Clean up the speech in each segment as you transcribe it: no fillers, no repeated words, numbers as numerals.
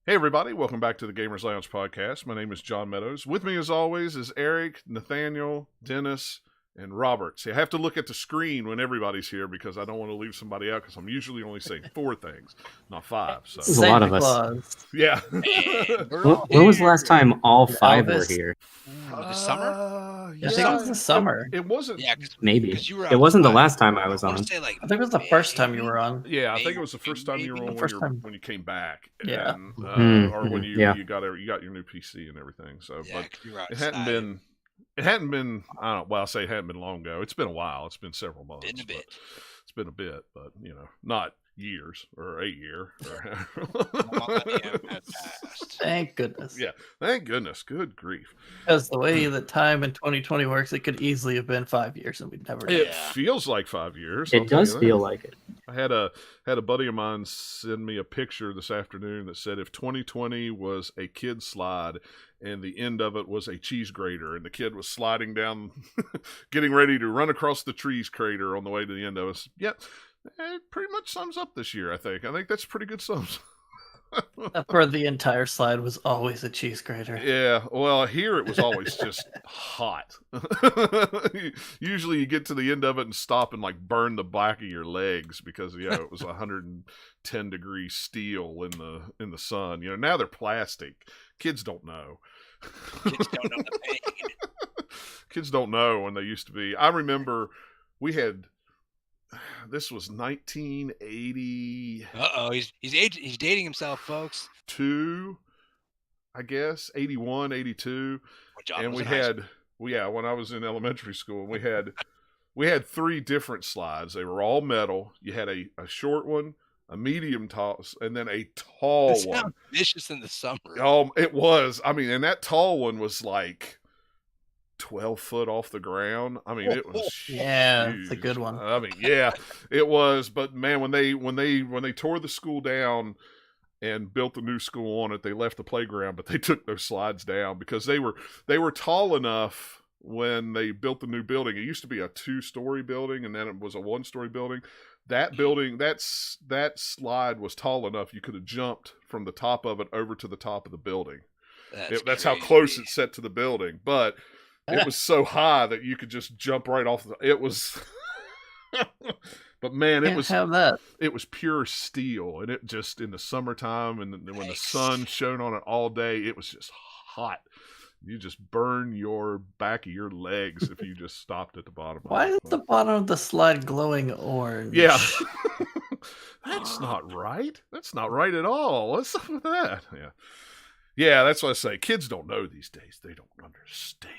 Hey everybody, welcome back to the Gamers Lounge podcast. My name is John Meadows. With me as always is Eric, Nathaniel, Dennis, and Robert. See, I have to look at the screen when everybody's here because I don't want to leave somebody out because I'm usually only saying 4 things, not 5. So There's a lot of us. Claus. yeah. When was the last time all 5 were here? The summer? I think it was the summer. It wasn't. Yeah, Maybe. you were It wasn't the last time I was I on. want to say like I think it was the first time you were on. Yeah, I think it was the first time you were on when you came back. Yeah. And, or when you got your new PC and everything. So, yeah, but you were it outside. hadn't been. I don't. Well, I say it hadn't been long ago. It's been a while. It's been several months. Been a bit. It's been a bit, but not years or a year. Thank goodness. Yeah, thank goodness. Good grief. Because the way that time in 2020 works, it could easily have been 5 years and we'd never. It feels like 5 years. It does feel like it. I had a buddy of mine send me a picture this afternoon that said if 2020 was a kid slide and the end of it was a cheese grater and the kid was sliding down, getting ready to run across the cheese crater on the way to the end of it. Yep. It pretty much sums up this year, I think. I think that's pretty good sums. For the entire slide was always a cheese grater. Yeah, well, here it was always just hot. Usually you get to the end of it and stop and like burn the back of your legs because it was 110 degree steel in the sun. Now they're plastic. Kids don't know. Kids don't know the pain. Kids don't know when they used to be. I remember we had. This was 1980. He's dating himself, folks. 2, I guess 81, 82, and we had when I was in elementary school, we had 3 different slides. They were all metal. You had a short one, a medium toss, and then a tall It one. sounds vicious in the summer. Oh, it was. I mean, and that tall one was like 12 foot off the ground. I mean, it was Yeah, huge. it's a good one. I mean, yeah, it was. But man, when they tore the school down and built the new school on it, they left the playground, but they took those slides down because they were tall enough when they built the new building. It used to be a 2-story building, and then it was a 1-story building. That building, that slide was tall enough you could have jumped from the top of it over to the top of the building. That's how close it's set to the building, but it was so high that you could just jump right off. It was, but man, it was pure steel, and it just in the summertime and when the sun shone on it all day, it was just hot. You just burn your back of your legs if you just stopped at the bottom. Why is the bottom of the slide glowing orange? Yeah, that's not right. That's not right at all. What's up with that? Yeah. That's what I say. Kids don't know these days. They don't understand.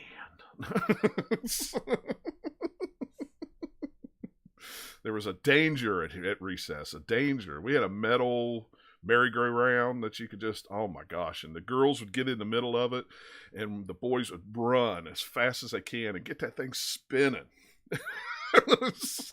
There was a danger at recess. A danger. We had a metal merry-go-round that you could just, oh my gosh, and the girls would get in the middle of it and the boys would run as fast as they can and get that thing spinning. It's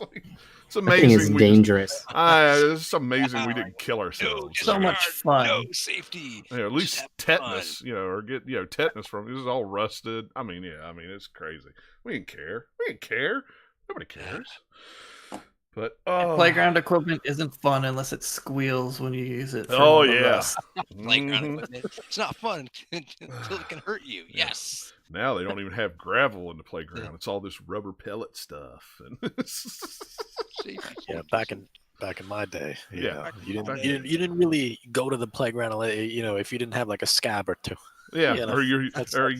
amazing. That thing is dangerous. It's amazing we didn't kill ourselves. So much fun. No safety. At least tetanus, or get tetanus from it. This is all rusted. I mean, it's crazy. We didn't care. Nobody cares. But Playground equipment isn't fun unless it squeals when you use it. Playground equipment. It's not fun until it can hurt you. Yes. Now they don't even have gravel in the playground. It's all this rubber pellet stuff. Yeah, back in my day, yeah, you didn't really go to the playground, if you didn't have like a scab or 2. Yeah, or you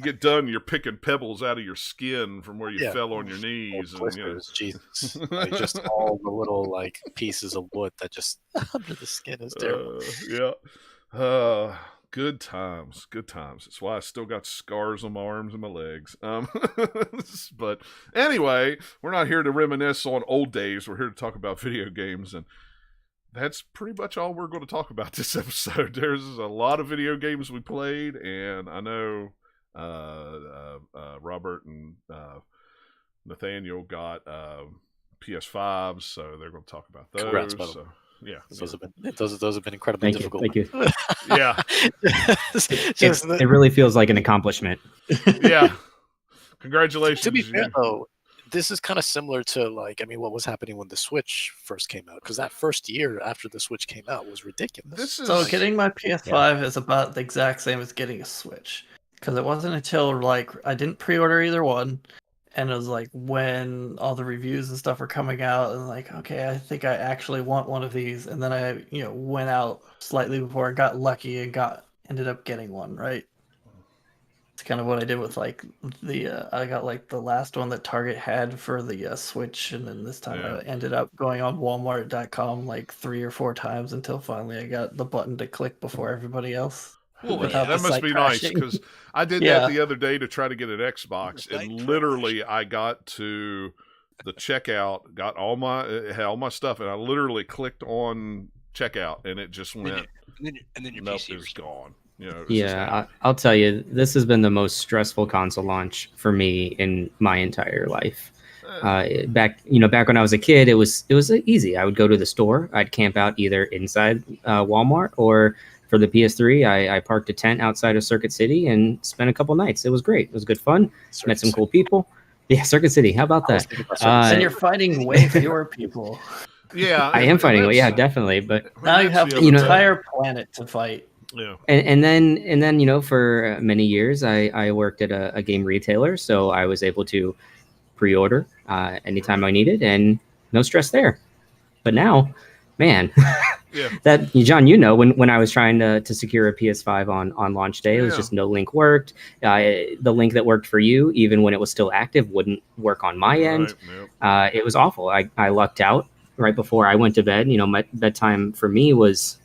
get done, you're picking pebbles out of your skin from where you fell on your knees. Jesus, just all the little pieces of wood that just under the skin is terrible. Good times. That's why I still got scars on my arms and my legs. But anyway, we're not here to reminisce on old days. We're here to talk about video games, and that's pretty much all we're going to talk about this episode. There's a lot of video games we played, and I know Robert and Nathaniel got PS5s, so they're going to talk about those. Congrats, by the way. Yeah, those have been incredibly difficult. Thank you. Yeah, it really feels like an accomplishment. Yeah, congratulations. To be fair, though, this is kind of similar to what was happening when the Switch first came out, because that first year after the Switch came out was ridiculous. This is So getting my PS5 is about the exact same as getting a Switch, because it wasn't until I didn't pre-order either one, and it was when all the reviews and stuff were coming out, and okay, I think I actually want one of these, and then I went out slightly before I got lucky and ended up getting one, right? It's kind of what I did with I got the last one that Target had for the Switch, and then this time I ended up going on Walmart.com 3 or 4 times until finally I got the button to click before everybody else. Well, without that the must site be crashing. nice, because I did that the other day to try to get an Xbox, The site and literally I got to the checkout, got had all my stuff, and I literally clicked on checkout, and it just went. And then your nope, PC it's gone. I'll tell you, this has been the most stressful console launch for me in my entire life. Back when I was a kid, it was easy. I would go to the store, I'd camp out either inside Walmart, or for the PS3, I parked a tent outside of Circuit City and spent a couple nights. It was great. It was good fun. Met some cool people. Yeah, Circuit City. How about that? And you're fighting way fewer people. Yeah, I am fighting. Yeah, definitely. But now you have the entire planet to fight. Yeah. And then for many years I worked at a game retailer, so I was able to pre-order anytime I needed, and no stress there. But now, man, that John, when I was trying to secure a PS5 on launch day, it was just no link worked. The link that worked for you, even when it was still active, wouldn't work on my end. It was awful. I lucked out right before I went to bed. My bedtime for me was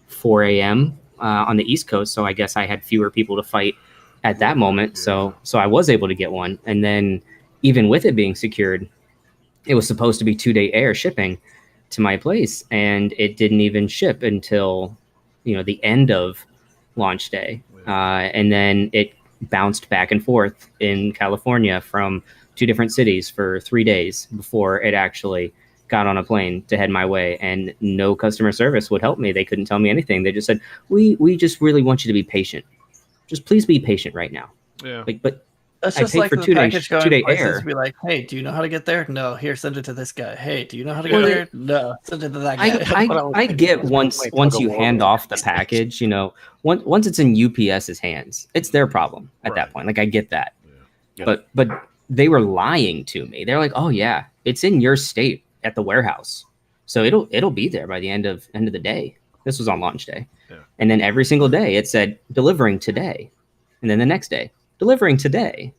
4 a.m. On the East Coast, so I guess I had fewer people to fight at that moment. So I was able to get one, and then even with it being secured, it was supposed to be 2-day air shipping to my place, and it didn't even ship until the end of launch day, and then it bounced back and forth in California from 2 different cities for 3 days before it actually got on a plane to head my way, and no customer service would help me. They couldn't tell me anything. They just said, we just really want you to be patient. Just please be patient right now. Yeah. But that's just I paid like for the 2 package days, going 2-day places air. to be like, hey, do you know how to get there? No. Here, send it to this guy. Hey, do you know how to get there? No. Send it to that guy. I get once you hand off the package, once it's in UPS's hands, it's their problem at that point. I get that. Yeah. But they were lying to me. They're like, oh yeah, it's in your state at the warehouse, so it'll be there by the end of the day. This was on launch day. And then every single day it said delivering today, and then the next day delivering today,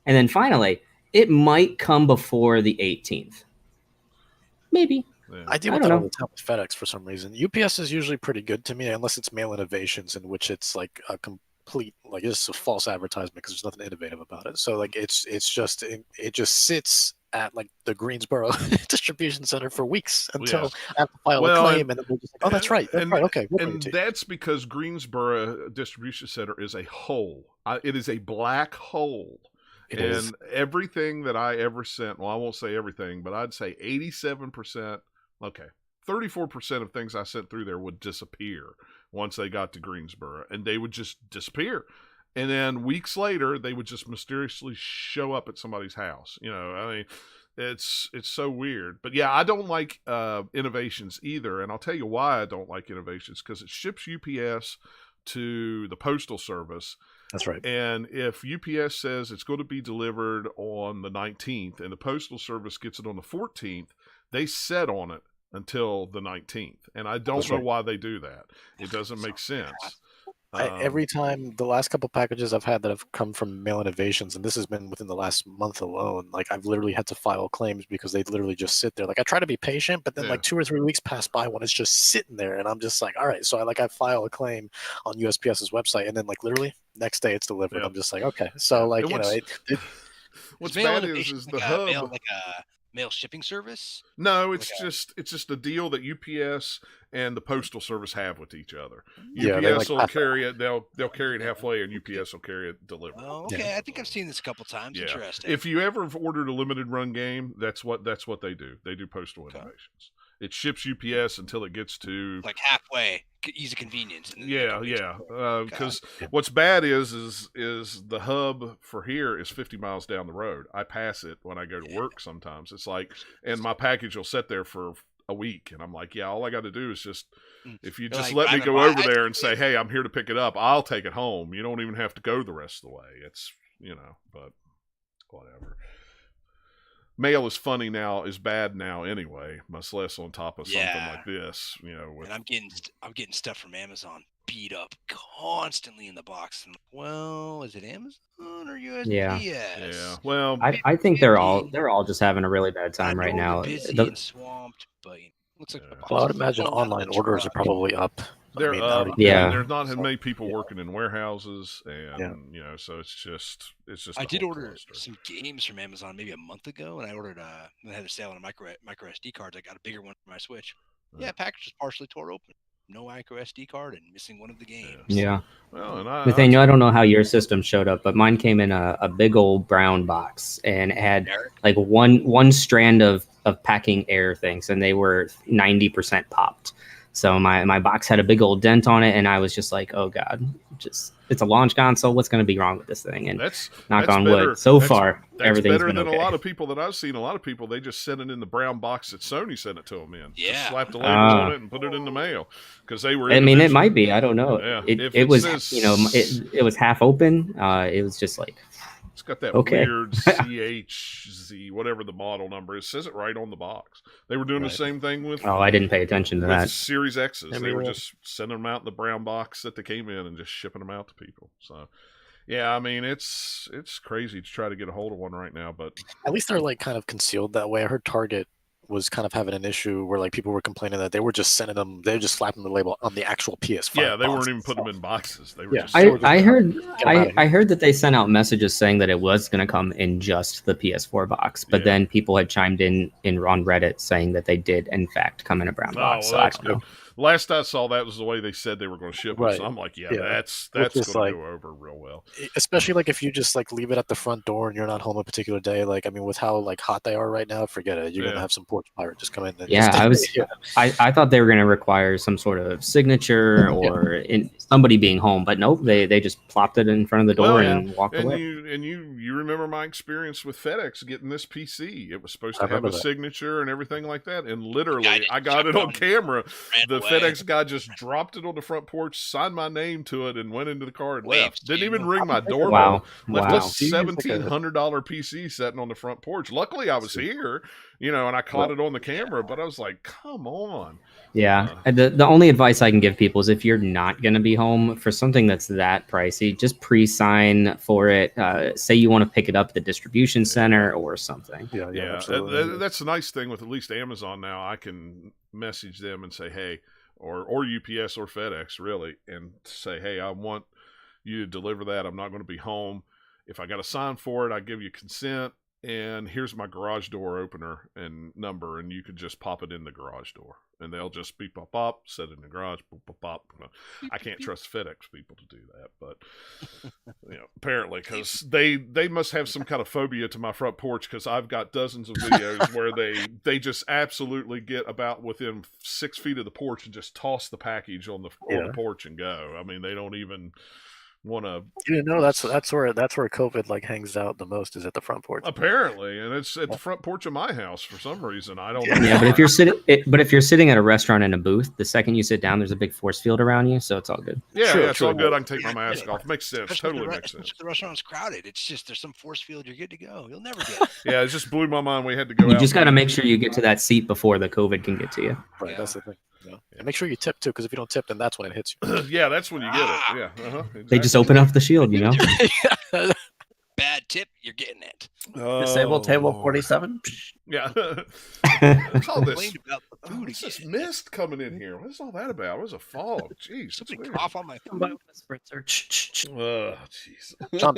and then finally it might come before the 18th, maybe. I deal with that all the time with FedEx for some reason. UPS is usually pretty good to me, unless it's Mail Innovations, in which it's like a complete it's a false advertisement because there's nothing innovative about it. So it just sits at the Greensboro distribution center for weeks until I have to file a claim, and then they're just like, oh, that's right, okay. And that's because Greensboro distribution center is a hole. It is a black hole. And everything that I ever sent, well, I won't say everything, but I'd say 87%, 34% of things I sent through there would disappear once they got to Greensboro, and they would just disappear. And then weeks later, they would just mysteriously show up at somebody's house. It's so weird. But yeah, I don't like Innovations either, and I'll tell you why I don't like Innovations, because it ships UPS to the Postal Service. That's right. And if UPS says it's going to be delivered on the 19th and the Postal Service gets it on the 14th, they set on it until the 19th. And I don't know why they do that. It doesn't make sense. Every time, the last couple packages I've had that have come from Mail Innovations, and this has been within the last month alone, I've literally had to file claims because they literally just sit there. I try to be patient, but then 2 or 3 weeks pass by when it's just sitting there, and I'm just like, all right. So I file a claim on USPS's website, and then literally next day it's delivered. I'm just like, okay. So what's bad is the hub. Mail shipping service? No, it's just a deal that UPS and the Postal Service have with each other. Yeah, UPS will carry it; they'll carry it halfway, and UPS will carry it delivered. Oh, okay. Yeah. I think I've seen this a couple times. Yeah. Interesting. If you ever have ordered a limited run game, that's what they do. They do Postal Innovations, It ships UPS until it gets to Like halfway, ease of convenience. And then they come get you. because what's bad is the hub for here is 50 miles down the road. I pass it when I go to work sometimes. It's like, and my package will sit there for a week, and I'm like, yeah, all I got to do is just, if you You're just like, let me "Ryan, go why- over there and say, hey, I'm here to pick it up, I'll take it home. You don't even have to go the rest of the way. It's, but whatever. Mail is funny now, is bad now anyway, much less on top of something Yeah. like this, with, And I'm getting stuff from Amazon beat up constantly in the box. And well, is it Amazon or USPS? yeah. Well, I think they're all just having a really bad time right now. They're busy The- and swamped, but looks like the box Well, I would is imagine falling out of online the orders are truck. probably up. they're up. already- Yeah. And there's not So, many people yeah. working in warehouses, and so it's just. I a did whole order cluster. some games from Amazon maybe a month ago, and I ordered they had a sale on micro SD cards. I got a bigger one for my Switch. Yeah, package was partially tore open. No micro SD card and missing one of the games. yeah. Well, and Nathaniel, I don't know how your system showed up, but mine came in a big old brown box, and it had Eric? like one strand of packing air things, and they were 90% popped. So my box had a big old dent on it, and I was just like, oh god, it's a launch console. What's going to be wrong with this thing? And that's knock that's on better. wood, so That's- far That's everything's better been than okay. a lot of people that I've seen. A lot of people, they just sent it in the brown box that Sony sent it to them in. Yeah. Just slap the label on it and put it in the mail because they were. I mean, it individual- might be. I don't know. Yeah, if It it was, says- it was half open. It was just like, It's got that Okay. weird CHZ, whatever the model number is. It says it right on the box. They were doing the Right. same thing with, oh, I didn't pay attention to with that. Series X's. Maybe They were we'll- just sending them out in the brown box that they came in and just shipping them out to people. So, yeah, I mean, it's crazy to try to get a hold of one right now, but At least they're like kind of concealed that way. I heard Target was kind of having an issue where like people were complaining that they were just sending them, they were just slapping the label on the actual PS5. yeah, they box weren't even putting itself. them in boxes. They were Yeah. just. I heard Get 'em outta here. I heard that they sent out messages saying that it was going to come in just the PS4 box, but Yeah. then people had chimed in on Reddit saying that they did in fact come in a brown Oh, box. So well, I that's don't know. good. Last I saw, that was the way they said they were going to ship it. Right. So I'm like, yeah, Yeah. that's Which is going to like- go over real well. Especially like if you just like leave it at the front door and you're not home a particular day. Like, I mean, with how like hot they are right now, forget it. You're Yeah. gonna have some porch pirate just come in. And Yeah, just, I was I thought they were going to require some sort of signature or somebody being home, but nope, they just plopped it in front of the door Well, and walked And away. you remember my experience with FedEx getting this PC. It was supposed to I have a remember that. signature and everything like that. And literally, Guy just I got it jumped on on, camera. ran The away. FedEx guy just dropped it on the front porch, signed my name to it, and went into the car and Waved left. Didn't to even you. ring my doorbell. Wow. Left Wow. a Do you use, like, a- $1,700 PC sitting on the front porch. Luckily, I was here, and I caught it on the camera. But I was like, "Come on!" Yeah. And the only advice I can give people is if you're not going to be home for something that's that pricey, just pre-sign for it. Say you want to pick it up at the distribution center or something. yeah, Yeah, absolutely. that's the nice thing with at least Amazon now. I can message them and say, hey, or UPS or FedEx, really, and say, hey, I want you to deliver that. I'm not going to be home. If I got to sign for it, I give you consent, and here's my garage door opener and number, and you could just pop it in the garage door. And they'll just beep, pop, pop, set it in the garage, boop, pop, pop. I can't trust FedEx people to do that, but apparently, because they must have some kind of phobia to my front porch. Because I've got dozens of videos where they just absolutely get about within 6 feet of the porch and just toss the package on the porch and go. I mean, they don't even want to. You know, that's where COVID like hangs out the most is at the front porch. Apparently, and it's at the front porch of my house for some reason. I don't know. Yeah, but if you're sitting at a restaurant in a booth, the second you sit down, there's a big force field around you, so it's all good. Yeah, True, it's all true. good. I can take my mask off. Makes sense. Especially Totally if makes sense. if the restaurant's crowded. It's just there's some force field. You're good to go. You'll never get it. Yeah, it just blew my mind. We had to go You out. just got to make sure you get to that seat before the COVID can get to you. Right, Yeah. that's the thing. Yeah. And make sure you tip too, because if you don't tip, then that's when it hits you. Yeah, that's when you get it. Yeah, They just open up the shield, you know. Bad tip. You're getting it. Disable table 47. Yeah. What's all this? Complained about the food What's this again. mist coming in here? What's all that about? Where's a fog? Jeez, it's Somebody weird. cough on my Combine food. with the spritzer. Ch-ch-ch. Jeez. John,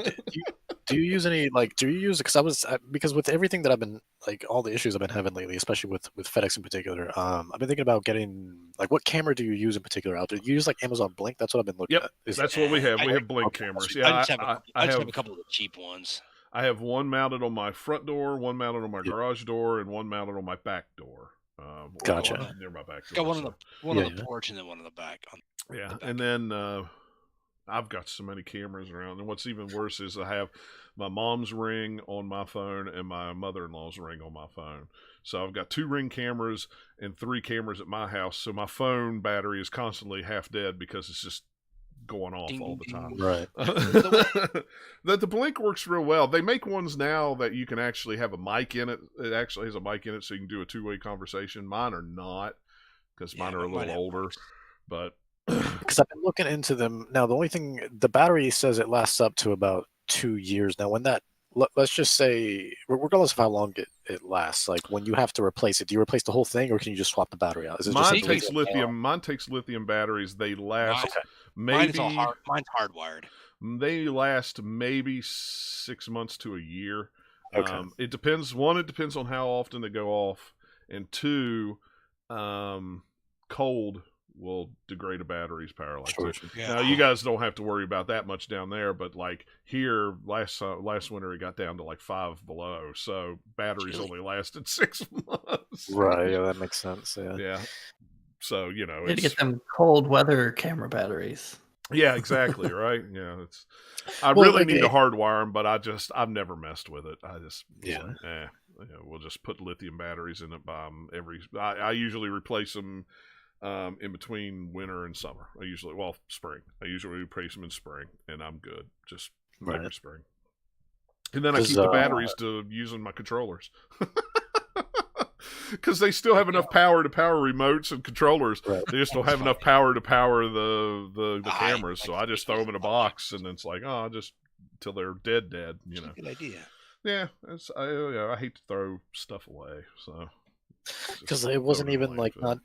do you use any because because with everything that I've been like all the issues I've been having lately, especially with FedEx in particular, I've been thinking about getting like what camera do you use in particular out there? You use like Amazon Blink? That's what I've been looking Yep, at. Is- that's what we have. We I- have blink okay. cameras. I Yeah, just have I have have a couple of the cheap ones. I have one mounted on my front door, one mounted on my garage door, and one mounted on my back door. Gotcha. Near my back door. Got one so. on the porch and then one on the back. Yeah, and then I've got so many cameras around, and what's even worse is I have my mom's Ring on my phone and my mother-in-law's Ring on my phone. So I've got 2 Ring cameras and 3 cameras at my house. So my phone battery is constantly half dead because it's just going off all the time. Right. The Blink works real well. They make ones now that you can actually have a mic in it. It actually has a mic in it, so you can do a 2-way conversation. Mine are not, because mine are a little older. But because I've been looking into them now, the only thing, the battery says it lasts up to about 2 years. Now, when that, let's just say, regardless of how long it lasts, like when you have to replace it, do you replace the whole thing, or can you just swap the battery out? Is it mine just takes lithium. Mine takes lithium batteries. They last mine's hardwired. They last maybe 6 months to a year. Okay. It depends. 1, it depends on how often they go off, and 2, cold will degrade a battery's power. Like Sure. Now, you guys don't have to worry about that much down there, but like here, last winter it got down to like 5 below, so batteries only lasted 6 months. Right. Yeah, that makes sense. Yeah. Yeah. So You need to get them cold weather camera batteries. Yeah, exactly. Right. Yeah, I Well, really like, need to hardwire them, but I've never messed with it. I just we'll just put lithium batteries in it. I usually replace them in between winter and summer. Spring. I usually replace them in spring, and I'm good. Just every spring. And then I keep the batteries to using my controllers. Because they still have enough power to power remotes and controllers. Right. They just don't have enough power to power the cameras. So I just throw them in a box, and it's like, just till they're dead. You know. Good idea. Yeah, I hate to throw stuff away. So because it wasn't even like not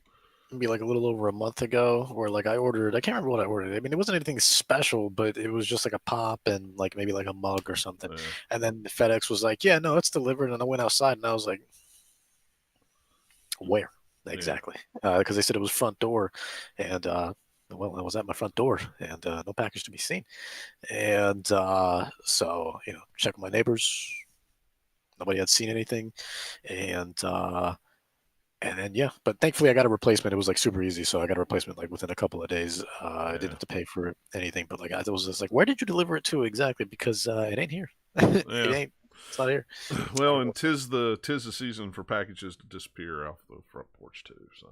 maybe like a little over a month ago, where like I can't remember what I ordered. I mean, it wasn't anything special, but it was just like a pop and like maybe like a mug or something. Yeah. And then the FedEx was like, "Yeah, no, it's delivered." And I went outside and I was like, "Where exactly?" Because they said it was front door, and well, I was at my front door and no package to be seen. And so check with my neighbors. Nobody had seen anything, and then but thankfully I got a replacement. It was like super easy, so I got a replacement like within a couple of days. I didn't have to pay for anything, but like I was just like, where did you deliver it to exactly? Because it ain't here. It ain't. It's not here. Well, and tis the season for packages to disappear off the front porch too. So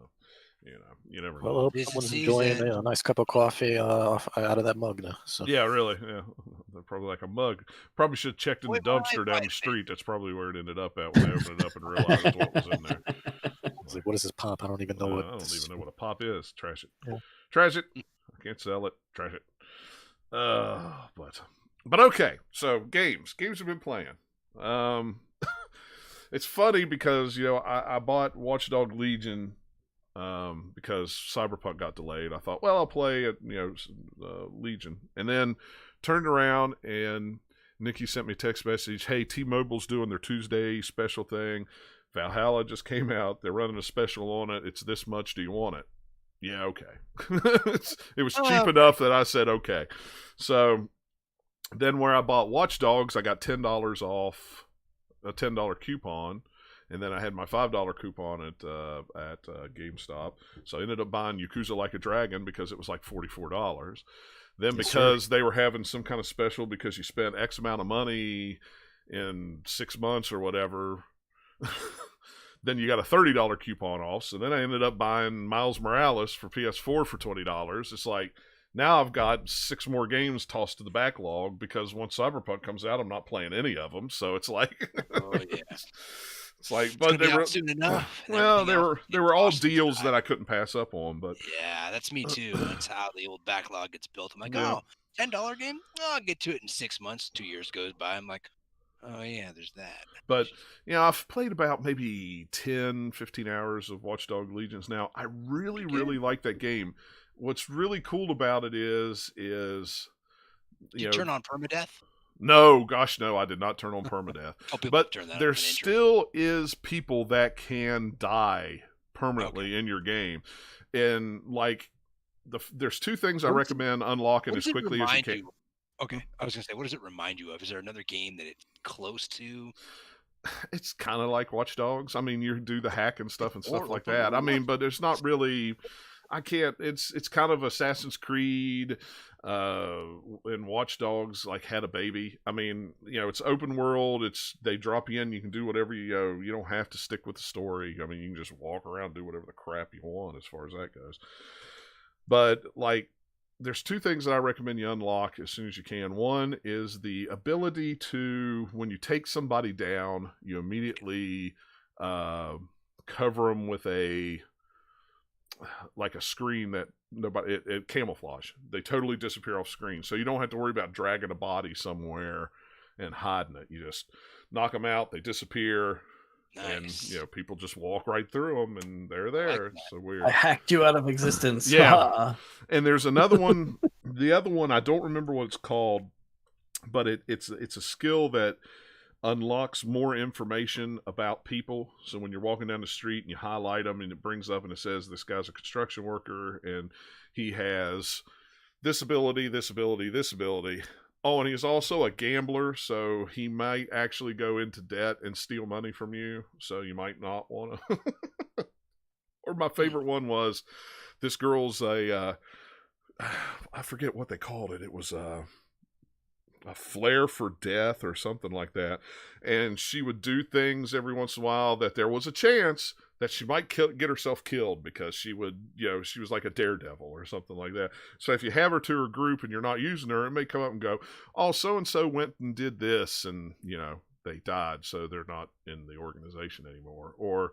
you never know. Well, I hope someone's enjoying a nice cup of coffee out of that mug now. So yeah, really, yeah, they're probably like a mug. Probably should have checked in the dumpster down the street. That's probably where it ended up at when they opened it up and realized what was in there. I was like, what is this pop? I don't even know what. I don't even know what a pop is. Trash it. Yeah. Trash it. I can't sell it. Trash it. But okay. So games have been playing. It's funny because I bought Watch Dogs Legion because Cyberpunk got delayed. I thought, well, I'll play Legion, and then turned around and Nikki sent me a text message. Hey, T-Mobile's doing their Tuesday special thing. Valhalla just came out. They're running a special on it. It's this much. Do you want it? Yeah, okay. It was cheap enough that I said okay. So then where I bought Watch Dogs, I got $10 off, a $10 coupon, and then I had my $5 coupon at GameStop. So I ended up buying Yakuza Like a Dragon because it was like $44. Then because they were having some kind of special because you spent X amount of money in 6 months or whatever, then you got a $30 coupon off. So then I ended up buying Miles Morales for PS4 for $20. It's like, now I've got 6 more games tossed to the backlog because once Cyberpunk comes out, I'm not playing any of them. So it's like, it's like, but they were soon enough. Well, they were all deals that I couldn't pass up on. But yeah, that's me too. That's how the old backlog gets built. I'm like, $10 game? Oh, I'll get to it in 6 months. 2 years goes by. I'm like, oh yeah, there's that. But I've played about maybe 10, 15 hours of Watch Dogs Legions now. I really like that game. What's really cool about it is Did you turn on permadeath? No, gosh, no, I did not turn on permadeath. But there still is people that can die permanently in your game, and like there's 2 things I recommend unlocking as quickly as you can. Okay, I was gonna say, what does it remind you of? Is there another game that it's close to? it's kind of like Watch Dogs. I mean, you do the hack and stuff and stuff Or like open that. I world mean, Watch but there's not really. I can't. It's kind of Assassin's Creed, and Watch Dogs like had a baby. I mean, it's open world. They drop you in. You can do whatever you don't have to stick with the story. I mean, you can just walk around, do whatever the crap you want as far as that goes. But like, there's two things that I recommend you unlock as soon as you can. One is the ability to, when you take somebody down, you immediately cover them with a screen that nobody it camouflage. They totally disappear off screen, so you don't have to worry about dragging a body somewhere and hiding it. You just knock them out, they disappear. Nice. And people just walk right through them, and they're there. It's so weird. I hacked you out of existence. Yeah. And there's another one. The other one, I don't remember what it's called, but it's a skill that unlocks more information about people. So when you're walking down the street and you highlight them, and it brings up and it says this guy's a construction worker and he has this ability, this ability, this ability. Oh, and he's also a gambler, so he might actually go into debt and steal money from you, so you might not want to. Or my favorite one was, this girl's I forget what they called it. It was a flare for death or something like that. And she would do things every once in a while that there was a chance that she might get herself killed, because she would, she was like a daredevil or something like that. So if you have her to her group and you're not using her, it may come up and go, oh, so-and-so went and did this, and, they died, so they're not in the organization anymore. Or,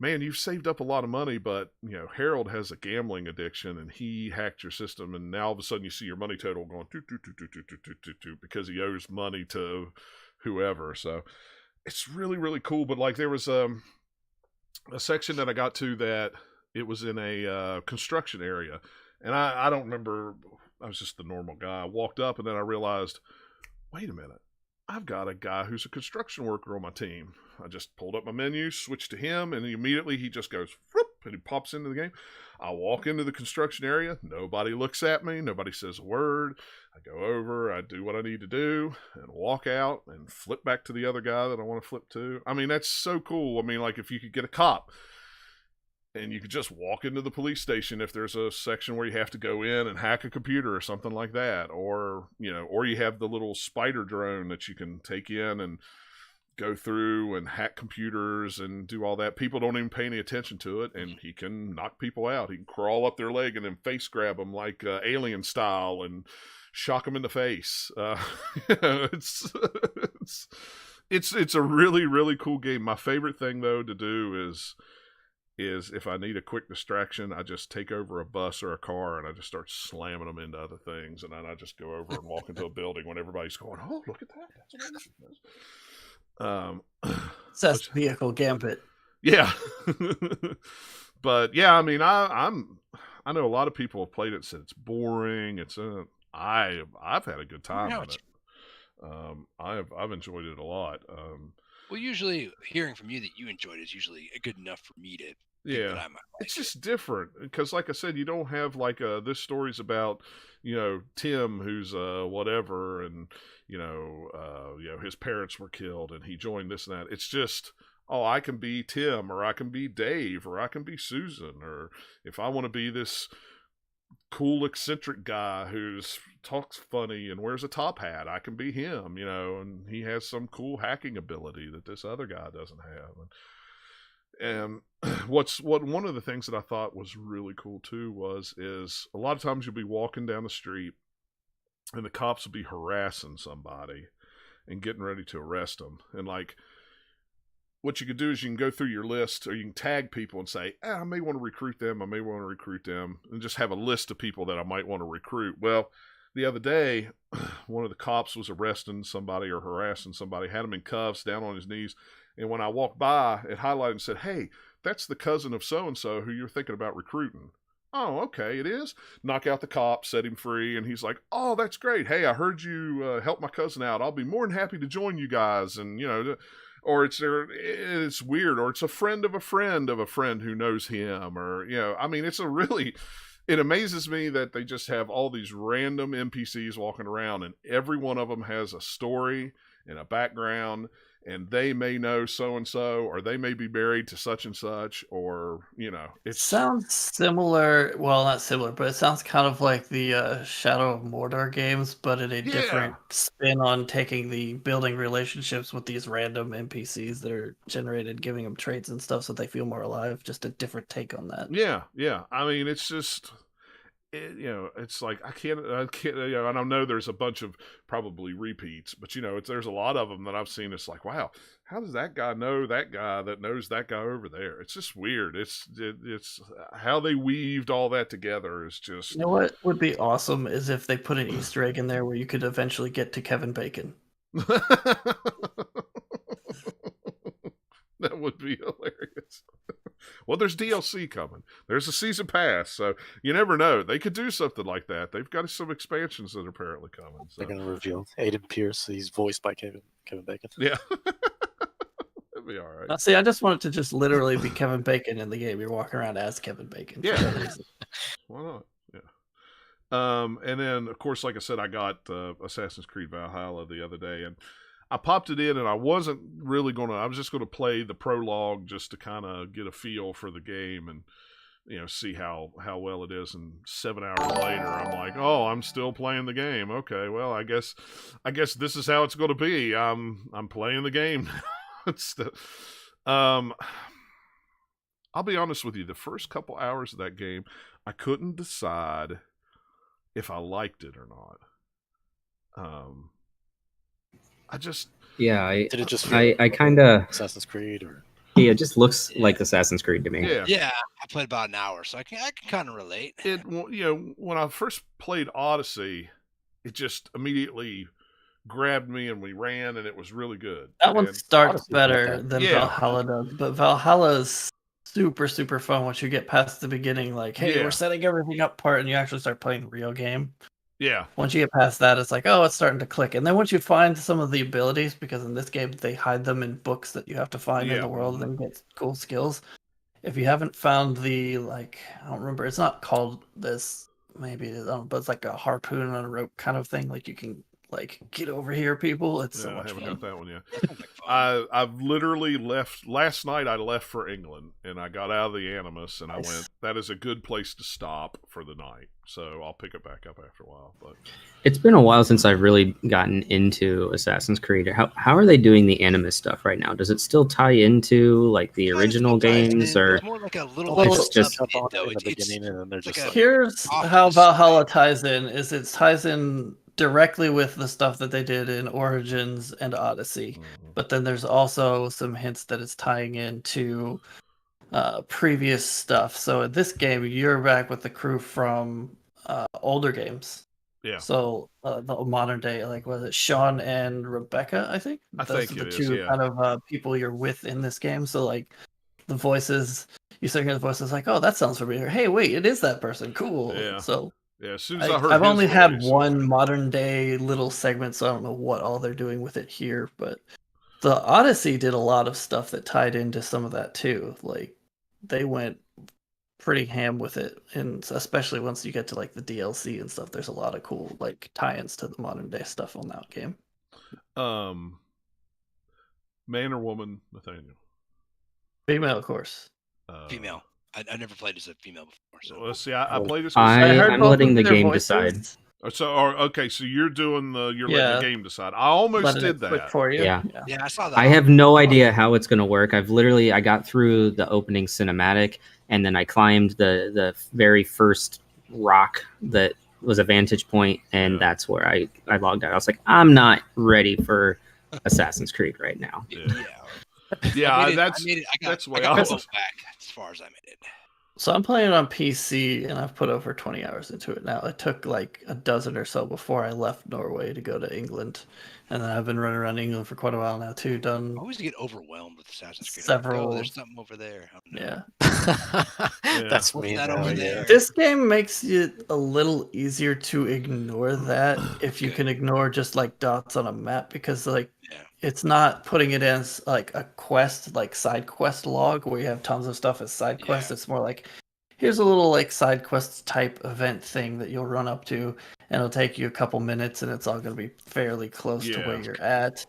man, you've saved up a lot of money, but, Harold has a gambling addiction and he hacked your system, and now all of a sudden you see your money total going because he owes money to whoever. So it's really, really cool. But like, there was a section that I got to that it was in a construction area, and I don't remember. I was just the normal guy. I walked up, and then I realized, wait a minute, I've got a guy who's a construction worker on my team. I just pulled up my menu, switched to him, and immediately he just goes, whoop, and he pops into the game. I walk into the construction area. Nobody looks at me. Nobody says a word. I go over, I do what I need to do, and walk out and flip back to the other guy that I want to flip to. I mean, that's so cool. I mean, like, if you could get a cop and you could just walk into the police station if there's a section where you have to go in and hack a computer or something like that. Or, or you have the little spider drone that you can take in and go through and hack computers and do all that. People don't even pay any attention to it, and he can knock people out. He can crawl up their leg and then face grab them like alien style and shock them in the face. It's a really, really cool game. My favorite thing though to do is if I need a quick distraction, I just take over a bus or a car and I just start slamming them into other things, and then I just go over and walk into a building when everybody's going, "Oh, look at that! That's amazing." That's vehicle gambit. Yeah. But yeah, I mean, I know a lot of people have played it and said it's boring. I've had a good time with it. I've enjoyed it a lot. Well, usually hearing from you that you enjoyed it is usually good enough for me to think that I might like it's just different because, like I said, you don't have like this story's about Tim who's whatever, and his parents were killed and he joined this and that. It's just, oh, I can be Tim, or I can be Dave, or I can be Susan, or if I want to be this cool eccentric guy who's talks funny and wears a top hat, I can be him, and he has some cool hacking ability that this other guy doesn't have. And one of the things that I thought was really cool too is a lot of times you'll be walking down the street and the cops will be harassing somebody and getting ready to arrest them, and like, what you could do is you can go through your list, or you can tag people and say, I may want to recruit them, and just have a list of people that I might want to recruit. Well, the other day, one of the cops was arresting somebody or harassing somebody, had him in cuffs, down on his knees, and when I walked by, it highlighted and said, hey, that's the cousin of so-and-so who you're thinking about recruiting. Oh, okay, it is? Knock out the cop, set him free, and he's like, oh, that's great. Hey, I heard you help my cousin out. I'll be more than happy to join you guys, and, or it's weird, or it's a friend of a friend of a friend who knows him, or, I mean, it amazes me that they just have all these random NPCs walking around, and every one of them has a story and a background, and they may know so and so, or they may be married to such and such, or It sounds similar. Well, not similar, but it sounds kind of like the Shadow of Mordor games, but in a different spin on taking the building relationships with these random NPCs that are generated, giving them traits and stuff so they feel more alive. Just a different take on that. Yeah. I mean, it's just. It's like I can't. And I know there's a bunch of probably repeats, but there's a lot of them that I've seen. It's like, wow, how does that guy know that guy that knows that guy over there? It's just weird. It's how they weaved all that together is just. You know what would be awesome is if they put an Easter egg in there where you could eventually get to Kevin Bacon. That would be hilarious. Well, there's DLC coming. There's a season pass, so you never know. They could do something like that. They've got some expansions that are apparently coming. So. They're going to reveal Aiden Pierce. He's voiced by Kevin Bacon. Yeah. That'd be all right. Now, see, I just want it to just literally be Kevin Bacon in the game. You're walking around as Kevin Bacon. Yeah. Why not? Yeah. And then, of course, like I said, I got Assassin's Creed Valhalla the other day, and I popped it in, and I wasn't really I was just going to play the prologue just to kind of get a feel for the game and, see how well it is. And 7 hours later, I'm like, oh, I'm still playing the game. Okay, well, I guess this is how it's going to be. I'm playing the game. I'll be honest with you. The first couple hours of that game, I couldn't decide if I liked it or not. Did it just I kind of Assassin's Creed or it just looks like Assassin's Creed to me. Yeah, I played about an hour, so I can kind of relate. When I first played Odyssey, it just immediately grabbed me and we ran, and it was really good. That one starts Odyssey better than Valhalla does, but Valhalla's super, super fun once you get past the beginning. Like, hey, we're setting everything up part, and you actually start playing the real game. Yeah. Once you get past that, it's like, oh, it's starting to click. And then once you find some of the abilities, because in this game they hide them in books that you have to find in the world and get cool skills. If you haven't found the, like, I don't remember, it's not called this, maybe it is, but it's like a harpoon on a rope kind of thing. Like you can, like, get over here, people. It's so much fun. I haven't got that one yet. I've literally left last night. I left for England, and I got out of the Animus, and I went, that is a good place to stop for the night. So I'll pick it back up after a while. But it's been a while since I've really gotten into Assassin's Creed. How are they doing the Animus stuff right now? Does it still tie into like the original games, or it's more like a little? It's just up on it in the beginning, and then they're just like, here's how Valhalla ties in: is it ties in directly with the stuff that they did in Origins and Odyssey, but then there's also some hints that it's tying into previous stuff. So in this game, you're back with the crew from older games. Yeah. So the modern day, like, was it Sean and Rebecca? I think those are the two kind of people you're with in this game. So like the voices, you start hearing the voices like, oh, that sounds familiar. Hey, wait, it is that person. Cool. Yeah. So yeah, as soon as I heard, I've only his had voice, one modern day little segment, so I don't know what all they're doing with it here. But the Odyssey did a lot of stuff that tied into some of that too. Like they went pretty ham with it, and especially once you get to like the DLC and stuff, there's a lot of cool like tie-ins to the modern day stuff on that game. Man or woman, Nathaniel? Female, of course. Female. I never played as a female before. So let's see. I played this. I'm letting the game decide. So okay, so you're letting the game decide. I almost did that for you. Yeah, I saw that. I have no idea how it's going to work. I got through the opening cinematic, and then I climbed the very first rock that was a vantage point, and that's where I logged out. I was like, I'm not ready for Assassin's Creed right now. Yeah, that's the way I was. Back as far as I made it. So I'm playing on PC, and I've put over 20 hours into it now. It took like a dozen or so before I left Norway to go to England, and then I've been running around England for quite a while now too. Done. I always get overwhelmed with Assassin's Creed. Several. Like, there's something over there. Yeah. That's me. That over there. This game makes it a little easier to ignore that if you can ignore just like dots on a map, because like it's not putting it as like a quest, like side quest log where you have tons of stuff as side quests. It's more like, here's a little like side quest type event thing that you'll run up to, and it'll take you a couple minutes, and it's all going to be fairly close to where you're at.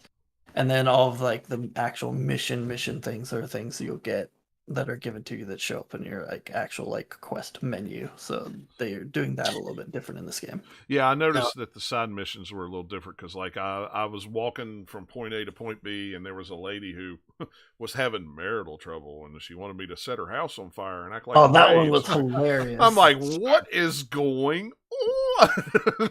And then all of like the actual mission things are things you'll get that are given to you that show up in your like actual like quest menu. So they're doing that a little bit different in this game. Yeah, I Now, noticed that the side missions were a little different because, like, I was walking from point A to point B, and there was a lady who was having marital trouble, and she wanted me to set her house on fire and act like Oh, a that one rave. was hilarious. I'm like, what is going on?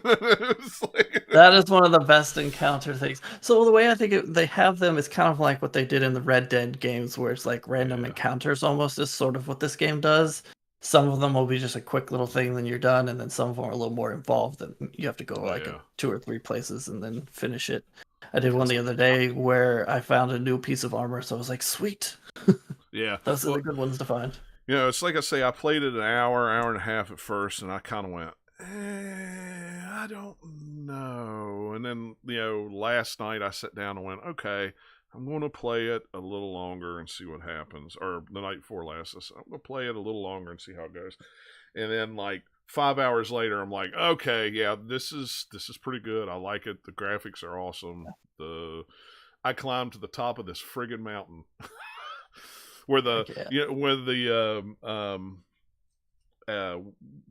It's like- That is one of the best encounter things. So the way I think they have them is kind of like what they did in the Red Dead games, where it's like random Yeah. encounters almost is sort of what this game does. Some of them will be just a quick little thing, then you're done, and then some of them are a little more involved, and you have to go like Yeah. 2 or 3 places and then finish it. I did one the other day where I found a new piece of armor, so I was like, sweet. Yeah. Those are Well, the good ones to find. you know, it's like I say, I played it an hour and a half at first, and I kind of went, I don't know. And then, you know, last night I sat down and went, okay, I'm going to play it a little longer and see what happens. Or the night before last, I said, I'm going to play it a little longer and see how it goes. And then, like, 5 hours later, I'm like, okay, yeah, this is pretty good. I like it. The graphics are awesome. I climbed to the top of this friggin' mountain. where the Heck yeah. you know,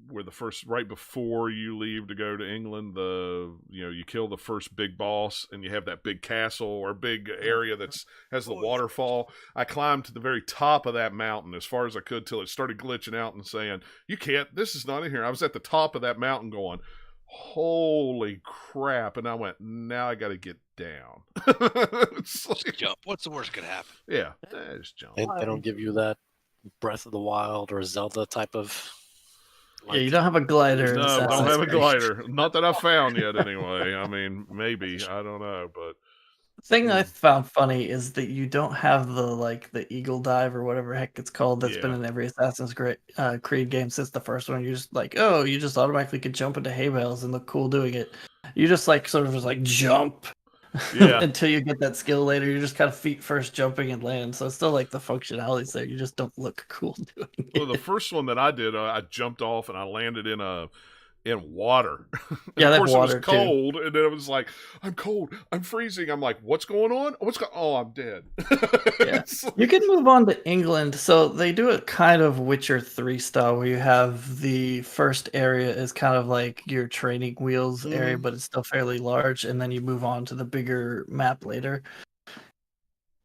where the first, right before you leave to go to England, you kill the first big boss, and you have that big castle or big area has the waterfall. I climbed to the very top of that mountain as far as I could till it started glitching out and saying, "You can't. This is not in here." I was at the top of that mountain going, "Holy crap!" And I went, "Now I got to get down." It's like, Jump. What's the worst could happen? yeah, just jump. they don't give you that Breath of the Wild or Zelda type of. Yeah, you don't have a glider. in No, don't Assassin's have a Creed. glider. Not that I've found yet, anyway. I mean, maybe, I don't know, but The thing I found funny is that you don't have the eagle dive or whatever heck it's called that's been Yeah. in every Assassin's Creed game since the first one. You're just like, oh, you just automatically could jump into hay bales and look cool doing it. You just like sort of just like jump Yeah. until you get that skill later. You're just kind of feet first jumping and land. So it's still like the functionality's there. You just don't look cool doing Well, the it. first one that I did, I jumped off and I landed in water. And Yeah, of they have course it water, was too. cold, and then it was like, I'm cold, I'm freezing. I'm like, what's going on? Oh, I'm dead. Yeah. It's like- You can move on to England. So they do it kind of Witcher 3 style, where you have the first area is kind of like your training wheels area, but it's still fairly large, and then you move on to the bigger map later.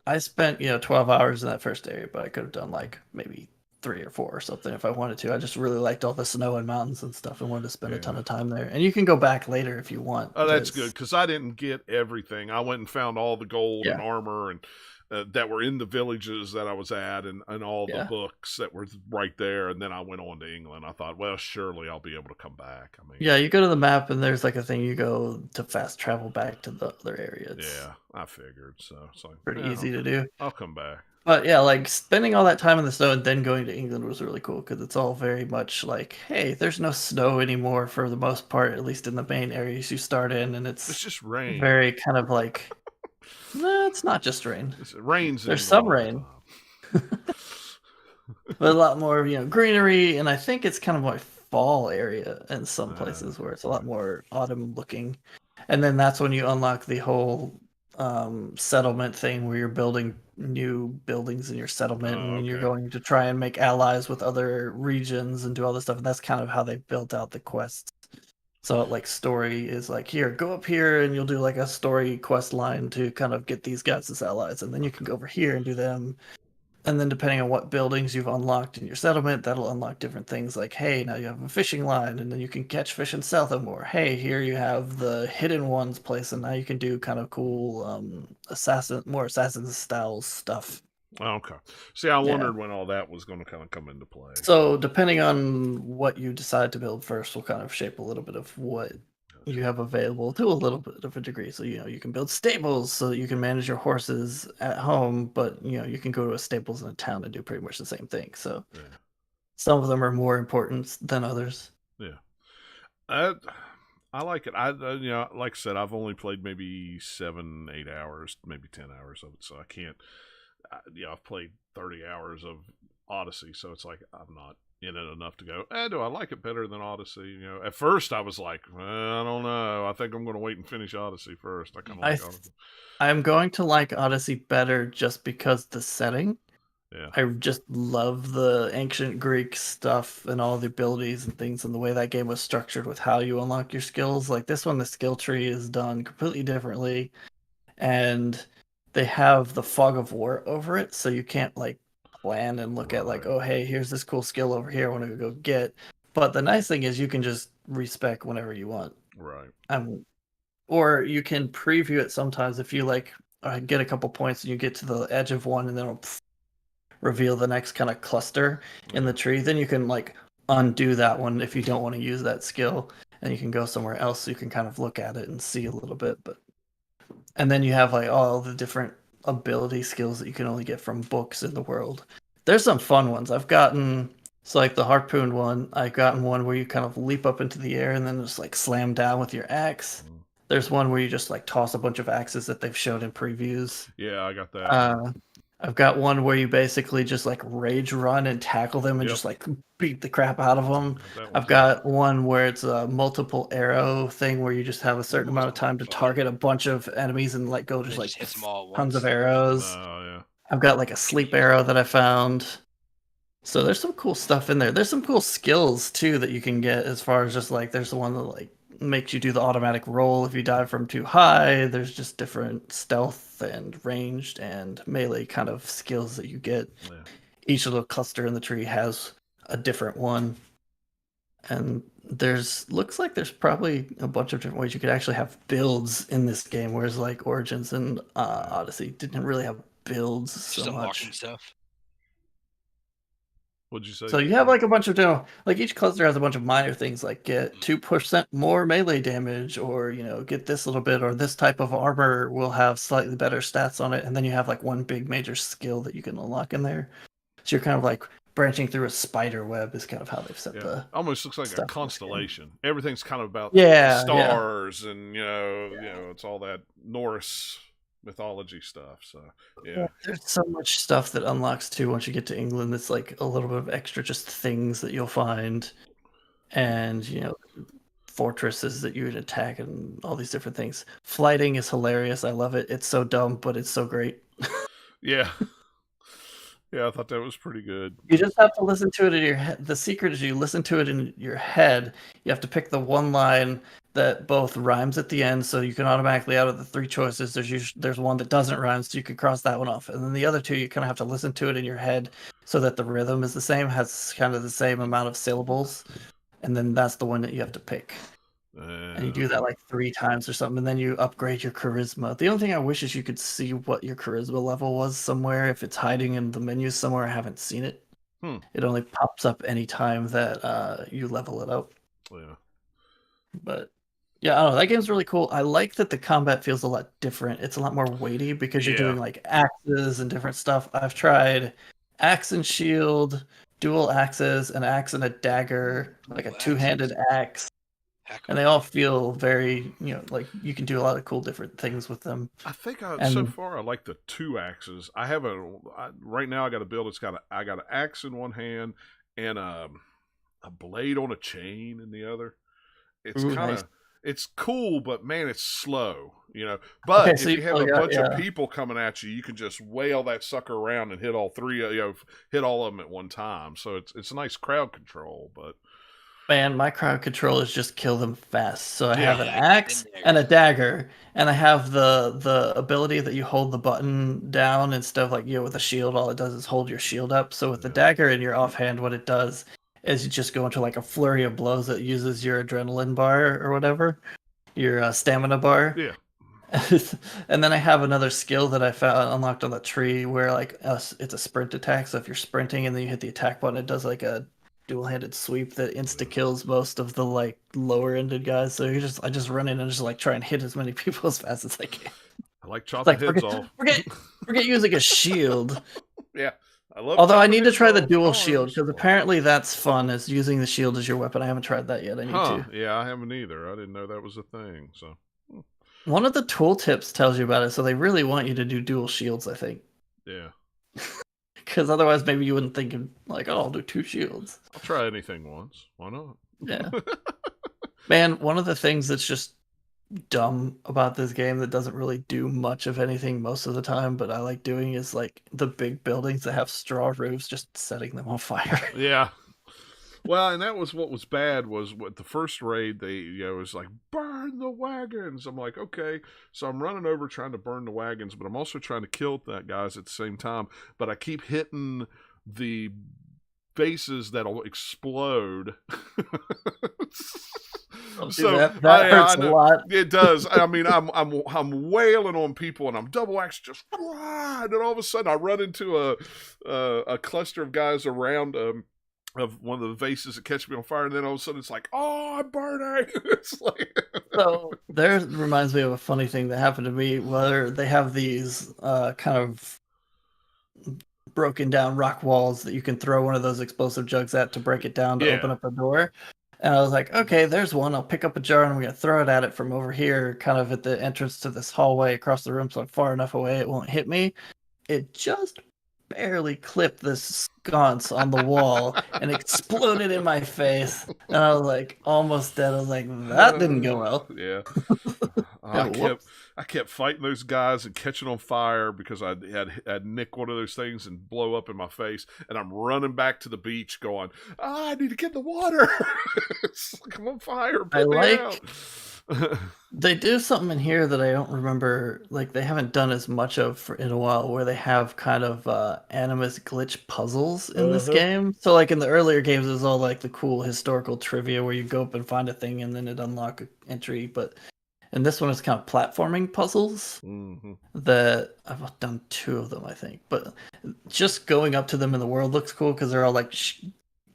I spent 12 hours in that first area, but I could have done like maybe 3 or 4 or something if I wanted to. I just really liked all the snow and mountains and stuff and wanted to spend a ton Yeah. of time there. And you can go back later if you want. Oh, that's because- good, because I didn't get everything. I went and found all the gold and Yeah. armor and that were in the villages that I was at, and all the Yeah. books that were right there. And then I went on to England. I thought, well, surely I'll be able to come back. I mean, Yeah, you go to the map and there's like a thing you go to fast travel back to the other area. It's yeah, I figured. So it's like, pretty yeah, easy to do. I'll come back. But yeah, like spending all that time in the snow and then going to England was really cool because it's all very much like, hey, there's no snow anymore for the most part, at least in the main areas you start in, and It's it's just rain. very kind of like, no, it's not just rain, It rains. in There's England some all the rain. time. but a lot more greenery, and I think it's kind of more fall area in some Ah, places where it's a lot more autumn looking, and then that's when you unlock the whole settlement thing where you're building new buildings in your settlement, Oh, and you're okay. going to try and make allies with other regions and do all this stuff, and that's kind of how they built out the quests. So like story is like, here, go up here and you'll do like a story quest line to kind of get these guys as allies, and then you can go over here and do them. And then depending on what buildings you've unlocked in your settlement, that'll unlock different things like, hey, now you have a fishing line, and then you can catch fish and sell them. Or, hey, here you have the hidden ones place, and now you can do kind of cool more assassin style stuff. Okay. See, I Yeah. wondered when all that was going to kind of come into play. So depending on what you decide to build first will kind of shape a little bit of what you have available to a little bit of a degree. So you can build stables so that you can manage your horses at home, but you can go to a stables in a town and do pretty much the same thing. So Yeah. some of them are more important than others. Yeah. I like it. Like I said, I've only played maybe 7, 8 hours, maybe 10 hours of it, so I can't. I've played 30 hours of Odyssey, so it's like I'm not in it enough to go, do I like it better than Odyssey? At first I was like, I don't know. I think I'm going to wait and finish Odyssey first. I kind of like Odyssey. I'm going to like Odyssey better just because the setting. Yeah. I just love the ancient Greek stuff and all the abilities and things and the way that game was structured with how you unlock your skills. Like this one, the skill tree is done completely differently, and they have the fog of war over it, so you can't like plan and look at like, oh hey, here's this cool skill over here I want to go get. But the nice thing is you can just respec whenever you want. Right. Or you can preview it sometimes if you like get a couple points and you get to the edge of one and then it'll reveal the next kind of cluster in the tree. Then you can like undo that one if you don't want to use that skill, and you can go somewhere else so you can kind of look at it and see a little bit. And then you have like all the different ability skills that you can only get from books in the world. There's some fun ones I've gotten. So like the harpoon one, I've gotten one where you kind of leap up into the air and then just like slam down with your axe. There's one where you just like toss a bunch of axes that they've showed in previews. Yeah, I got that. I've got one where you basically just like rage run and tackle them and just like beat the crap out of them. I've got one where it's a multiple arrow thing where you just have a certain amount of time to target a bunch of enemies and like go just like hits them all at tons once. of arrows. Oh, yeah. I've got like a sleep arrow that I found. So there's some cool stuff in there. There's some cool skills too that you can get as far as just like there's the one that like makes you do the automatic roll if you dive from too high. There's just different stealth and ranged and melee kind of skills that you get. Yeah. Each little cluster in the tree has a different one. And looks like there's probably a bunch of different ways you could actually have builds in this game, whereas like Origins and Odyssey didn't really have builds so Just much. unlocking stuff. What'd you say? So you have like a bunch of like each cluster has a bunch of minor things like get 2% more melee damage, or get this little bit, or this type of armor will have slightly better stats on it, and then you have like one big major skill that you can unlock in there. So you're kind of like branching through a spider web is kind of how they've set the almost looks like a constellation. Everything's kind of about stars and it's all that Norse mythology stuff. So there's so much stuff that unlocks too once you get to England. It's like a little bit of extra just things that you'll find, and fortresses that you would attack and all these different things. Flighting is hilarious. I love it. It's so dumb, but it's so great. Yeah, I thought that was pretty good. You just have to listen to it in your head. The secret is you listen to it in your head. You have to pick the one line that both rhymes at the end, so you can automatically, out of the three choices, there's one that doesn't rhyme, so you can cross that one off. And then the other two, you kind of have to listen to it in your head so that the rhythm is the same, has kind of the same amount of syllables, and then that's the one that you have to pick. And you do that like 3 times or something, and then you upgrade your charisma. The only thing I wish is you could see what your charisma level was somewhere. If it's hiding in the menus somewhere, I haven't seen it. It only pops up anytime that you level it up. Yeah. But yeah, I don't know. That game's really cool. I like that the combat feels a lot different. It's a lot more weighty because you're doing like axes and different stuff. I've tried axe and shield, dual axes, an axe and a dagger, like a two-handed axe. And they all feel very, like you can do a lot of cool different things with them. I think so far I like the 2 axes. Right now I got a build. I got an axe in one hand and a blade on a chain in the other. It's it's cool, but man, it's slow. But if you have a bunch of people coming at you, you can just wail that sucker around and hit all 3. Hit all of them at one time. So it's a nice crowd control, but. Man, my crowd control is just kill them fast. So I have an axe and a dagger, and I have the ability that you hold the button down instead of like with a shield. All it does is hold your shield up. So with the dagger in your offhand, what it does is you just go into like a flurry of blows that uses your adrenaline bar or whatever, your stamina bar. Yeah. And then I have another skill that I found unlocked on the tree where like it's a sprint attack. So if you're sprinting and then you hit the attack button, it does like a dual-handed sweep that insta-kills most of the like lower-ended guys. So I just run in and just like try and hit as many people as fast as I can. I like chopping heads off. Forget using a shield. Yeah, I love. Although I need to try the dual shield because apparently that's fun, as using the shield as your weapon. I haven't tried that yet. I need to. Yeah, I haven't either. I didn't know that was a thing. So one of the tooltips tells you about it, so they really want you to do dual shields, I think. Yeah. Because otherwise, maybe you wouldn't think of like, oh, I'll do 2 shields. I'll try anything once. Why not? Yeah. Man, one of the things that's just dumb about this game that doesn't really do much of anything most of the time, but I like doing is like the big buildings that have straw roofs, just setting them on fire. Yeah. Well, and that was what was bad was what the first raid, they, it was like, burn the wagons. I'm like, okay. So I'm running over trying to burn the wagons, but I'm also trying to kill that guys at the same time. But I keep hitting the bases that'll explode. So that hurts a lot. It does. I mean, I'm wailing on people, and I'm double axe just, and then all of a sudden I run into a cluster of guys around of one of the vases that catch me on fire, and then all of a sudden it's like, oh, I'm burning. It's like So there reminds me of a funny thing that happened to me, where they have these kind of broken down rock walls that you can throw one of those explosive jugs at to break it down to open up a door. And I was like, okay, there's one. I'll pick up a jar and I'm going to throw it at it from over here, kind of at the entrance to this hallway across the room, so I'm far enough away it won't hit me. It just barely clipped this sconce on the wall and exploded in my face. And I was like, almost dead. I was like, that didn't go well. Yeah. I kept fighting those guys and catching on fire because I had nick one of those things and blow up in my face. And I'm running back to the beach going, I need to get in the water. It's like I'm on fire. Put me out. They do something in here that I don't remember, like they haven't done as much of in a while, where they have kind of Animus glitch puzzles in this game. So like in the earlier games, it was all like the cool historical trivia where you go up and find a thing and then it unlock an entry. But in this one, it's kind of platforming puzzles that I've done 2 of them, I think. But just going up to them in the world looks cool because they're all like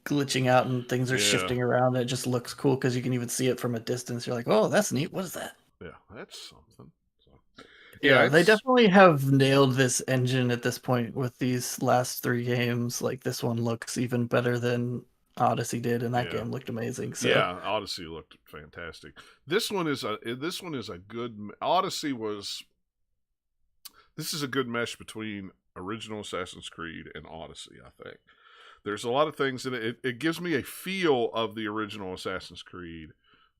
glitching out and things are shifting around. It just looks cool because you can even see it from a distance. You're like, oh, that's neat. What is that? Yeah, that's something. So, yeah, they definitely have nailed this engine at this point with these last 3 games. Like this one looks even better than Odyssey did, and that game looked amazing. So. Yeah, Odyssey looked fantastic. This one is a good. Odyssey was. This is a good mesh between original Assassin's Creed and Odyssey, I think. There's a lot of things in it. It gives me a feel of the original Assassin's Creed,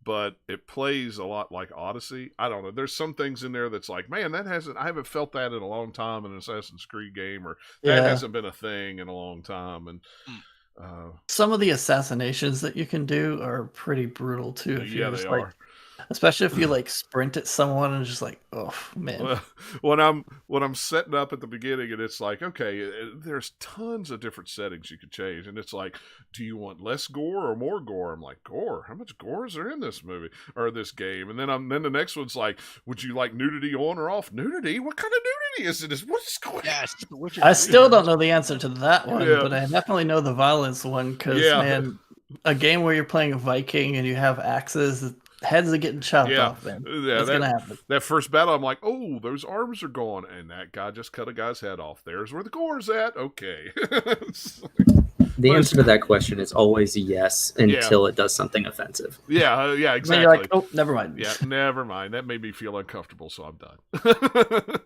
but it plays a lot like Odyssey. I don't know. There's some things in there that's like, man, I haven't felt that in a long time in an Assassin's Creed game, or that hasn't been a thing in a long time. And some of the assassinations that you can do are pretty brutal too. Yeah, they are. Especially if you like sprint at someone and just like, oh man. Well, when I'm setting up at the beginning and it's like, okay, there's tons of different settings you could change, and it's like, do you want less gore or more gore? I'm like, gore? How much gore is there in this movie or this game? And then the next one's like, would you like nudity on or off? Nudity? What kind of nudity is it? What is going on? I still don't know the answer to that one, but I definitely know the violence one because man, a game where you're playing a Viking and you have axes. Heads are getting chopped off, man. It's gonna happen. That first battle, I'm like, oh, those arms are gone, and that guy just cut a guy's head off. There's where the gore's at. Okay. The answer to that question is always yes until it does something offensive. Yeah, exactly. You're like, oh, never mind. Yeah, never mind. That made me feel uncomfortable, so I'm done.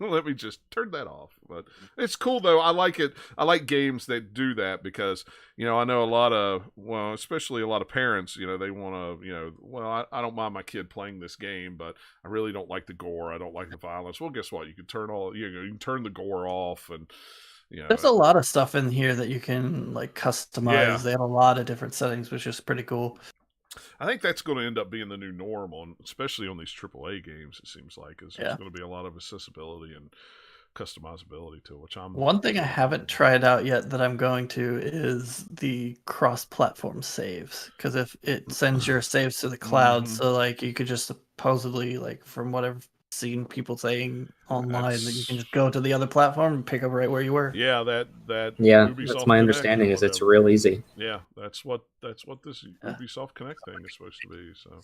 Let me just turn that off. But it's cool, though. I like it. I like games that do that because, I know a lot of, especially a lot of parents, they want to, I don't mind my kid playing this game, but I really don't like the gore. I don't like the violence. Well, guess what? You can turn you can turn the gore off and... There's a lot of stuff in here that you can like customize. Yeah. They have a lot of different settings, which is pretty cool. I think that's going to end up being the new norm especially on these AAA games. It seems like there's going to be a lot of accessibility and customizability to it, which I'm. One thing I haven't tried out yet that I'm going to is the cross-platform saves, because if it sends your saves to the cloud, so like you could just supposedly like from what I've seen people saying online that you can just go to the other platform and pick up right where you were. Yeah, that's my understanding is it's real easy. Yeah, that's what this Ubisoft Connect thing is supposed to be. So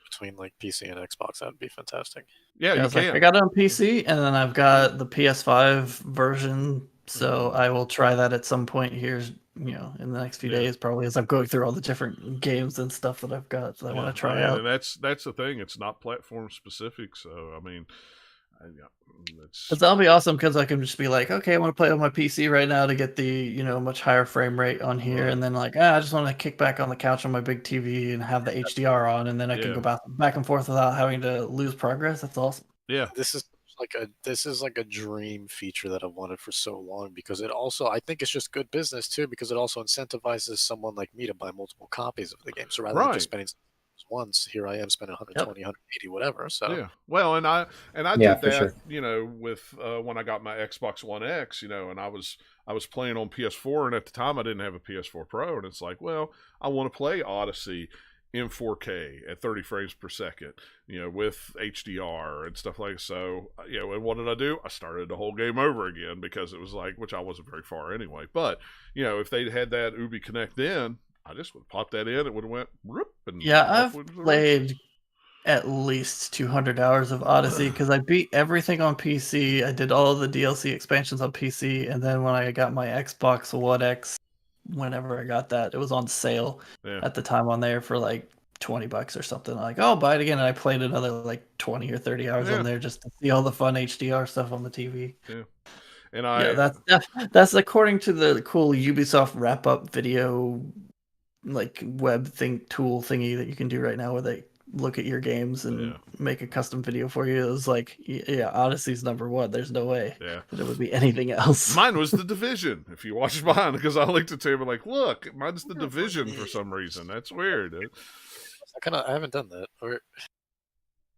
between like PC and Xbox, that'd be fantastic. Yeah, you can. I got it on PC and then I've got the PS5 version, so I will try that at some point here, in the next few days, probably as I'm going through all the different games and stuff that I've got that I want to try out. And that's the thing; it's not platform specific. So I mean, But that'll be awesome because I can just be like, okay, I want to play on my PC right now to get the much higher frame rate on here, Right. and then like I just want to kick back on the couch on my big TV and have the HDR on, and then I can go back and forth without having to lose progress. That's awesome. Yeah, this is like a dream feature that I've wanted for so long, because it also, I think it's just good business too, because it also incentivizes someone like me to buy multiple copies of the game. So rather than just spending once, here I am spending 120, 180, whatever. So yeah, well, and I did that, with when I got my Xbox One X, and I was playing on PS4, and at the time I didn't have a PS4 Pro, and it's like, well, I want to play Odyssey in 4K at 30 frames per second, with HDR and stuff like so. And what did I do? I started the whole game over again because it was like, which I wasn't very far anyway. But if they'd had that Ubi Connect in, I just would pop that in. It would have went whoop. And I've played at least 200 hours of Odyssey because I beat everything on PC. I did all the DLC expansions on PC, and then when I got my Xbox One X, whenever I got that, it was on sale at the time on there for like $20 or something. I'm like, oh, buy it again. And I played another like 20 or 30 hours on there just to see all the fun HDR stuff on the TV. Yeah. And that's according to the cool Ubisoft wrap up video, like web tool thingy that you can do right now, where they look at your games and make a custom video for you. It was like, Odyssey's #1. There's no way that it would be anything else. Mine was The Division. If you watch mine, because I linked it to him and like, look, mine's The Division for some reason. That's weird. I haven't done that.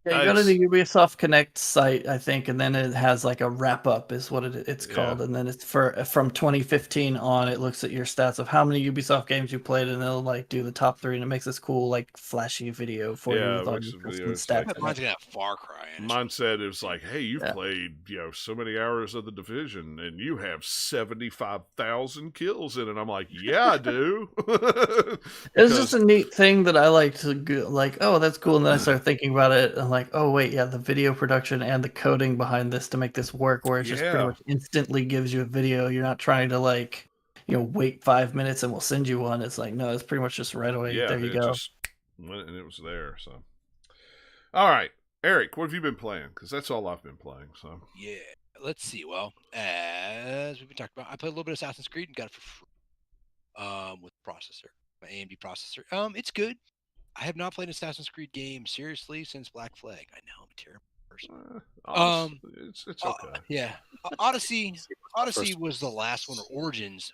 Yeah, you go to the Ubisoft Connect site, I think, and then it has like a wrap up is what it's called, and then it's from 2015 on. It looks at your stats of how many Ubisoft games you played, and it'll like do the top 3, and it makes this cool like flashy video for you with all your custom stats. Mine's got Far Cry. Mine said it was like, hey, you've played so many hours of The Division, and you have 75,000 kills in it. I'm like, yeah, I do. It's just a neat thing that I like to go, like, oh, that's cool, and then I start thinking about it. I'm like, oh wait, the video production and the coding behind this to make this work, where it just pretty much instantly gives you a video. You're not trying to like, wait 5 minutes and we'll send you one. It's like, no, it's pretty much just right away. There you go. And it was there. So, all right, Eric, what have you been playing? Because that's all I've been playing. So let's see. Well, as we've been talking about, I played a little bit of Assassin's Creed and got it for free with processor, my AMD processor. It's good. I have not played an Assassin's Creed game seriously since Black Flag. I know, I'm a terrible person. It's okay. Odyssey was the last one, or Origins.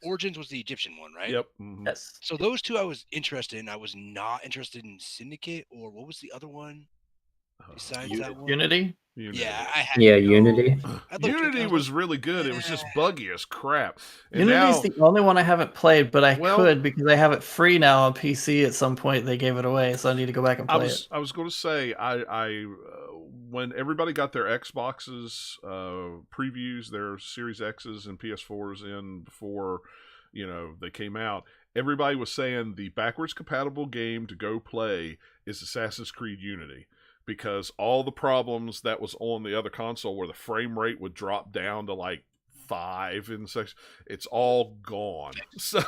Origins was the Egyptian one, right? Yep. Mm-hmm. Yes. So those two I was interested in. I was not interested in Syndicate, or what was the other one besides that one? Unity. Yeah, Unity. Unity was really good. It was just buggy as crap. And Unity's the only one I haven't played, but I could because I have it free now on PC. At some point, they gave it away, so I need to go back and play it. I was going to say, I when everybody got their Xboxes previews, their Series X's and PS4s in before they came out, everybody was saying the backwards compatible game to go play is Assassin's Creed Unity. Because all the problems that was on the other console where the frame rate would drop down to like 5 and 6, it's all gone. So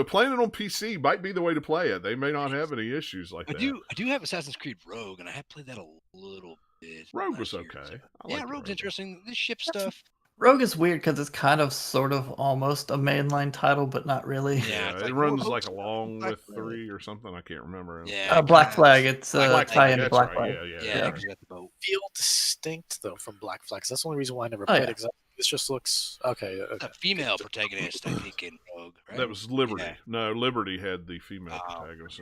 playing it on PC might be the way to play it. They may not have any issues like that. I do have Assassin's Creed Rogue, and I have played that a little bit. Rogue was okay. Rogue's interesting. This ship stuff. Rogue is weird because it's kind of, sort of, almost a mainline title, but not really. Yeah, it runs like along with 3 or something. I can't remember. Yeah, Black Flag. It's tie-in to Black Flag. Yeah. Feel distinct though from Black Flag. That's the only reason why I never played it. This just looks okay. A female protagonist, I think, in Rogue. Right? That was Liberty. Yeah. No, Liberty had the female protagonist.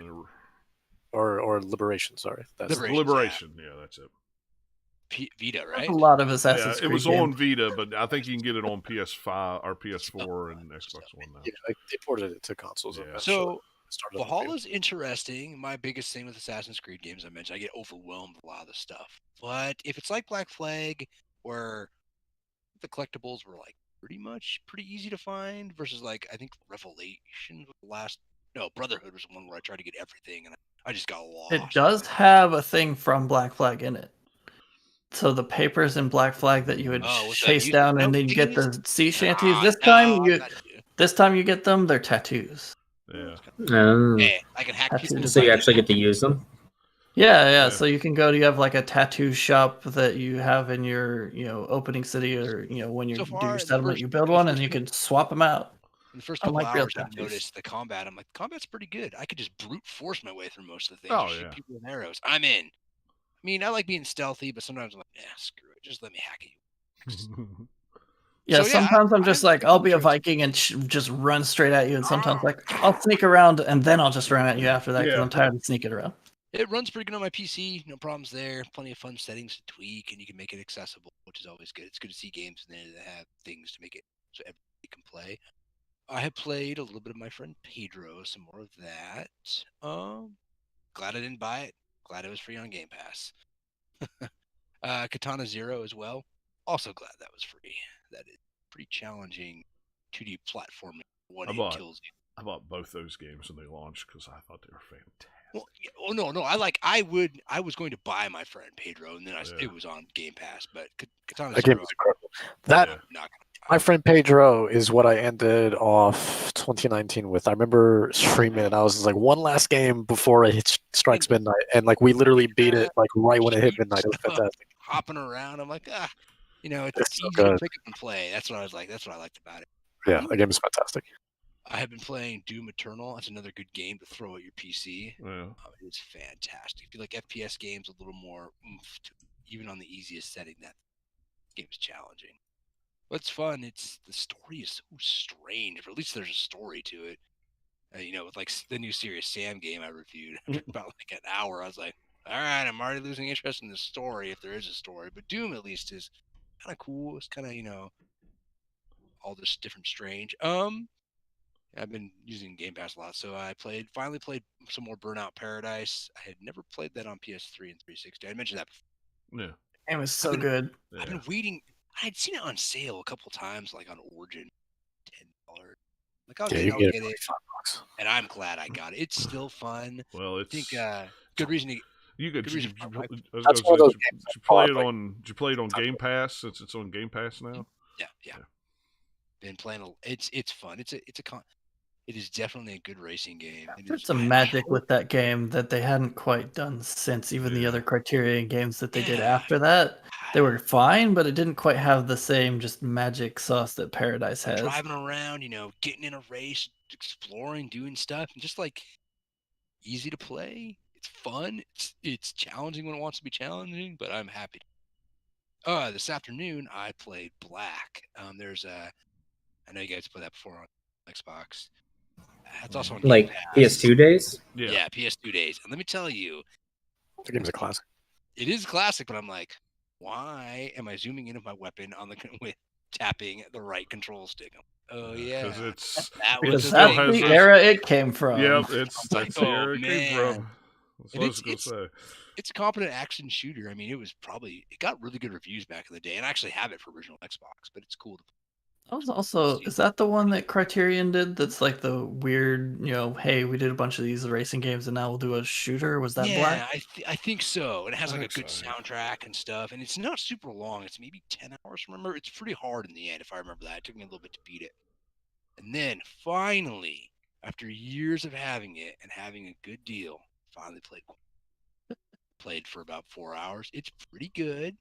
Or Liberation. Sorry, that's Liberation. Yeah, that's it. Vita, right? A lot of Assassin's Creed. It was on Vita, but I think you can get it on PS5 or PS4 and Xbox One now. Yeah, they ported it to consoles. Yeah. So Valhalla's interesting. My biggest thing with Assassin's Creed games, I mentioned, I get overwhelmed with a lot of the stuff. But if it's like Black Flag, where the collectibles were like pretty easy to find, versus like I think Revelation was Brotherhood was the one where I tried to get everything and I just got lost. It does have a thing from Black Flag in it. So the papers in Black Flag that you would chase down and then you get the sea shanties. This time you get them, they're tattoos. Yeah. I can hack tattoos. So you actually get to use them? Yeah, Yeah. So you can go. You have like a tattoo shop that you have in your, opening city, or when you So do far, your in the settlement, first, you build in the one, and first you couple, can swap them out. in the first couple Unlike real hours, I've tattoos. noticed the combat. I'm like, combat's pretty good. I could just brute force my way through most of the things. Oh, Or shoot yeah. people with arrows. I'm in. I mean, I like being stealthy, but sometimes I'm like, screw it. Just let me hack at you. Yeah, So, yeah, sometimes I'm just like, I'll be a interested. Viking and just run straight at you, and sometimes like I'll sneak around and then I'll just run at you after that because Yeah. I'm tired of sneaking around. It runs pretty good on my PC. No problems there. Plenty of fun settings to tweak, and you can make it accessible, which is always good. It's good to see games in there that have things to make it so everybody can play. I have played a little bit of my friend Pedro, some more of that. Glad I didn't buy it. Glad it was free on Game Pass. Katana Zero as well. Also glad that was free. That is pretty challenging 2D platforming. One hit kills you. I bought both those games when they launched because I thought they were fantastic. Well, no. I was going to buy my friend Pedro, and then it was on Game Pass. But Katana That Zero, game was incredible. That not my friend Pedro is what I ended off 2019 with. I remember streaming, and I was like, one last game before it strikes midnight, and like we literally beat it like right when it hit midnight. It was fantastic. Hopping around, I'm like, it's so easy good. to pick up and play. That's what I was like. That's what I liked about it. Yeah, the game is fantastic. I have been playing Doom Eternal. That's another good game to throw at your PC. Yeah. It's fantastic. If you like FPS games, a little more oomph to, even on the easiest setting, that game is challenging. But it's fun. The story is so strange, or at least there's a story to it. With like the new Serious Sam game I reviewed, after about like an hour, I was like, all right, I'm already losing interest in the story, if there is a story. But Doom at least is kind of cool. It's kind of, all this different strange. I've been using Game Pass a lot, so I finally played some more Burnout Paradise. I had never played that on PS3 and 360. I mentioned that before. Yeah. It was so good. I've been waiting. I had seen it on sale a couple times, like on Origin, $10. Like, okay, I'll get it. $5. And I'm glad I got it. It's still fun. Well, I think good reason to. Did you play it on Game Pass since it's on Game Pass now? Yeah. Been playing. It's fun. It is definitely a good racing game. There's some magic with that game that they hadn't quite done since even the other Criterion games that they did after that. They were fine, but it didn't quite have the same just magic sauce that Paradise has. Driving around, getting in a race, exploring, doing stuff, and just like easy to play. It's fun. It's challenging when it wants to be challenging, but I'm happy. This afternoon I played Black. I know you guys played that before on Xbox. It's also on like Game Pass. PS2 days. Yeah, PS2 days. And let me tell you, the game's a classic. It is a classic, but I'm like, why am I zooming in with my weapon with tapping the right control stick? Oh yeah, because that's the era it came from. Yep, that's the era it came from. That's what I was gonna say. It's a competent action shooter. I mean, it got really good reviews back in the day, and I actually have it for original Xbox. But it's cool to. Is that the one that Criterion did? That's like the weird, hey, we did a bunch of these racing games and now we'll do a shooter. Was that Black? Yeah, I think so. And it has like a good soundtrack and stuff. And it's not super long. It's maybe 10 hours. Remember, it's pretty hard in the end, if I remember that. It took me a little bit to beat it. And then finally, after years of having it and having a good deal, finally played for about 4 hours. It's pretty good.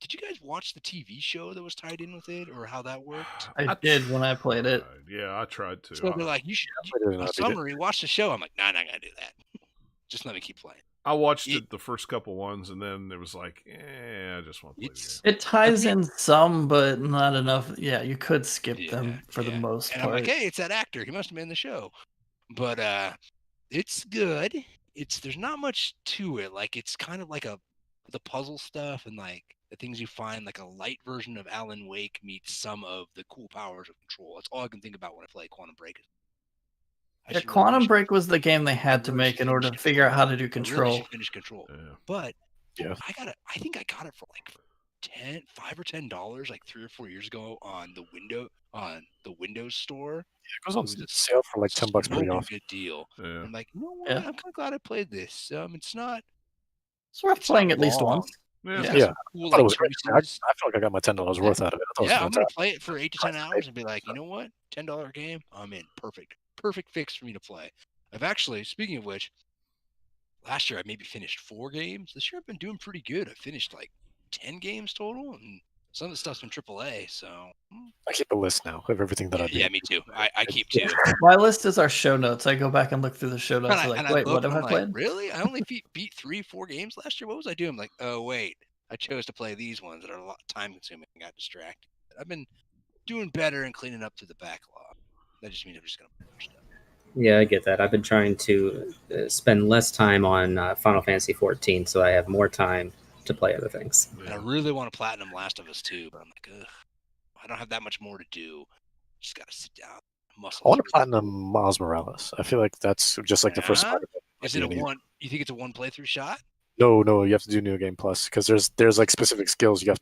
Did you guys watch the TV show that was tied in with it, or how that worked? I did when I played it. Yeah, I tried to. So they're like, you should a summary. Watch the show. I'm like, nah, I'm not gonna do that. Just let me keep playing. I watched it the first couple ones, and then it was like, I just want to play the game. It ties in some, but not enough. Yeah, you could skip them for the most part. I'm like, hey, it's that actor. He must have been in the show. But it's good. There's not much to it. Like, it's kind of like the puzzle stuff and like the things you find, like a light version of Alan Wake meets some of the cool powers of Control. That's all I can think about when I play Quantum Break. Yeah, Quantum Break was the game they had to make in order to figure out how to do Control. I really should finish Control. Yeah. But I think I got it for like $5 or $10 like 3 or 4 years ago on the Windows store. Yeah, it goes on sale for like $10 pretty often. Good deal. Yeah. I'm like, you know what? I'm kind of glad I played this. It's worth playing at least once. Yeah. Cool, I feel like I got my $10 worth out of it. I'm gonna play it for 8 to 10 hours and be like, you know what? $10 game, I'm in. Perfect fix for me to play. I've actually, speaking of which, last year I maybe finished 4 games. This year I've been doing pretty good. I finished like 10 games total, and some of the stuff's in AAA. So I keep a list now of everything that I do. yeah, me too. I keep 2. My list is our show notes. I go back and look through the show notes. And Like, I wait, look what have and I I'm played? like, really? I only beat 3-4 games last year. What was I doing? I'm like, oh wait, I chose to play these ones that are a lot time consuming. I got distracted. I've been doing better and cleaning up through the backlog. That just means I'm just gonna push stuff. Yeah, I get that. I've been trying to spend less time on Final Fantasy 14, so I have more time to play other things. And I really want to platinum Last of Us 2, but I'm like, ugh, I don't have that much more to do. Just gotta sit down. Muscle. I want to platinum Miles Morales. I feel like that's just like the first Yeah? Spider-Man. Is it a one? You think it's a one playthrough shot? No, you have to do New Game Plus because there's like specific skills you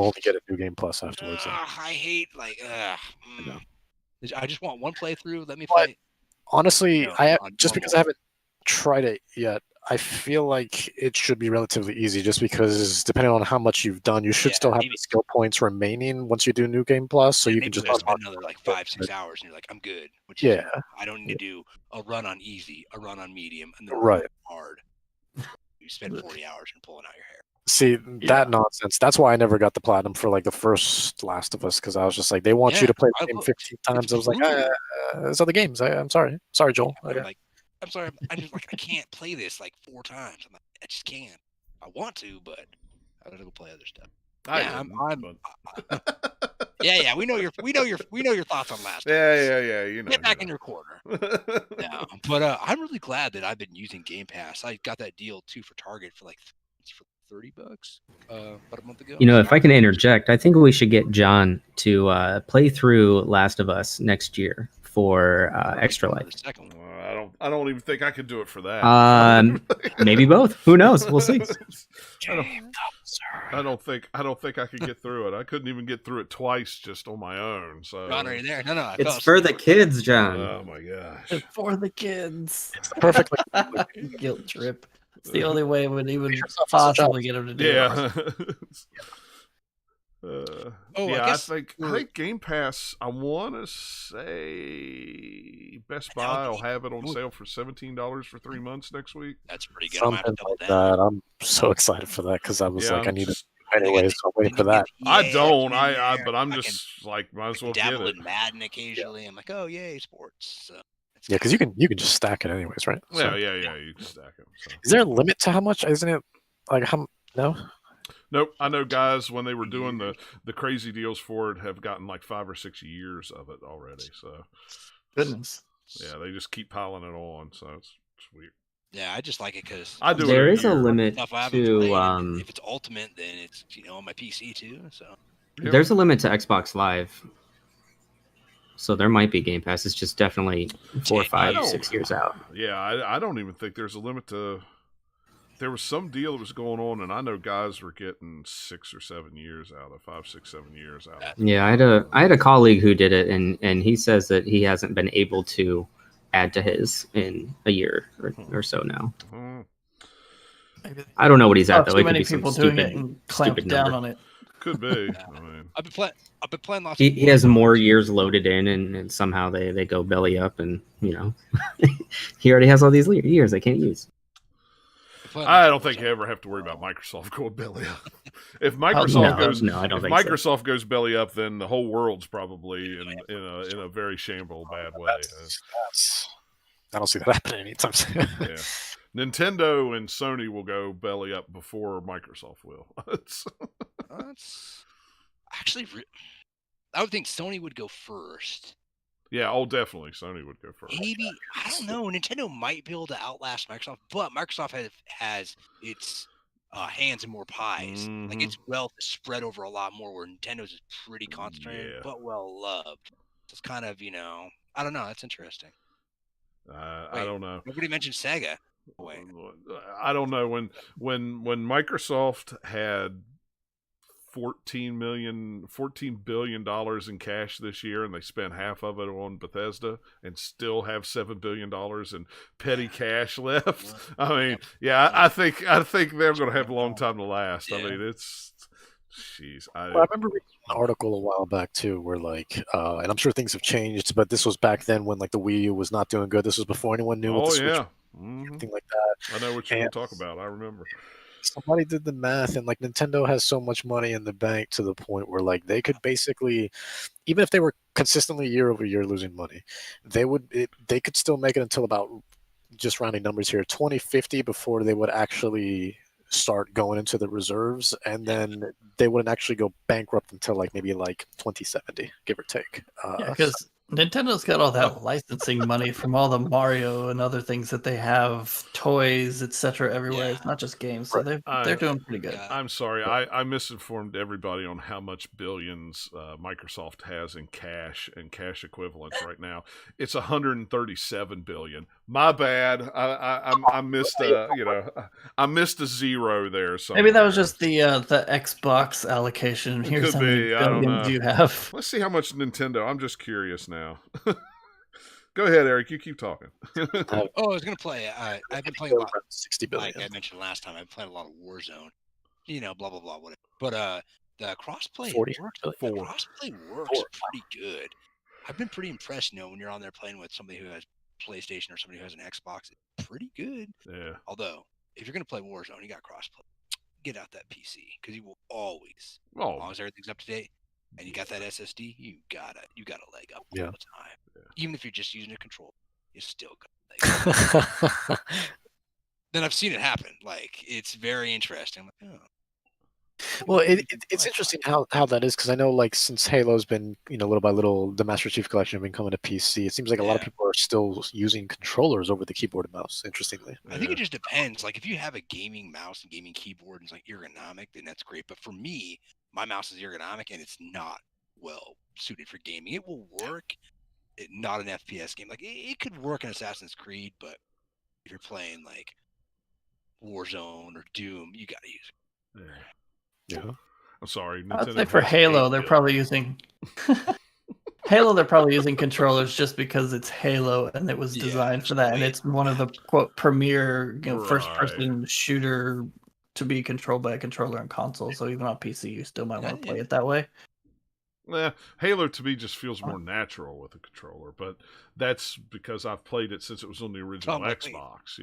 only get a New Game Plus afterwards. I hate I just want one playthrough. Let me But play. honestly, No, just because I haven't tried it yet, I feel like it should be relatively easy. Just because depending on how much you've done, you should still have maybe. the skill points remaining once you do New Game Plus, so you can just spend another like 5-6 hours, and you're like, I'm good. Which yeah, I don't need to do a run on easy, a run on medium, and then a right. run on hard. You spend 40 hours and pulling out your hair. See that nonsense. That's why I never got the platinum for like the first Last of Us because I was just like, they want you to play the game 15 times. I was like, it's other games. I'm sorry, Joel. I'm like, I'm sorry. I'm just like, I can't play this like 4 times. I'm like, I just can't. I want to, but I gotta go play other stuff. Yeah, we know your thoughts on Last. Yeah. You know, get back in your corner. Yeah, but I'm really glad that I've been using Game Pass. I got that deal too for Target for like for $30 about a month ago. You know, if I can interject, I think we should get John to play through Last of Us next year for Extra Life. I don't even think I could do it for that. Maybe both. Who knows? We'll see. I don't think I could get through it. I couldn't even get through it twice just on my own. So John, are you there? No. It's for the kids, John. Oh my gosh. It's for the kids. It's the perfect guilt trip. It's the only way it would even possibly get him to do it. I think Game Pass. I want to say Best Buy will have it on sale for $17 for 3 months next week. That's pretty good. Something like that. I'm so excited for that because I was like, I need it anyways. So I'm waiting for that. I don't. But I'm just like, might as well get it. In Madden occasionally. I'm like, oh yay, sports. So. Yeah, because you can just stack it anyways, right? Yeah, you can stack it. So. Is there a limit to how much? Isn't it like how? No. Nope. I know guys when they were doing the crazy deals for it have gotten like 5 or 6 years of it already. So goodness. Yeah, they just keep piling it on. So it's weird. Yeah, I just like it because there is a limit to. If it's Ultimate, then it's on my PC too. So there's a limit to Xbox Live. So there might be Game Pass. It's just definitely 4, 5, 6 years out. Yeah, I don't even think there's a limit to. There was some deal that was going on, and I know guys were getting 6 or 7 years out of 5, 6, 7 years out. Yeah, I had a colleague who did it, and he says that he hasn't been able to add to his in a year or so now. I don't know what he's at though. Too many people doing it and clamped down on it. Could be. I mean, I've been playing lots. He has more years loaded in, and somehow they go belly up, and he already has all these years they can't use. I don't think you ever have to worry about Microsoft going belly up. If Microsoft goes belly up, then the whole world's probably in a very shameful bad way. I don't see that happening anytime soon. Yeah. Nintendo and Sony will go belly up before Microsoft will. That's actually, I would think Sony would go first. Yeah, definitely Sony would go first. Maybe, I don't know. Nintendo might be able to outlast Microsoft, but Microsoft has its hands in more pies. Mm-hmm. Like its wealth is spread over a lot more, where Nintendo's is pretty concentrated, but well loved. So it's kind of, I don't know. That's interesting. I don't know. Nobody mentioned Sega. Wait. I don't know when Microsoft had $14 billion in cash this year, and they spent half of it on Bethesda, and still have $7 billion in petty cash left. I mean, I think they're going to have a long time to last. I mean, it's. Jeez, I remember reading an article a while back too, where and I'm sure things have changed, but this was back then when the Wii U was not doing good. This was before anyone knew what the Switch everything like that. I know what you're going to talk about. I remember. Somebody did the math, and like Nintendo has so much money in the bank to the point where like they could basically, even if they were consistently year over year losing money, they could still make it until about, just rounding numbers here, 2050 before they would actually start going into the reserves, and then they wouldn't actually go bankrupt until like maybe like 2070, give or take. Yeah, because Nintendo's got all that licensing money from all the Mario and other things that they have, toys, etc. everywhere. Yeah. It's not just games, so they're doing pretty good. I'm sorry, I misinformed everybody on how much billions Microsoft has in cash and cash equivalents right now. It's 137 billion. My bad. I missed I missed a zero there. Somewhere. Maybe that was just the Xbox allocation. Here's how many billions you have. Let's see how much Nintendo. I'm just curious now. Go ahead, Eric. You keep talking. I was gonna play. I've been playing a lot. 60 billion. Like I mentioned last time, I've been playing a lot of Warzone. Blah blah blah, whatever. But the crossplay works. The crossplay works pretty good. I've been pretty impressed. When you're on there playing with somebody who has PlayStation or somebody who has an Xbox, it's pretty good. Yeah. Although, if you're gonna play Warzone, you got crossplay. Get out that PC because you will always, as long as everything's up to date, and you got that SSD, you got a leg up all the time. Yeah. Even if you're just using a controller, you still got a leg up. Then I've seen it happen. Like, it's very interesting. I'm like, Well, it's interesting how that is, because I know like since Halo's been little by little, the Master Chief Collection been coming to PC. It seems like a lot of people are still using controllers over the keyboard and mouse. Interestingly, I think it just depends. Like if you have a gaming mouse and gaming keyboard and it's like ergonomic, then that's great. But for me, my mouse is ergonomic and it's not well suited for gaming. It will work, not an FPS game. Like it could work in Assassin's Creed, but if you're playing like Warzone or Doom, you got to use it. Yeah. I'm sorry. I'd say for Halo, they're probably using Halo. They're probably using controllers just because it's Halo and it was designed for that, and it's one of the quote premier first-person shooter to be controlled by a controller and console. So even on PC, you still might want to play it that way. Halo to me just feels more natural with a controller, but that's because I've played it since it was on the original Xbox.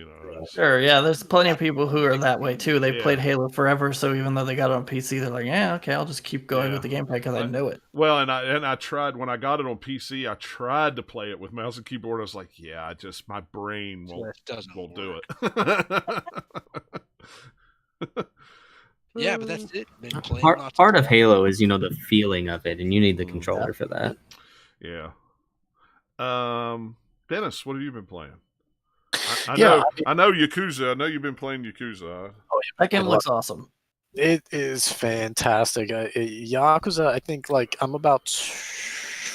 Sure, yeah. There's plenty of people who are that way too. They played Halo forever, so even though they got it on PC, they're like, yeah, okay, I'll just keep going with the gameplay because I know it. Well, and I tried when I got it on PC. I tried to play it with mouse and keyboard. I was like, my brain won't do it. Yeah, but that's it. Part of Halo is the feeling of it, and you need the controller for that. Yeah. Dennis, what have you been playing? I know Yakuza. I know you've been playing Yakuza. That game looks awesome. It is fantastic. Yakuza, I think like I'm about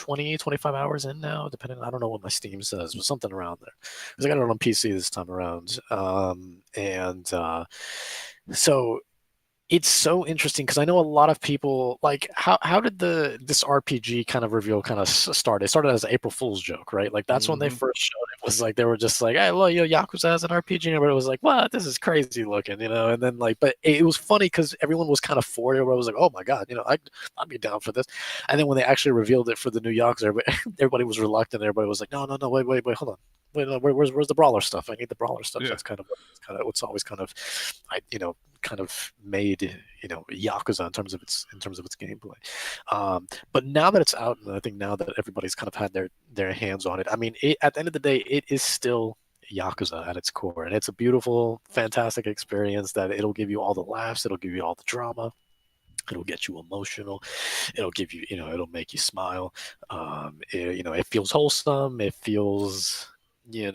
20, 25 hours in now, depending. I don't know what my Steam says, but something around there. Because I got it on PC this time around, so. It's so interesting because I know a lot of people like how did this RPG kind of reveal kind of start? It started as an April Fool's joke, right? Like that's when they first showed it. Was like they were just like, "Hey, look, Yakuza has an RPG," and everybody was like, "What? This is crazy looking," And then but it was funny because everyone was kind of for it. Everybody was like, "Oh my god, I'd be down for this." And then when they actually revealed it for the new Yakuza, everybody was reluctant. Everybody was like, "No, wait, hold on." Where's the brawler stuff? I need the brawler stuff. That's kind of what's always kind of made Yakuza in terms of its gameplay. But now that it's out, and I think now that everybody's kind of had their hands on it, I mean, at the end of the day, it is still Yakuza at its core, and it's a beautiful, fantastic experience that it'll give you all the laughs, it'll give you all the drama. It'll get you emotional. It'll give you, it'll make you smile. It feels wholesome. It feels, it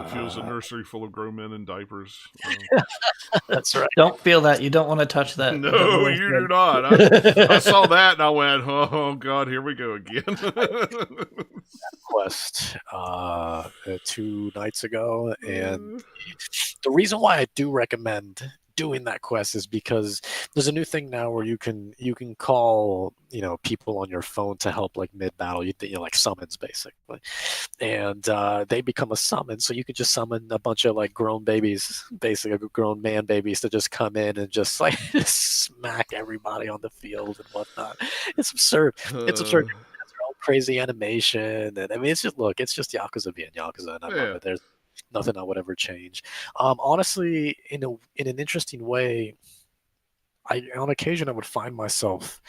feels a nursery full of grown men in diapers. That's right. Don't feel that. You don't want to touch that. No, you do not. I saw that and I went, oh God, here we go again. Quest 2 nights ago, and the reason why I do recommend doing that quest is because there's a new thing now where you can call people on your phone to help like mid battle. You like summons basically, and they become a summon. So you could just summon a bunch of like grown babies, basically grown man babies, to just come in and just like smack everybody on the field and whatnot. It's absurd. It's absurd. crazy animation, and I mean, it's just Yakuza being Yakuza, and I love Yeah. it. There's nothing I would ever change. Honestly, in an interesting way, on occasion I would find myself,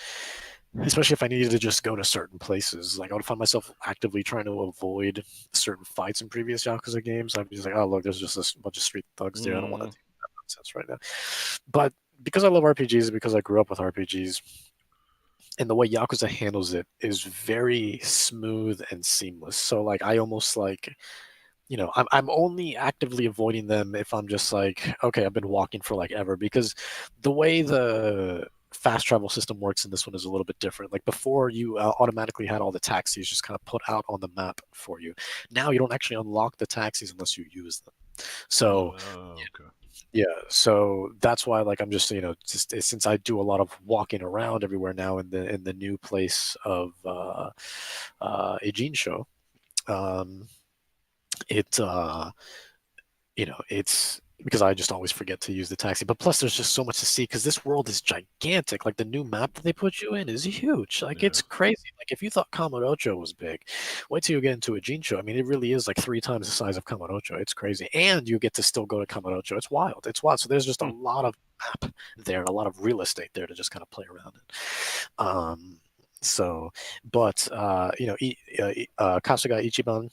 especially if I needed to just go to certain places, like I would find myself actively trying to avoid certain fights in previous Yakuza games. I'd be just like, oh look, there's just a bunch of street thugs there. I don't want to do that nonsense right now. But because I love RPGs, because I grew up with RPGs, and the way Yakuza handles it is very smooth and seamless. So like I almost like, I'm only actively avoiding them if I'm just like, okay, I've been walking for like ever, because the way the fast travel system works in this one is a little bit different. Like before, you automatically had all the taxis just kind of put out on the map for you. Now you don't actually unlock the taxis unless you use them. So Okay. yeah, so that's why like I'm just just since I do a lot of walking around everywhere now in the new place of Ejin show, um, it it's because I just always forget to use the taxi. But plus, there's just so much to see because this world is gigantic. Like the new map that they put you in is huge. Like Yeah. it's crazy. Like if you thought Kamurocho was big, wait till you get into a Jincho. I mean, it really is like 3 times the size of Kamurocho. It's crazy, and you get to still go to Kamurocho. It's wild. It's wild. So there's just a lot of map there and a lot of real estate there to just kind of play around in. So, but Kasuga Ichiban,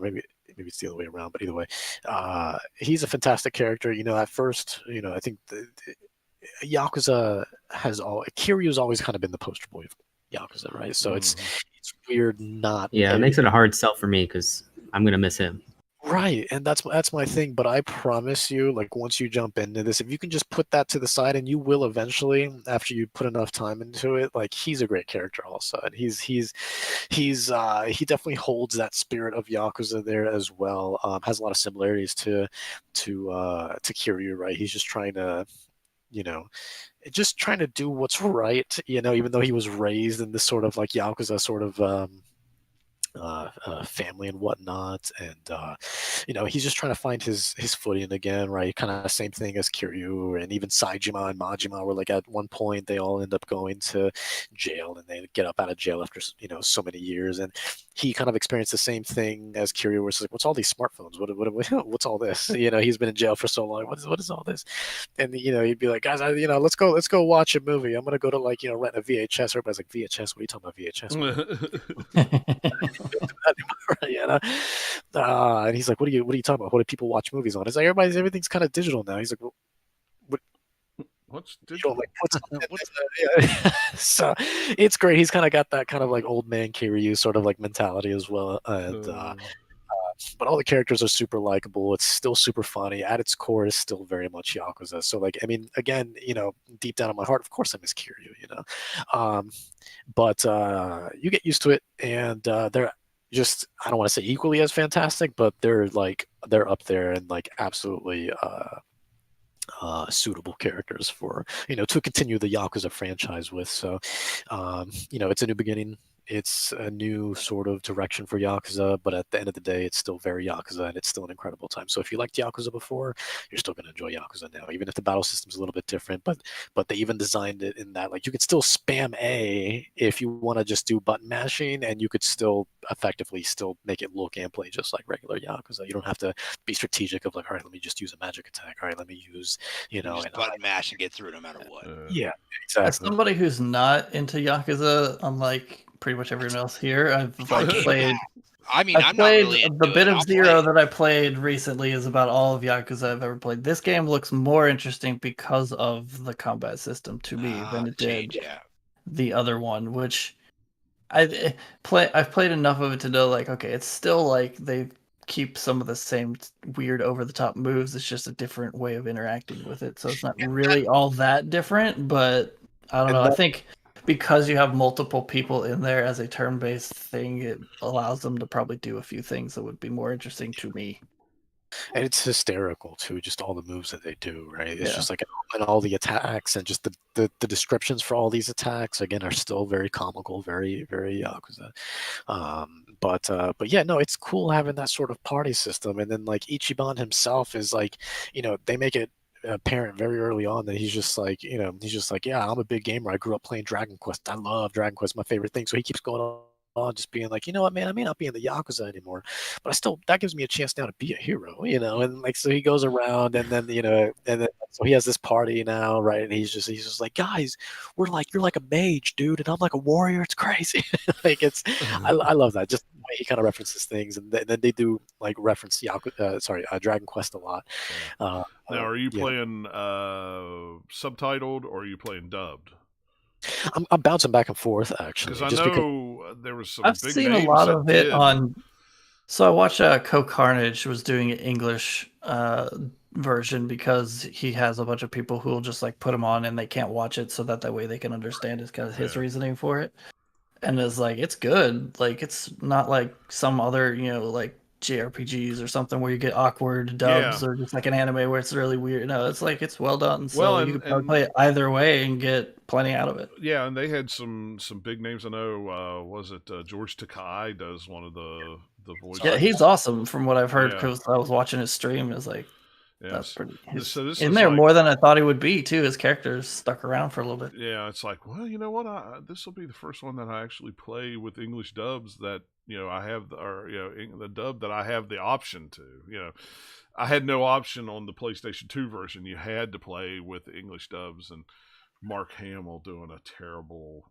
maybe it's the other way around, but either way, he's a fantastic character. At first, I think Yakuza Kiryu's always kind of been the poster boy of Yakuza, right? So it's weird not. Yeah, it makes it a hard sell for me because I'm gonna miss him. Right, and that's my thing. But I promise you, like once you jump into this, if you can just put that to the side, and you will eventually, after you put enough time into it, like he's a great character also, and he definitely holds that spirit of Yakuza there as well. Has a lot of similarities to Kiryu, right? He's just trying to, do what's right, even though he was raised in this sort of like Yakuza sort of family and whatnot, and he's just trying to find his footing again, right? Kind of same thing as Kiryu, and even Saejima and Majima were like at one point they all end up going to jail, and they get up out of jail after so many years, and he kind of experienced the same thing as Kiryu, where it's like, what's all these smartphones? What's all this? He's been in jail for so long. What is all this? And he'd be like, guys, let's go watch a movie. I'm gonna go to like rent a VHS. Everybody's like, VHS? What are you talking about VHS? And he's like, what are you talking about? What do people watch movies on? It's like everything's kind of digital now. He's like, well, What's you digital? don't like so it's great. He's kind of got that kind of like old man Kiryu sort of like mentality as well, and but all the characters are super likable. It's still super funny. At its core, it's still very much Yakuza. So like, I mean, again, deep down in my heart, of course I miss Kiryu, but you get used to it, and they're just, I don't want to say equally as fantastic, but they're up there and like absolutely suitable characters for to continue the Yakuza franchise with. So it's a new beginning. It's a new sort of direction for Yakuza, but at the end of the day, it's still very Yakuza, and it's still an incredible time. So if you liked Yakuza before, you're still going to enjoy Yakuza now, even if the battle system's a little bit different. But they even designed it in that like you could still spam A if you want to just do button mashing, and you could still effectively still make it look and play just like regular Yakuza. You don't have to be strategic of like, all right, let me just use a magic attack. All right, let me use just button mash and get through no matter what. Yeah, exactly. As somebody who's not into Yakuza, unlike pretty much everyone else here, I've played. I'm not really into the bit it. of Zero that I played recently is about all of Yakuza I've ever played. This game looks more interesting because of the combat system to me than it did the other one, which I've played enough of it to know like, okay, it's still like they keep some of the same weird over the top moves. It's just a different way of interacting with it. So it's not really all that different, but I don't know. I think because you have multiple people in there as a turn-based thing, it allows them to probably do a few things that would be more interesting to me. And it's hysterical too, just all the moves that they do, right? It's just like, and all the attacks and just the descriptions for all these attacks again are still very comical, very very Yakuza. But yeah, no, it's cool having that sort of party system. And then like Ichiban himself is like, they make it apparent very early on that he's just like, yeah, I'm a big gamer. I grew up playing Dragon Quest. I love Dragon Quest, my favorite thing. So he keeps going just being like, you know what, man, I may not be in the Yakuza anymore, but that gives me a chance now to be a hero, and like, so he goes around, and then, and then so he has this party now, right? And he's just like, guys, you're like a mage, dude, and I'm like a warrior. It's crazy. Like, I love that. Just the way he kind of references things, and then they do like reference Dragon Quest a lot. Yeah. Now, are you playing subtitled or are you playing dubbed? I'm bouncing back and forth, actually. Because I know there was some I've big seen names a lot that of it did. on. So I watched Co-Carnage was doing an English version because he has a bunch of people who will just like put him on and they can't watch it, so that way they can understand his reasoning for it. And it's like, it's good. Like, it's not like some other, like JRPGs or something where you get awkward dubs or just like an anime where it's really weird. No, it's like, it's well done. So you could probably play it either way and get plenty out of it. Yeah, and they had some big names. I know, was it George Takai does one of the voices? Yeah, he's awesome from what I've heard, because I was watching his stream. It's like, that's pretty. So this in is there like, more than I thought he would be too. His character's stuck around for a little bit. Yeah, it's like, well, you know what? This will be the first one that I actually play with English dubs that I have, the dub that I have the option to. I had no option on the PlayStation 2 version. You had to play with the English dubs, and Mark Hamill doing a terrible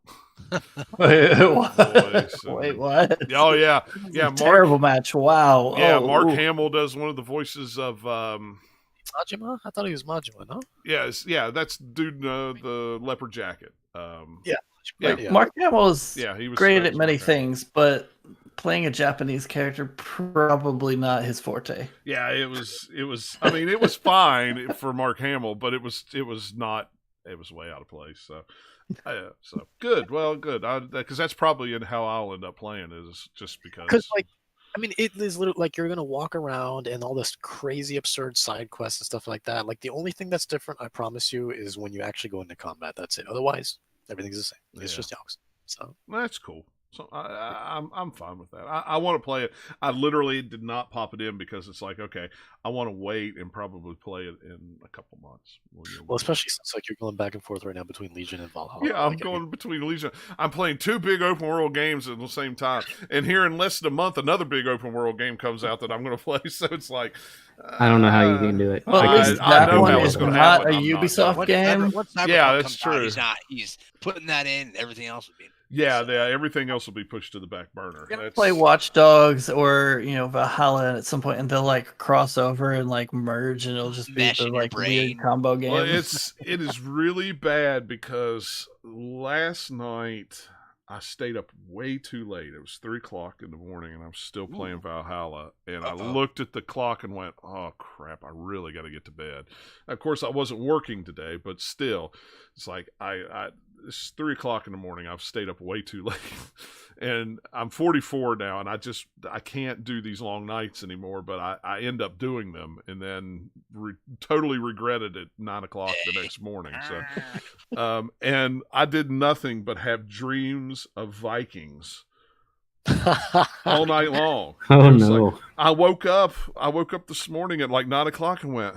voice. Wait, what? Oh yeah, terrible match. Wow. Yeah, Mark Hamill does one of the voices of Majima. I thought he was Majima. No. Yes, yeah, that's dude the leopard jacket. Yeah. Mark Hamill is he was great at many things, but playing a Japanese character, probably not his forte. Yeah, it was. I mean, it was fine for Mark Hamill, but it was not. It was way out of place. So, so good. Well, good. Because that's probably how I'll end up playing, is just because. Because I mean, it is literally like you're gonna walk around and all this crazy, absurd side quests and stuff like that. Like, the only thing that's different, I promise you, is when you actually go into combat. That's it. Otherwise, everything's the same. It's just Yakuza. So that's cool. So I'm fine with that. I want to play it. I literally did not pop it in because it's like, okay, I want to wait and probably play it in a couple months. Well, especially since like you're going back and forth right now between Legion and Valhalla. Yeah, I'm going between Legion. I'm playing 2 big open world games at the same time, and here in less than a month, another big open world game comes out that I'm going to play. So it's like, I don't know how you can do it. Well, I know how it's going to not happen. a Ubisoft game. Yeah, that's true. He's putting that in, and everything else would be. Yeah, everything else will be pushed to the back burner. You're gonna play Watch Dogs or Valhalla at some point, and they'll like cross over and like merge, and it'll just be the like weird combo game. Well, it is really bad because last night I stayed up way too late. It was 3:00 in the morning, and I'm still playing Valhalla. And I looked at the clock and went, "Oh crap! I really got to get to bed." Of course, I wasn't working today, but still, it's like it's 3:00 in the morning. I've stayed up way too late, and I'm 44 now, and I can't do these long nights anymore. But I end up doing them, and then totally regretted it 9:00 the next morning. So, and I did nothing but have dreams of Vikings all night long. Oh no! Like, I woke up this morning at like 9:00 and went,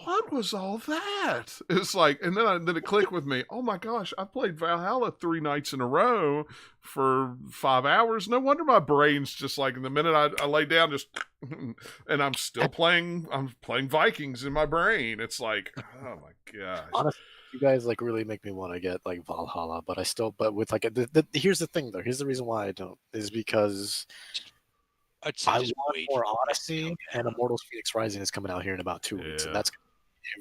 what was all that? It's like, and then it clicked with me. Oh my gosh, I played Valhalla 3 nights in a row for 5 hours. No wonder my brain's just like, in the minute I lay down, just, and I'm still playing. I'm playing Vikings in my brain. It's like, oh my gosh. Honestly, you guys like really make me want to get like Valhalla, but with like here's the thing though. Here's the reason why I don't, is because I want more Odyssey, and Immortals Phoenix Rising is coming out here in about 2 weeks, and that's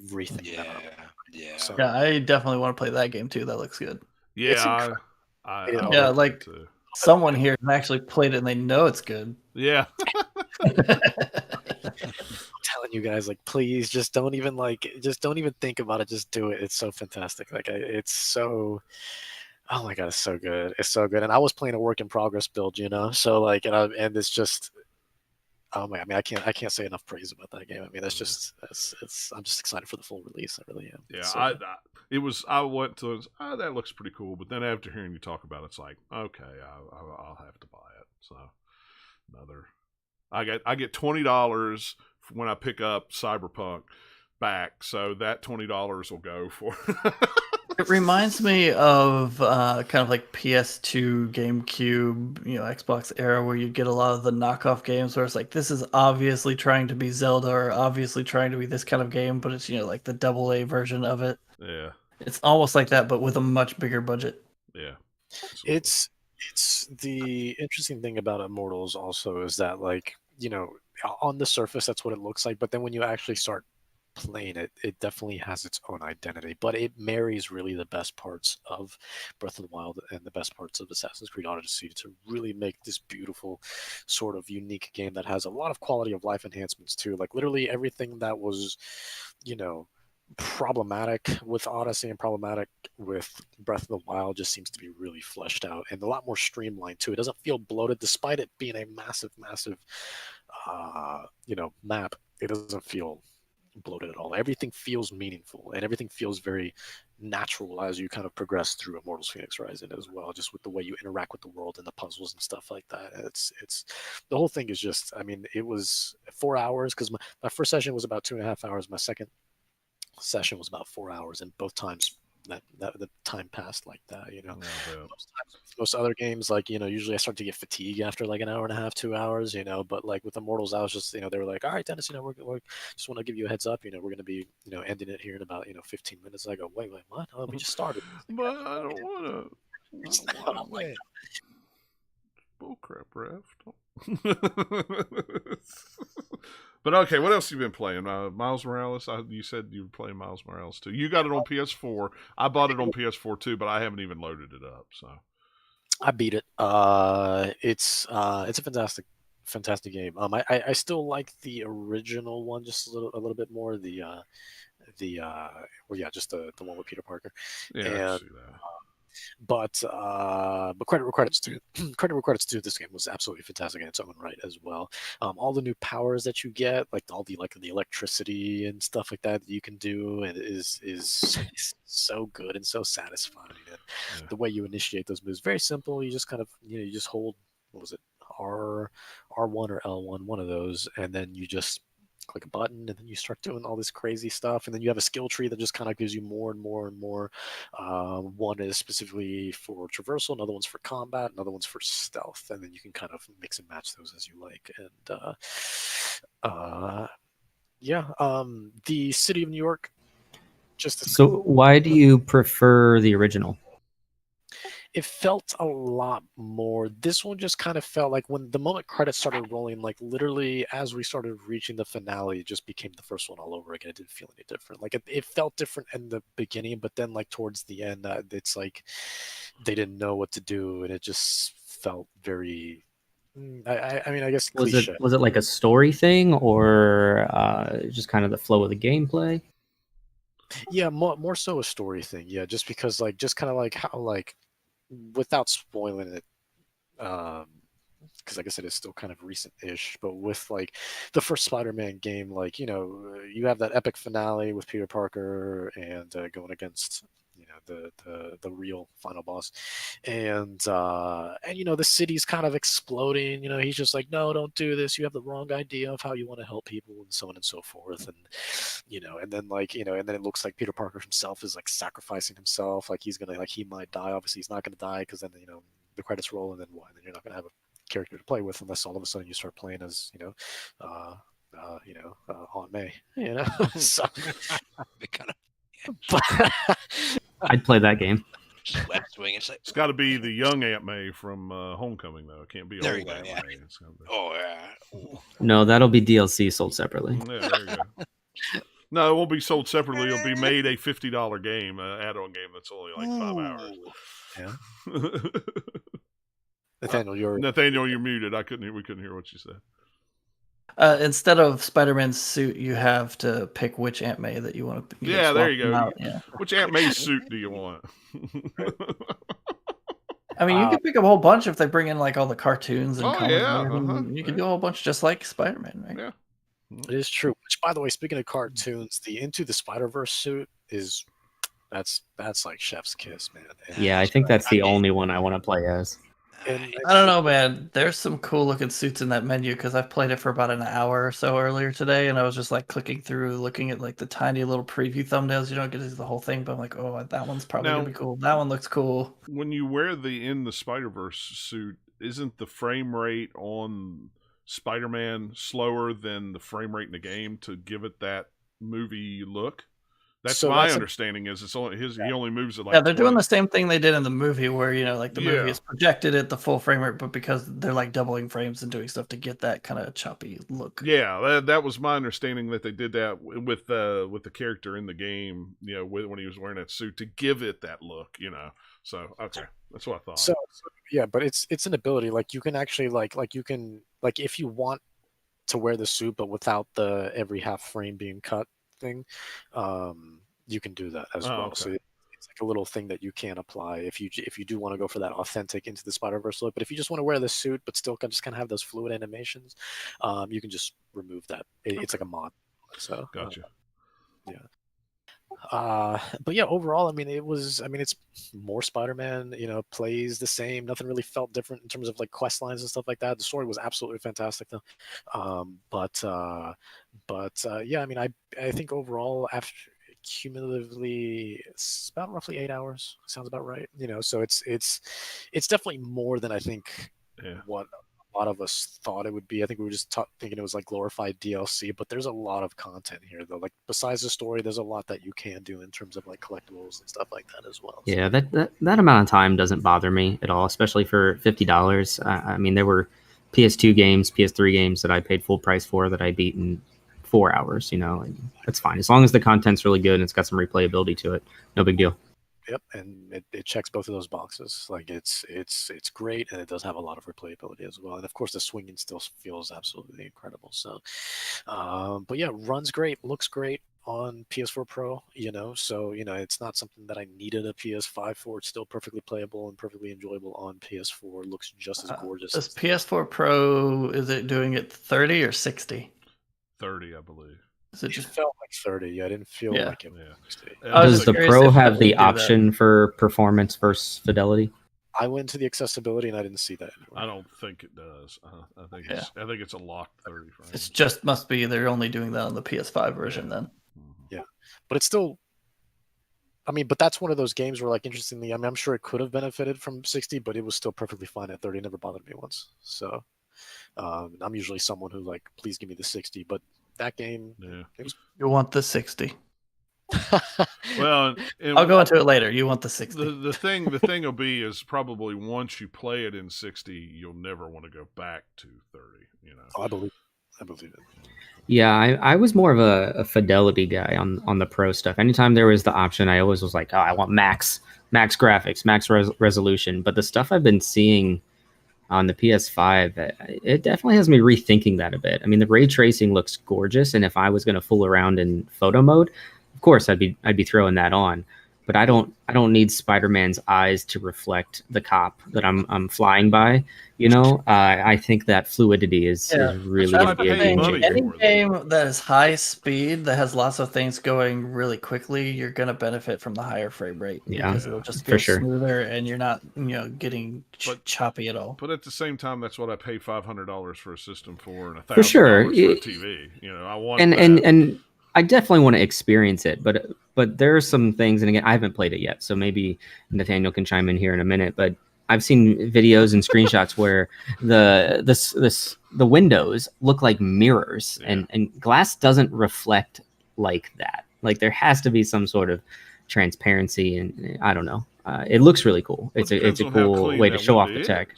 everything. So, I definitely want to play that game too. That looks good. Yeah, I like someone here actually played it and they know it's good. Yeah. I'm telling you guys, like, please just don't even think about it. Just do it. It's so fantastic. Like, it's so. Oh my god, it's so good. It's so good. And I was playing a work in progress build, so like, and it's just. Oh my! I mean, I can't say enough praise about that game. I mean, I'm just excited for the full release. I really am. Yeah, I went to that looks pretty cool, but then after hearing you talk about it, it's like, okay, I'll have to buy it. So I get $20 when I pick up Cyberpunk back, so that $20 will go for. It reminds me of kind of like PS2, GameCube, Xbox era, where you get a lot of the knockoff games where it's like, this is obviously trying to be Zelda or obviously trying to be this kind of game, but it's like the AA version of it. Yeah. It's almost like that, but with a much bigger budget. Yeah. It's the interesting thing about Immortals also is that, like, on the surface that's what it looks like, but then when you actually start playing it, it definitely has its own identity, but it marries really the best parts of Breath of the Wild and the best parts of Assassin's Creed Odyssey to really make this beautiful sort of unique game that has a lot of quality of life enhancements too. Like literally everything that was, problematic with Odyssey and problematic with Breath of the Wild just seems to be really fleshed out and a lot more streamlined too. It doesn't feel bloated despite it being a massive map. It doesn't feel bloated at all. Everything feels meaningful and everything feels very natural as you kind of progress through Immortals Phoenix Rising as well, just with the way you interact with the world and the puzzles and stuff like that. It's the whole thing is just, I mean, it was 4 hours because my first session was about 2.5 hours. My second session was about 4 hours, and both times that the time passed like that. Most other games, like, usually I start to get fatigue after like an hour and a half, 2 hours, but like with Immortals, I was just, they were like, all right, Dennis, we're just want to give you a heads up, we're going to be, ending it here in about, 15 minutes. I go, wait, what? Oh, we just started. But I don't want to. Wait. Bullcrap, Rev. But okay, what else have you been playing? Miles Morales. You said you were playing Miles Morales too. You got it on PS4. I bought it on PS4 too, but I haven't even loaded it up. So I beat it. It's a fantastic game. I still like the original one just a little bit more. Just the one with Peter Parker. yeah, And, I see that. But credit where credit's due. Credit where credit's due. This game was absolutely fantastic in its own right as well. All the new powers that you get, like all the electricity and stuff like that you can do, and is so good and so satisfying. And the way you initiate those moves, very simple. You just kind of you just hold, what was it, R1 or L1, one of those, and then you just click a button, and then you start doing all this crazy stuff, and then you have a skill tree that just kind of gives you more and more and more. One is specifically for traversal, another one's for combat, another one's for stealth, and then you can kind of mix and match those as you like. And the city of New York, So why do you prefer the original? it felt a lot more. This one just kind of felt like when the moment credits started rolling, like literally as we started reaching the finale, it just became the first one all over again. It didn't feel any different. Like it felt different in the beginning, but then like towards the end, it's like they didn't know what to do, and it just felt very. I mean, I guess cliche. Was it like a story thing, or just kind of the flow of the gameplay? Yeah, more so a story thing. Yeah, just because just kind of like how without spoiling it, because like I said, it's still kind of recent-ish, but with like the first Spider-Man game, like you have that epic finale with Peter Parker and going against the real final boss, and the city's kind of exploding. He's just like, no, don't do this. You have the wrong idea of how you want to help people, and so on and so forth. And then and then it looks like Peter Parker himself is like sacrificing himself, like he's gonna he might die. Obviously, he's not gonna die because then the credits roll, and then what? And then you're not gonna have a character to play with unless all of a sudden you start playing as Aunt May. So. I'd play that game. Just web swing. It's got to be the young Aunt May from Homecoming, though. It can't be There old you go, Aunt yeah. May. It's gotta be... Oh yeah. No, that'll be DLC sold separately. Yeah, there you go. No, it won't be sold separately. It'll be made a $50 game, add-on game that's only like 5 hours. Yeah. Nathaniel, you're muted. We couldn't hear what you said. Instead of Spider-Man's suit, you have to pick which Aunt May that you want to. Yeah, there you go. Out. Yeah. Which Aunt May suit do you want? I mean, you can pick a whole bunch if they bring in like all the cartoons and comics. Yeah, You can do a whole bunch just like Spider-Man, right? Yeah, it is true. Which, by the way, speaking of cartoons, the Into the Spider-Verse suit that's like chef's kiss, man. Yeah, I think that's the only one I want to play as. And I don't know, man. There's some cool looking suits in that menu because I've played it for about an hour or so earlier today, and I was just like clicking through, looking at like the tiny little preview thumbnails. You don't get to see the whole thing, but I'm like, oh, that one's probably Now- gonna be cool. That one looks cool. When you wear the In the Spider-Verse suit, isn't the frame rate on Spider-Man slower than the frame rate in the game to give it that movie look? That's So my that's a- understanding. Is it's only he only moves at like Yeah, they're doing 20. the same thing they did in the movie, where like the movie Yeah. is projected at the full frame rate, but because they're like doubling frames and doing stuff to get that kind of choppy look. Yeah, that was my understanding that they did that with the character in the game. You know, when he was wearing that suit to give it that look. You know, so okay, that's what I thought. So yeah, but it's an ability. Like you can actually like you can like if you want to wear the suit, but without the every half frame being cut thing, you can do that as well. Okay. So it's like a little thing that you can apply if you do want to go for that authentic Into the Spider-Verse look. But if you just want to wear the suit but still just kind of have those fluid animations, you can just remove that. It's like a mod. So Gotcha. but yeah, overall, I mean, it's more Spider-Man, plays the same. Nothing really felt different in terms of like quest lines and stuff like that. The story was absolutely fantastic though. Yeah, I mean, I think overall, after cumulatively, it's about roughly 8 hours. Sounds about right. So it's definitely more than I think what a lot of us thought it would be. I think we were just thinking it was like glorified DLC, but there's a lot of content here though. Like besides the story, there's a lot that you can do in terms of like collectibles and stuff like that as well. Yeah, that amount of time doesn't bother me at all, especially for $50. I mean, there were PS2 games, PS3 games that I paid full price for that I beat in 4 hours. And that's fine as long as the content's really good and it's got some replayability to it. No big deal. Yep, and it checks both of those boxes. Like it's great, and it does have a lot of replayability as well. And of course, the swinging still feels absolutely incredible. So, but yeah, runs great, looks great on PS4 Pro. So it's not something that I needed a PS5 for. It's still perfectly playable and perfectly enjoyable on PS4. Looks just as gorgeous. This PS4 Pro, is it doing it 30 or 60? 30, I believe. Is it It just felt like 30. Yeah, I didn't feel Yeah. like it. Yeah. Was 60. I was Does just the curious Pro if have it the would do that. option for performance versus fidelity? I went to the accessibility and I didn't see that anywhere. I don't think it does. I think it's a locked 30 frame. It's just must be they're only doing that on the PS5 version then. Yeah, but it's still. I mean, but that's one of those games where, like, interestingly, I mean, I'm sure it could have benefited from 60, but it was still perfectly fine at 30. It never bothered me once. So, I'm usually someone who like, please give me the 60. But that game, it was. You want the 60. Well, I'll go into it later. You want the 60. The thing will be is probably once you play it in 60, you'll never want to go back to 30. Oh, I believe it. Yeah, I was more of a fidelity guy on the Pro stuff. Anytime there was the option, I always was like, oh, I want max graphics, max resolution. But the stuff I've been seeing on the PS5, it definitely has me rethinking that a bit. I mean, the ray tracing looks gorgeous, and if I was going to fool around in photo mode, of course I'd be throwing that on. But I don't need Spider-Man's eyes to reflect the cop that I'm flying by. I think that fluidity is really going to be a game changer. Any game that is high speed, that has lots of things going really quickly, you're going to benefit from the higher frame rate. Yeah, because it'll just feel for sure. smoother, and you're not getting choppy at all. But at the same time, that's what I pay $500 for a system for, and $1,000 For sure. for a TV. I want and I definitely want to experience it, but there are some things, and again, I haven't played it yet, so maybe Nathaniel can chime in here in a minute. But I've seen videos and screenshots where the windows look like mirrors, and glass doesn't reflect like that. Like there has to be some sort of transparency, and I don't know. It looks really cool. It's a cool way to show off the tech.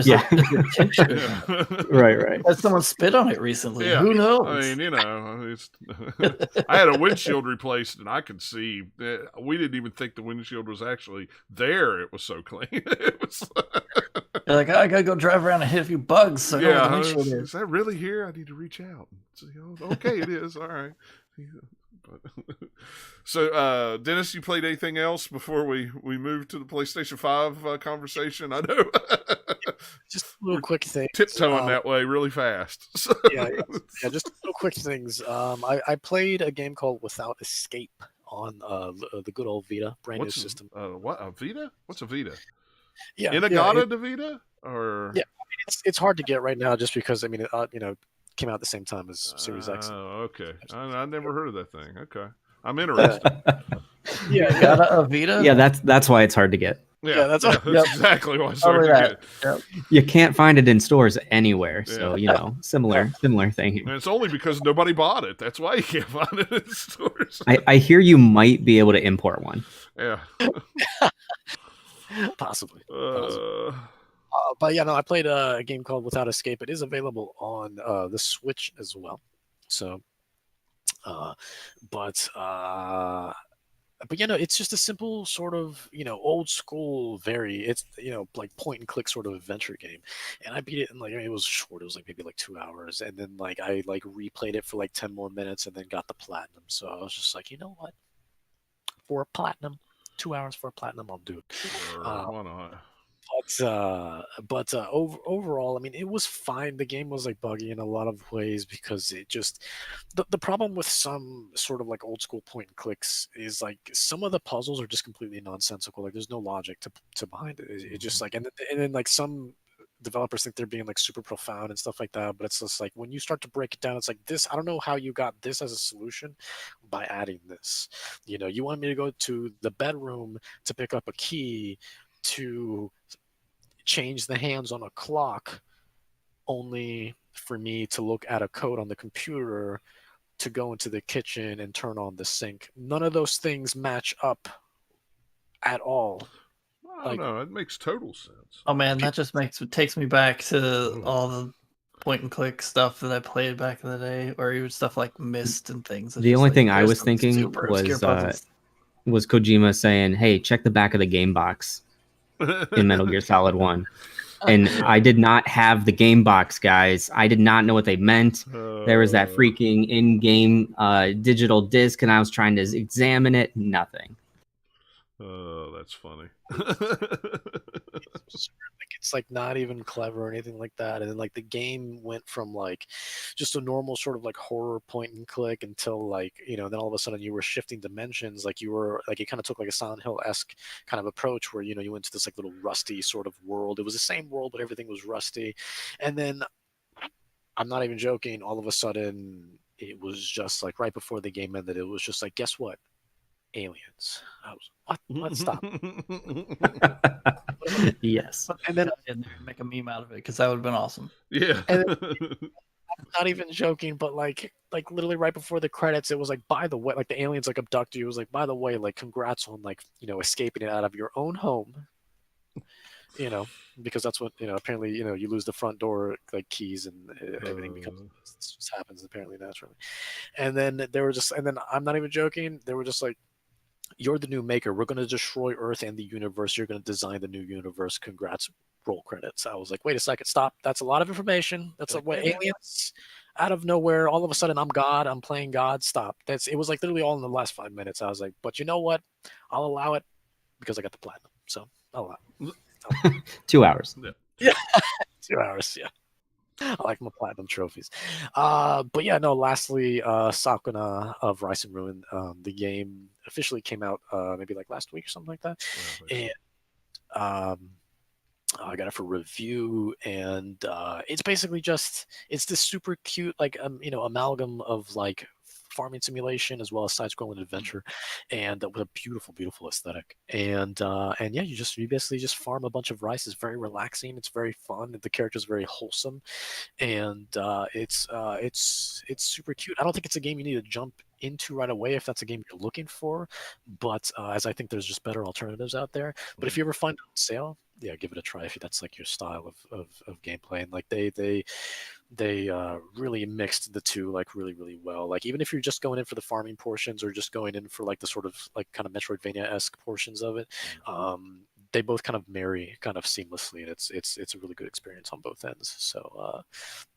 Yeah. Right. Has someone spit on it recently? Yeah. Who knows? I mean, I had a windshield replaced, and I could see. We didn't even think the windshield was actually there. It was so clean. It was. You're like, I gotta go drive around and hit a few bugs. So I know where the windshield is that really here? I need to reach out. Okay, it is. All right. So, Dennis, you played anything else before we move to the PlayStation 5 conversation? I know. Just little quick things. Tiptoeing that way really fast. So. Yeah, just little quick things. I played a game called Without Escape on the good old Vita, brand new system. What, a Vita? What's a Vita? Yeah, Inagata Davida? Or yeah, I mean, it's hard to get right now just because I mean, came out at the same time as Series X. Oh, okay. I never heard of that thing. Okay, I'm interested. Yeah, Got a Vita? Yeah, that's why it's hard to get. Yeah, that's that's Yep. exactly why it's Over hard to that. get. Yep. You can't find it in stores anywhere. So, similar thing And here. it's only because nobody bought it. That's why you can't find it in stores. I hear you might be able to import one. Yeah. possibly. But Yeah, no, I played a game called Without Escape. It is available on the Switch as well. So, but it's just a simple sort of old school, it's like point and click sort of adventure game, and I beat it in like it was short. It was like maybe like 2 hours, and then like I like replayed it for like 10 more minutes, and then got the platinum. So I was just like, you know what, for a platinum, 2 hours for a platinum, I'll do it. sure, why not? Overall, I mean, it was fine. The game was like buggy in a lot of ways because it just the problem with some sort of like old school point and clicks is like some of the puzzles are just completely nonsensical. Like there's no logic to behind it. It just like and then like some developers think they're being like super profound and stuff like that, but it's just like when you start to break it down, it's like this. I don't know how you got this as a solution by adding this. You want me to go to the bedroom to pick up a key to change the hands on a clock, only for me to look at a code on the computer to go into the kitchen and turn on the sink. None of those things match up at all. I don't know. It makes total sense. Oh man, that just takes me back to all the point and click stuff that I played back in the day, or even stuff like Myst and things. The only thing I there's was some thinking super obscure puzzles. was Kojima saying, "Hey, check the back of the game box in Metal Gear Solid 1." And I did not have the game box, guys. I did not know what they meant. There was that freaking in-game digital disc, and I was trying to examine it. Nothing. Oh, that's funny. It's like not even clever or anything like that. And then like the game went from like just a normal sort of like horror point and click until like then all of a sudden you were shifting dimensions. Like you were like it kind of took like a Silent Hill-esque kind of approach where you went to this like little rusty sort of world. It was the same world, but everything was rusty. And then I'm not even joking, all of a sudden it was just like right before the game ended, it was just like, guess what? Aliens. I was what? Stop. Yes. And then I didn't make a meme out of it because that would have been awesome. Yeah. And then, I'm not even joking, but like literally right before the credits, it was like, by the way, like the aliens like abduct you. It was like, by the way, like congrats on like escaping it out of your own home. Because that's what apparently you lose the front door like keys and everything becomes this just happens apparently naturally. And then I'm not even joking, they were just like, you're the new maker. We're going to destroy Earth and the universe. You're going to design the new universe. Congrats. Roll credits. I was like, wait a second, stop. That's a lot of information. That's like what aliens out of nowhere. All of a sudden, I'm God. I'm playing God. Stop. It was like literally all in the last 5 minutes. I was like, but you know what? I'll allow it because I got the platinum. So I'll allow it. 2 hours. Yeah. 2 hours. Yeah. I like my platinum trophies. But yeah, no, lastly, Sakuna of Rise and Ruin, the game officially came out maybe like last week or something like that. And I got it for review, and it's basically it's this super cute like amalgam of like farming simulation as well as side-scrolling adventure, and with a beautiful aesthetic. And yeah, you basically just farm a bunch of rice. It's very relaxing. It's very fun. The character's very wholesome, and it's super cute. I don't think it's a game you need to jump into right away if that's a game you're looking for, but as I think there's just better alternatives out there. But if you ever find it on sale, yeah, give it a try if that's like your style of gameplay. And like they really mixed the two like really well. Like even if you're just going in for the farming portions or just going in for like the sort of like kind of Metroidvania-esque portions of it, they both kind of marry kind of seamlessly, and it's a really good experience on both ends.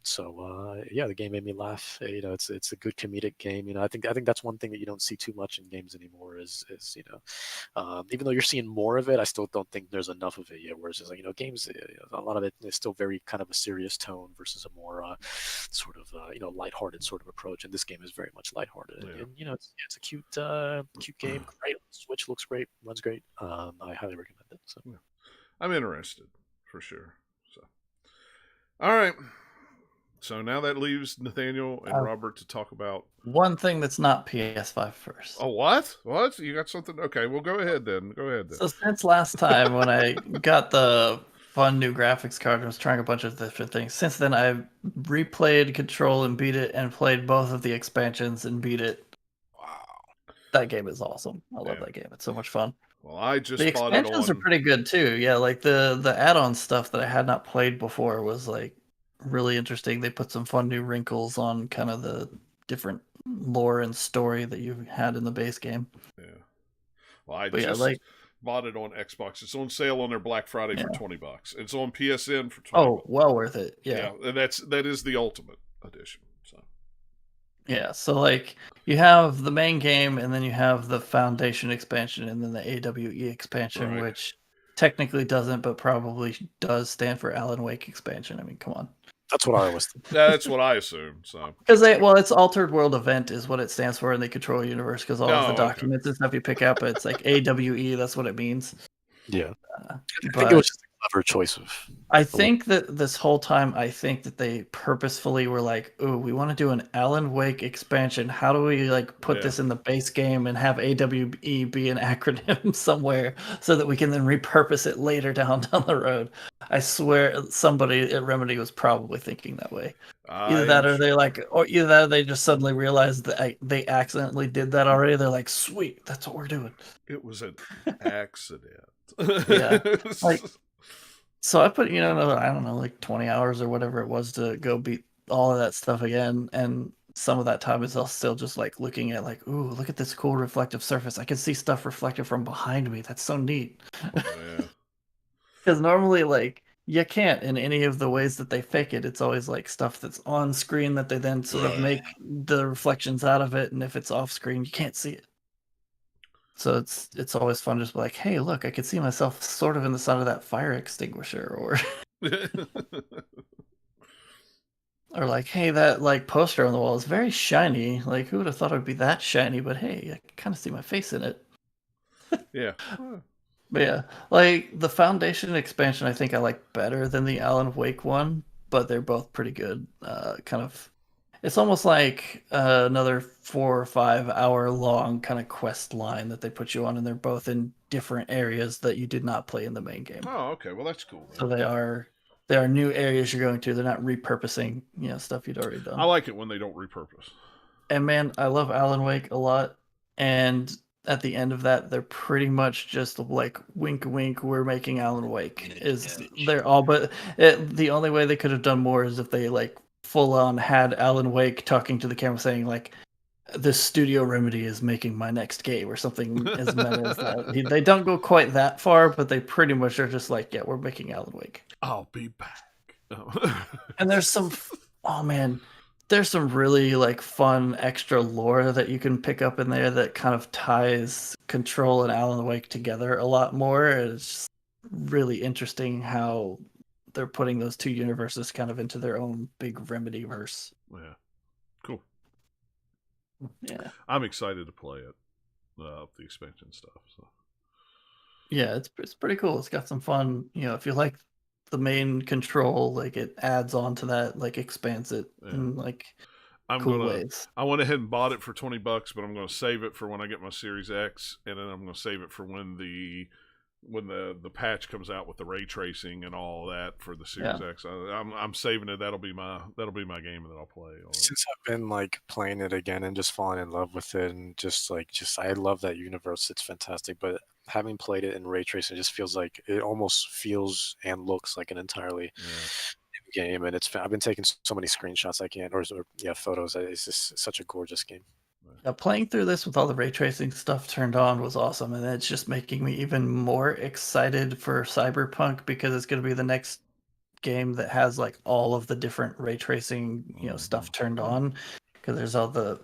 So yeah, the game made me laugh. It's a good comedic game. I think that's one thing that you don't see too much in games anymore is even though you're seeing more of it, I still don't think there's enough of it yet. Whereas it's like games, a lot of it is still very kind of a serious tone versus a more sort of lighthearted sort of approach. And this game is very much lighthearted. Yeah. And it's a cute game. Great. Switch looks great, runs great. I highly recommend it. So. Yeah. I'm interested for sure. So, all right. So now that leaves Nathaniel and Robert to talk about one thing that's not PS5 first. Oh, what? What? You got something? Okay, well, go ahead then. Go ahead then. So since last time when I got the fun new graphics card and was trying a bunch of different things, since then I've replayed Control and beat it, and played both of the expansions and beat it. Wow. That game is awesome. I love that game. It's so much fun. Well, I just The bought it expansions are on. pretty good too. Yeah, like the add-on stuff that I had not played before was like really interesting. They put some fun new wrinkles on kind of the different lore and story that you had in the base game. Yeah. Well, I But yeah, just like bought it on Xbox. It's on sale on their Black Friday for $20. It's on PSN for $20. oh, well worth it. Yeah. Yeah, and that is the ultimate edition. So Yeah, so like you have the main game, and then you have the Foundation expansion, and then the AWE expansion, Right. which technically doesn't, but probably does stand for Alan Wake expansion. I mean, come on. That's what I was thinking. that's what I assume. So Because it's Altered World Event is what it stands for in the Control universe. Because all of the okay. documents and stuff you pick up, it's like AWE. That's what it means. Yeah. I But think it was just a clever choice of. I think that this whole time, I think that they purposefully were like, "Ooh, we want to do an Alan Wake expansion. How do we like put this in the base game and have AWE be an acronym somewhere so that we can then repurpose it later down the road?" I swear, somebody at Remedy was probably thinking that way. Either that, or either that, or they just suddenly realized that they accidentally did that already. They're like, "Sweet, that's what we're doing." It was an accident. Yeah, like. So I put, I don't know, like 20 hours or whatever it was to go beat all of that stuff again. And some of that time is still just like looking at like, ooh, look at this cool reflective surface. I can see stuff reflected from behind me. That's so neat. Yeah. Because normally, like, you can't in any of the ways that they fake it. It's always like stuff that's on screen that they then sort of make the reflections out of it. And if it's off screen, you can't see it. So it's always fun just like, hey, look, I could see myself sort of in the side of that fire extinguisher, or or like, hey, that like poster on the wall is very shiny. Like, who would have thought it would be that shiny? But hey, I can kind of see my face in it. Yeah. But yeah, like the Foundation expansion, I think I like better than the Alan Wake one, but they're both pretty good. Kind of. It's almost like another 4 or 5 hour long kind of quest line that they put you on, and they're both in different areas that you did not play in the main game. Oh, okay. Well, that's cool. So they are new areas you're going to. They're not repurposing, stuff you'd already done. I like it when they don't repurpose. And man, I love Alan Wake a lot. And at the end of that, they're pretty much just like wink, wink. We're making Alan Wake. They're all, but the only way they could have done more is if they like full on had Alan Wake talking to the camera saying like, "This Studio Remedy is making my next game," or something as meta as that. They don't go quite that far, but they pretty much are just like, "Yeah, we're making Alan Wake. I'll be back." Oh. And there's some, there's some really like fun extra lore that you can pick up in there that kind of ties Control and Alan Wake together a lot more. It's just really interesting how they're putting those two universes kind of into their own big Remedy verse. Yeah, cool. Yeah, I'm excited to play it. The expansion stuff. So yeah, it's pretty cool. It's got some fun. If you like the main Control, like it adds on to that, like expands it in like cool ways. I went ahead and bought it for $20, but I'm gonna save it for when I get my Series X, and then I'm gonna save it for when the patch comes out with the ray tracing and all that for the Series X. I'm saving it. That'll be my game that I'll play. Since I've been like playing it again and just falling in love with it, and just I love that universe. It's fantastic. But having played it in ray tracing, it just feels like it almost feels and looks like an entirely new game. And I've been taking so many screenshots I can't, or photos. It's just such a gorgeous game. Playing through this with all the ray tracing stuff turned on was awesome, and it's just making me even more excited for Cyberpunk, because it's going to be the next game that has like all of the different ray tracing stuff turned on. Because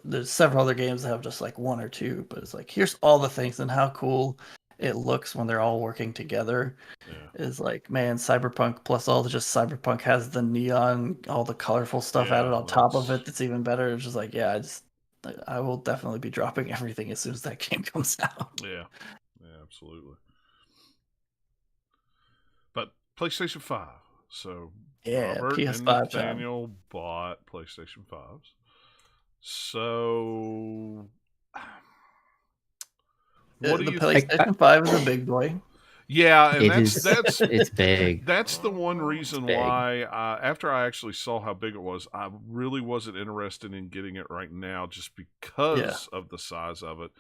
there's several other games that have just like one or two, but it's like, here's all the things, and how cool it looks when they're all working together. Is like, man, Cyberpunk plus all the just Cyberpunk has the neon, all the colorful stuff added on top of it. That's even better. It's just like, I will definitely be dropping everything as soon as that game comes out. Yeah, absolutely. PlayStation 5. So Yeah, Robert PS5 and time. Nathaniel bought PlayStation 5s. So what do The you PlayStation 5 is a big boy. Yeah, and It that's is. It's big. that's the one reason big. why after I actually saw how big it was, I really wasn't interested in getting it right now just because of the size of it.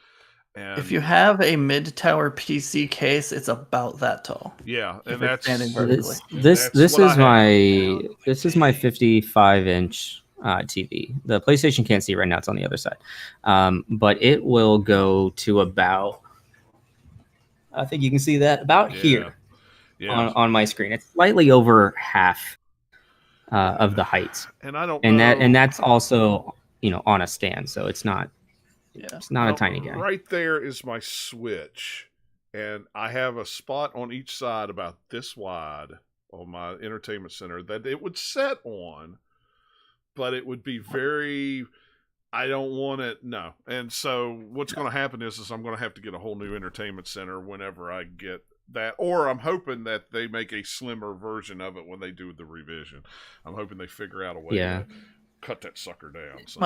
And If you have a mid-tower PC case, it's about that tall. yeah, if and it's that's standing vertically. This that's what I have. this is my 55-inch TV. The PlayStation can't see it right now; it's on the other side. But it will go to about. I think you can see that about here on my screen. It's slightly over half of the height, and I don't and know. that's also on a stand, so it's not. Yeah. It's not a tiny guy. Right there is my Switch, and I have a spot on each side about this wide on my entertainment center that it would set on, but it would be very. I don't want it. No, and so what's going to happen is I'm going to have to get a whole new entertainment center whenever I get that, or I'm hoping that they make a slimmer version of it when they do the revision. I'm hoping they figure out a way to cut that sucker down. So.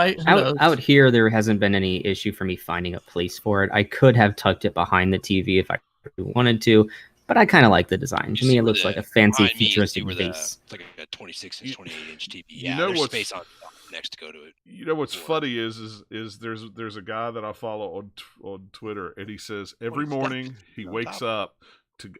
Out here, there hasn't been any issue for me finding a place for it. I could have tucked it behind the TV if I wanted to, but I kind of like the design. To me, it looks like a fancy futuristic base. It's like a 26-inch, 28-inch TV. You Yeah, know there's what's space on next to go to it. You know what's funny is there's a guy that I follow on Twitter, and he says every morning he wakes up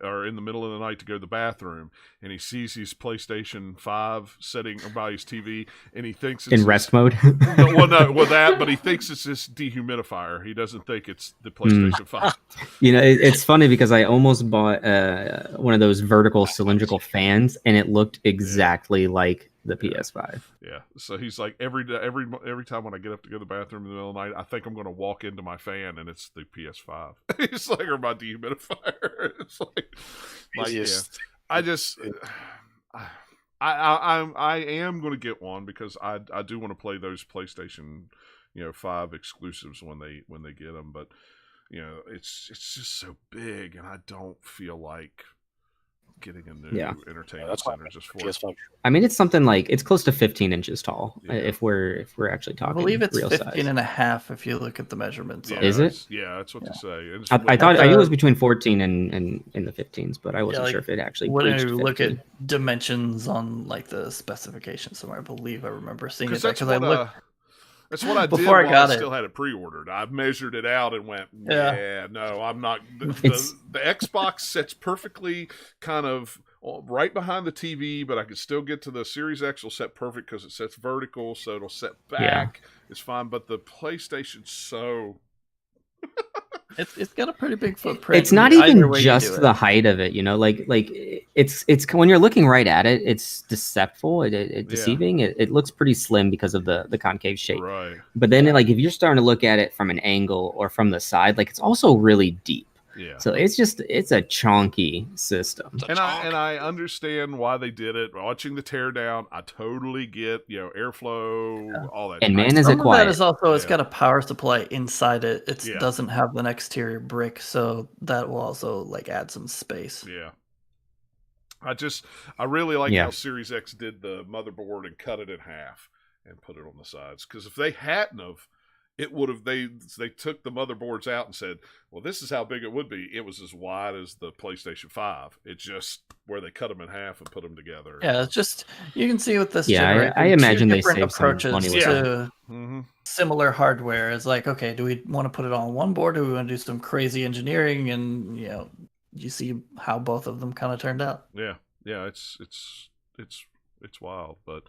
or in the middle of the night to go to the bathroom, and he sees his PlayStation 5 sitting by his TV, and he thinks it's in rest mode. But he thinks it's this dehumidifier. He doesn't think it's the PlayStation 5. It's funny because I almost bought one of those vertical cylindrical fans, and it looked exactly like the PS5. Yeah. So he's like, every time when I get up to go to the bathroom in the middle of the night, I think I'm going to walk into my fan, and it's the PS5. He's like, or my dehumidifier. It's like yeah. I am going to get one because I do want to play those PlayStation 5 exclusives when they get them, but it's just so big, and I don't feel like getting a new entertainment center just for PS5. I mean, it's something like it's close to 15 inches tall if we're actually talking. I believe it's real 15 size. and a half if you look at the measurements. Is it? Yeah, that's what they say. I knew it was between 14 and in the 15s, but I wasn't sure if it actually. When reached you 15. look at dimensions on like the specifications somewhere, I believe I remember seeing it that's because I looked. That's what I Before did I got while I it. still had it pre-ordered. I measured it out and went, Yeah. no, I'm not. The Xbox sits perfectly kind of right behind the TV, but I can still get to the Series X will set perfect because it sets vertical, so it'll set back. It's fine, but the PlayStation's so... It's got a pretty big footprint. It's not even just the height of it, like it's when you're looking right at it, it's deceptive, deceiving. It looks pretty slim because of the concave shape. Right. But then if you're starting to look at it from an angle or from the side, like it's also really deep. Yeah. So it's a chunky system. And I understand why they did it. Watching the teardown, I totally get, airflow, all that. And man, is it quiet. That is also it's got a power supply inside it. It Yeah. doesn't have an exterior brick, so that will also add some space. Yeah. I really like how Series X did the motherboard and cut it in half and put it on the sides. Because if they hadn't have, it would have they took the motherboards out and said, well, this is how big it would be. It was as wide as the PlayStation 5. It's just where they cut them in half and put them together. Yeah, it's just you can see with this. Yeah, I imagine they saved some approaches money with to similar hardware. It's like, okay, do we want to put it all on one board? Do we want to do some crazy engineering? And you see how both of them kind of turned out. Yeah, it's wild, but.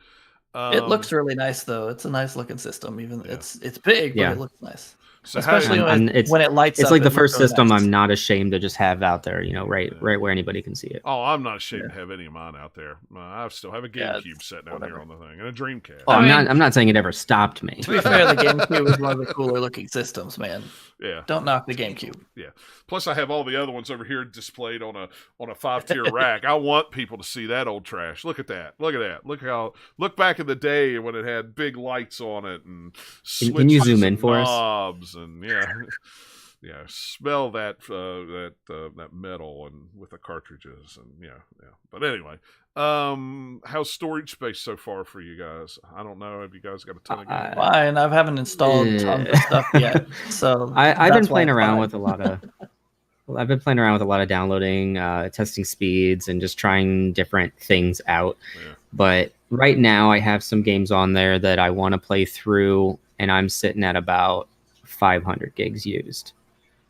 It looks really nice, though. It's a nice looking system. Even it's big, but it looks nice. So especially when it lights up. It's like the it first looks system really nice. I'm not ashamed to just have out there, right where anybody can see it. Oh, I'm not ashamed to have any of mine out there. I still have a GameCube sitting out here on the thing and a Dreamcast. Oh, I'm not saying it ever stopped me. To be fair, the GameCube is one of the cooler looking systems, man. Yeah. Don't knock the GameCube. Yeah. Plus, I have all the other ones over here displayed on a 5-tier rack. I want people to see that old trash. Look at that. Look at that. Look back in the day when it had big lights on it and Can you zoom in for us? knobs and smell that that metal and with the cartridges and yeah. But anyway, how's storage space so far for you guys? I don't know. Have you guys got a ton of games? Fine. I haven't installed tons of stuff yet, so I've been playing around fine. with a lot of. Well, I've been playing around with a lot of downloading, testing speeds, and just trying different things out. Yeah. But right now, I have some games on there that I want to play through, and I'm sitting at about 500 gigs used.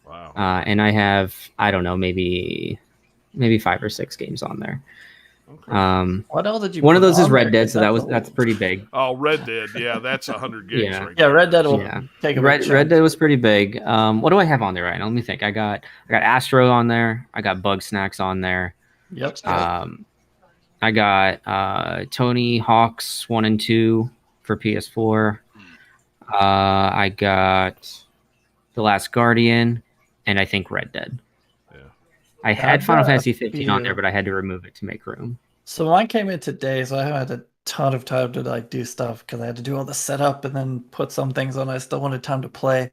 Wow. And I have, I don't know, maybe 5 or 6 games on there. Okay. What else did you? One of put those is on Red there? Dead, so that's pretty big. Oh, Red Dead. Yeah, that's 100 gigs Yeah. right Yeah, there. Red Dead will Yeah. take a Red big chunk. Dead was pretty big. What do I have on there right now? Let me think. I got Astro on there. I got Bug Snacks on there. Yep. I got Tony Hawk's 1 and 2 for PS4. I got The Last Guardian, and I think Red Dead. Yeah. I had I've Final got Fantasy a 15 on few. there, but I had to remove it to make room. So mine came in today, so I haven't had a ton of time to like do stuff because I had to do all the setup and then put some things on. I still wanted time to play.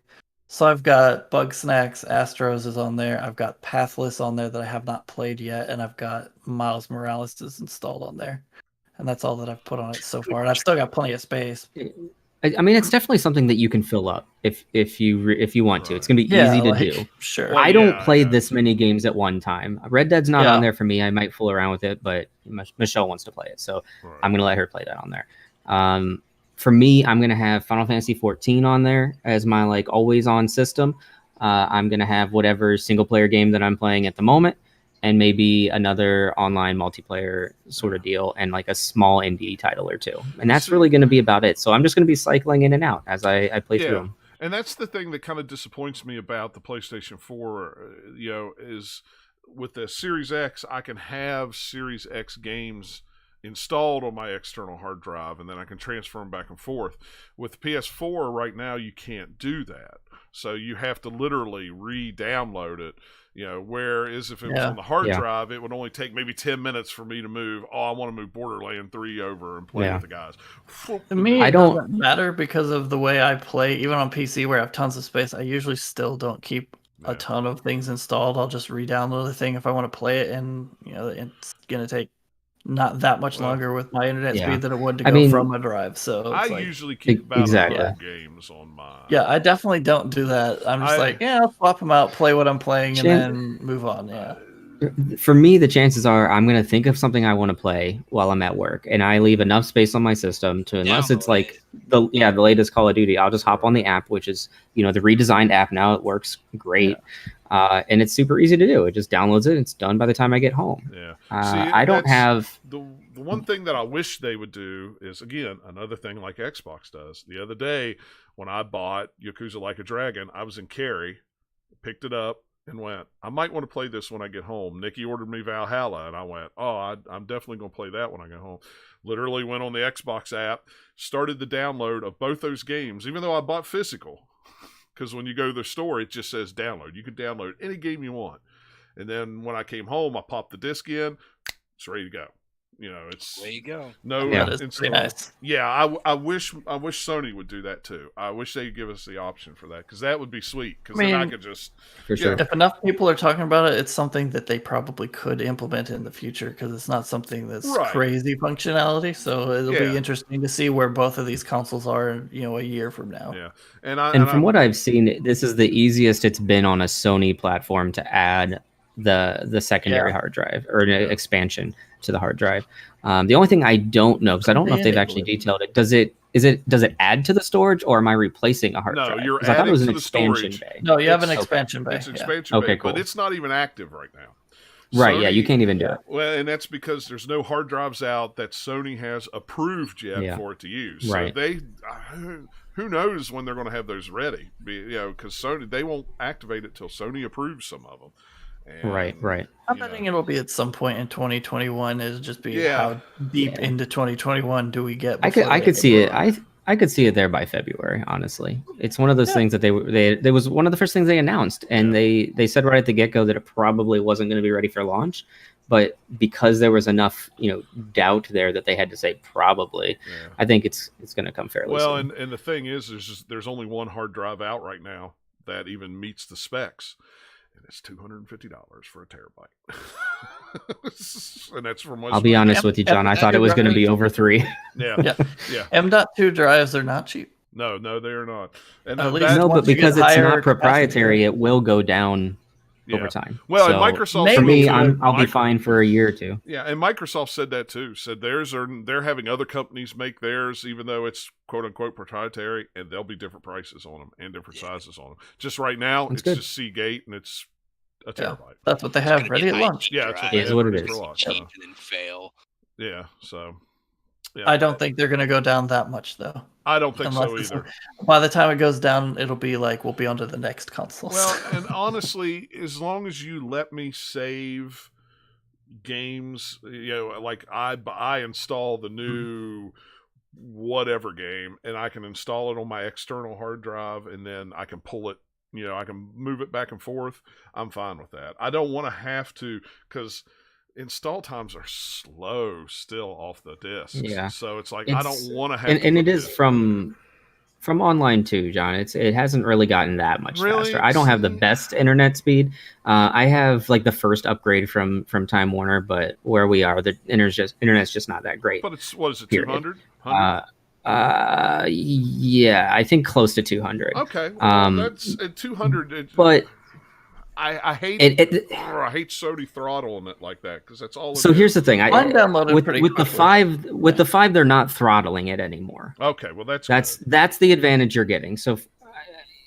So I've got Bug Snacks, Astros is on there. I've got Pathless on there that I have not played yet, and I've got Miles Morales is installed on there. And that's all that I've put on it so far. And I've still got plenty of space. I mean, it's definitely something that you can fill up if you want to. It's gonna be easy to do. Sure. Well, I don't yeah, play yeah. this many games at one time. Red Dead's not Yeah. on there for me. I might fool around with it, but Michelle wants to play it, so Right. I'm gonna let her play that on there. For me, I'm gonna have Final Fantasy 14 on there as my like always on system. I'm gonna have whatever single player game that I'm playing at the moment, and maybe another online multiplayer sort of deal, and like a small indie title or two. And that's really gonna be about it. So I'm just gonna be cycling in and out as I play through them. And that's the thing that kind of disappoints me about the PlayStation 4, is with the Series X, I can have Series X games installed on my external hard drive, and then I can transfer them back and forth. With PS4 right now, you can't do that. So you have to literally re-download it. Whereas if it was on the hard drive, it would only take maybe 10 minutes for me to move. Oh, I want to move Borderland 3 over and play with the guys. To me, I it don't- doesn't matter because of the way I play. Even on PC where I have tons of space, I usually still don't keep a ton of things installed. I'll just re-download the thing if I want to play it, and it's gonna take not that much longer with my internet speed than it would to go from a drive. So I it's usually keep about 100 games on mine. Yeah, I definitely don't do that. I'm just I'll swap them out, play what I'm playing, and then move on. Yeah. For me, the chances are I'm going to think of something I want to play while I'm at work, and I leave enough space on my system to, unless it's like the latest Call of Duty, I'll just hop on the app, which is the redesigned app now. It works great, and it's super easy to do. It just downloads it. It's done by the time I get home. Yeah, I don't have the one thing that I wish they would do is, again, another thing like Xbox does. The other day when I bought Yakuza Like a Dragon, I was in Cary, picked it up, and went, I might want to play this when I get home. Nikki ordered me Valhalla, and I went, I'm definitely going to play that when I get home. Literally went on the Xbox app, started the download of both those games, even though I bought physical. Because when you go to the store, it just says download. You can download any game you want. And then when I came home, I popped the disc in. It's ready to go. It's there you go. No, it's pretty nice. Yeah, I wish Sony would do that too. I wish they'd give us the option for that, because that would be sweet. Because then I could just for sure. If enough people are talking about it, it's something that they probably could implement in the future, because it's not something that's crazy functionality. So it'll be interesting to see where both of these consoles are, a year from now. Yeah, and from what I've seen, this is the easiest it's been on a Sony platform to add the secondary hard drive or an expansion to the hard drive. The only thing I don't know, because I don't know if they've actually detailed it, does it add to the storage, or am I replacing a hard drive? No, you're I thought it was adding an to the expansion storage. bay. No, you have an expansion bay. It's expansion bay, cool. but it's not even active right now. Right, Sony, you can't even do it. Well, and that's because there's no hard drives out that Sony has approved yet for it to use. Right. So they, who knows when they're going to have those ready? Because Sony, they won't activate it till Sony approves some of them. And, right. I'm betting it'll be at some point in 2021. It'll just be how deep into 2021 do we get? I could see it. I could see it there by February. Honestly, it's one of those things that they was one of the first things they announced, and they said right at the get go that it probably wasn't going to be ready for launch, but because there was enough doubt there that they had to say probably, I think it's going to come fairly soon. And the thing is, there's only one hard drive out right now that even meets the specs. And it's $250 for a terabyte. And that's from I'll be honest with you, John. I thought it was going to be over 3. Yeah. M.2 drives are not cheap. No, they are not. And At least no, once but you get because it's higher not proprietary, it will go down over time. Well, so and Microsoft for me, maybe I'll be fine for a year or two. Yeah, and Microsoft said that too. Said they're having other companies make theirs, even though it's quote unquote proprietary, and there'll be different prices on them and different sizes on them. Just right now, That's it's good. just Seagate, and it's a terabyte. That's what they have ready at launch. Yeah, it's It is what it is. Cheap and then fail. Yeah, so yeah. I don't think they're going to go down that much though. I don't think so either. By the time it goes down, it'll be like we'll be onto the next consoles. Well, and honestly, as long as you let me save games, like I install the new whatever game, and I can install it on my external hard drive, and then I can pull it. I can move it back and forth. I'm fine with that. I don't want to have to, because install times are slow still off the discs. Yeah. So it's like I don't want to have. And it is from online too, John. It hasn't really gotten that much faster. I don't have the best internet speed. I have like the first upgrade from Time Warner, but where we are, the internet's just not that great. But it's, what is it, 200? Yeah, I think close to 200. Okay, well, that's at 200. But I hate I hate Sony throttling it like that, because that's all. So here's the thing: Mine downloaded with the 5, with the 5, they're not throttling it anymore. Okay, well that's the advantage you're getting. So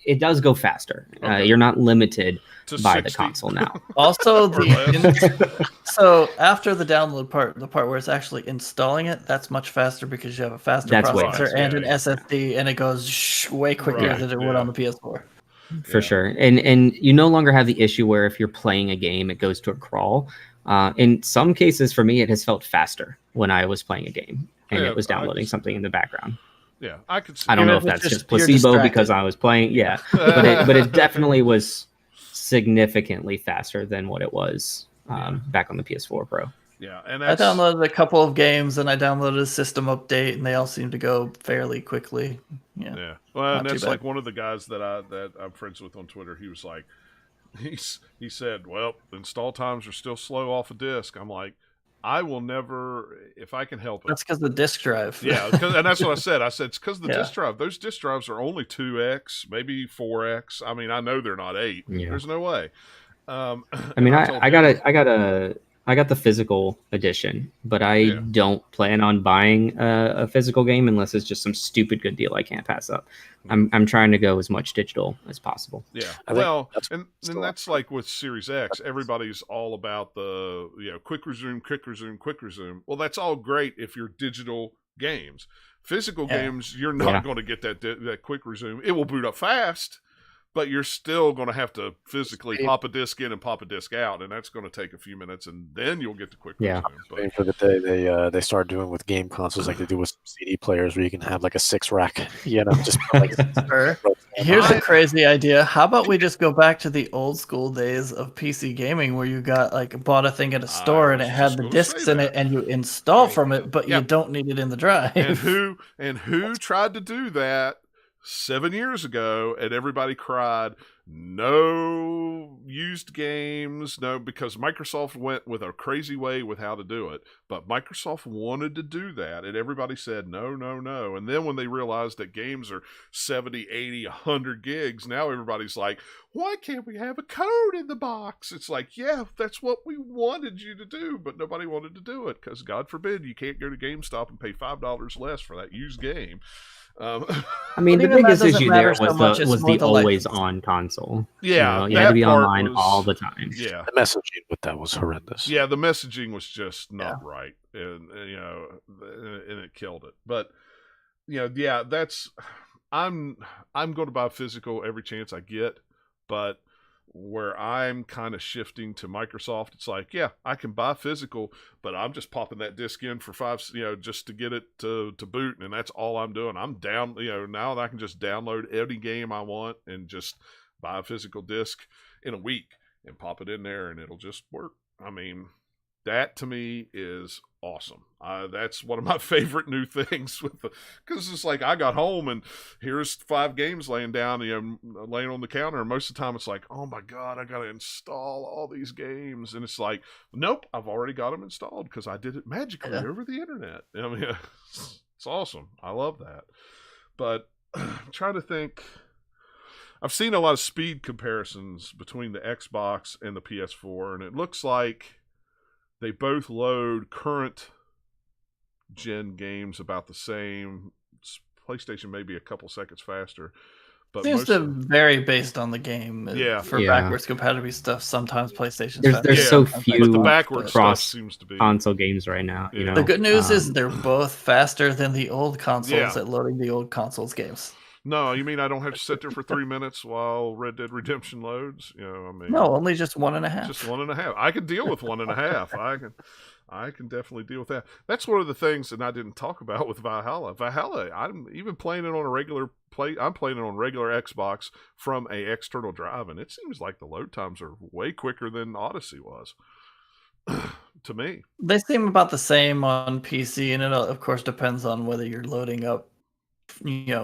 it does go faster. Okay. You're not limited to by 60. the console now. Also, so after the download part, the part where it's actually installing it, that's much faster because you have a faster processor and an SSD, and it goes way quicker than it would on the PS4. For sure. And you no longer have the issue where if you're playing a game, it goes to a crawl. In some cases, for me, it has felt faster when I was playing a game and it was downloading something in the background. Yeah, I could see. I don't know if that's just placebo because I was playing. Yeah, but it definitely was significantly faster than what it was back on the PS4 Pro. Yeah, and I downloaded a couple of games and I downloaded a system update, and they all seem to go fairly quickly. Yeah. Well, and that's like one of the guys that I'm friends with on Twitter. He was like, he said, "Well, install times are still slow off a disc." I'm like, I will never, if I can help it. That's because the disk drive. Yeah, and that's what I said. I said it's because the disk drive. Those disk drives are only 2x, maybe 4x. I mean, I know they're not 8. Yeah. There's no way. I mean, I got the physical edition, but I don't plan on buying a physical game unless it's just some stupid good deal I can't pass up. I'm trying to go as much digital as possible. Yeah, well, and that's like with Series X. Everybody's all about the quick resume. Well, that's all great if you're digital games. Physical games, you're not going to get that quick resume. It will boot up fast, but you're still going to have to physically pop a disc in and pop a disc out, and that's going to take a few minutes, and then you'll get the quick resume. But for the day they started doing with game consoles, like they do with some CD players, where you can have like a 6-rack. Just like. Here's a crazy idea. How about we just go back to the old school days of PC gaming, where you bought a thing at a store and it had the discs in it, and you install from it, but you don't need it in the drive. And who tried to do that 7 years ago, and everybody cried, no used games, no, because Microsoft went with a crazy way with how to do it. But Microsoft wanted to do that, and everybody said, no. And then when they realized that games are 70, 80, 100 gigs, now everybody's like, why can't we have a code in the box? It's like, yeah, that's what we wanted you to do, but nobody wanted to do it, because God forbid you can't go to GameStop and pay $5 less for that used game. I mean, the biggest issue there was the always on console. Yeah, you had to be online all the time. Yeah, the messaging with that was horrendous. Yeah, the messaging was just not right, and it killed it. But that's I'm going to buy physical every chance I get, but where I'm kind of shifting to Microsoft, it's like, yeah, I can buy physical, but I'm just popping that disc in for $5, just to get it to boot, and that's all I'm doing. I'm down, now that I can just download any game I want and just buy a physical disc in a week and pop it in there, and it'll just work. I mean, that to me is awesome. That's one of my favorite new things because it's like I got home and here's 5 games laying down, laying on the counter, and most of the time it's like, oh my god, I gotta install all these games, and it's like, nope, I've already got them installed because I did it magically over the internet. I mean, it's awesome. I love that. But I'm trying to think. I've seen a lot of speed comparisons between the Xbox and the PS4, and it looks like they both load current gen games about the same. PlayStation may be a couple seconds faster, but seems to vary based on the game. For backwards compatibility stuff, sometimes PlayStation. There's so few but the backwards cross stuff seems to be console games right now. You know? The good news is they're both faster than the old consoles at loading the old consoles games. No, you mean I don't have to sit there for 3 minutes while Red Dead Redemption loads? I mean, no, only just 1.5. Just 1.5. I can deal with 1.5. I can definitely deal with that. That's one of the things that I didn't talk about with Valhalla. Valhalla, I'm even playing it on a regular I'm playing it on regular Xbox from a external drive, and it seems like the load times are way quicker than Odyssey was. To me, they seem about the same on PC, and it of course depends on whether you're loading up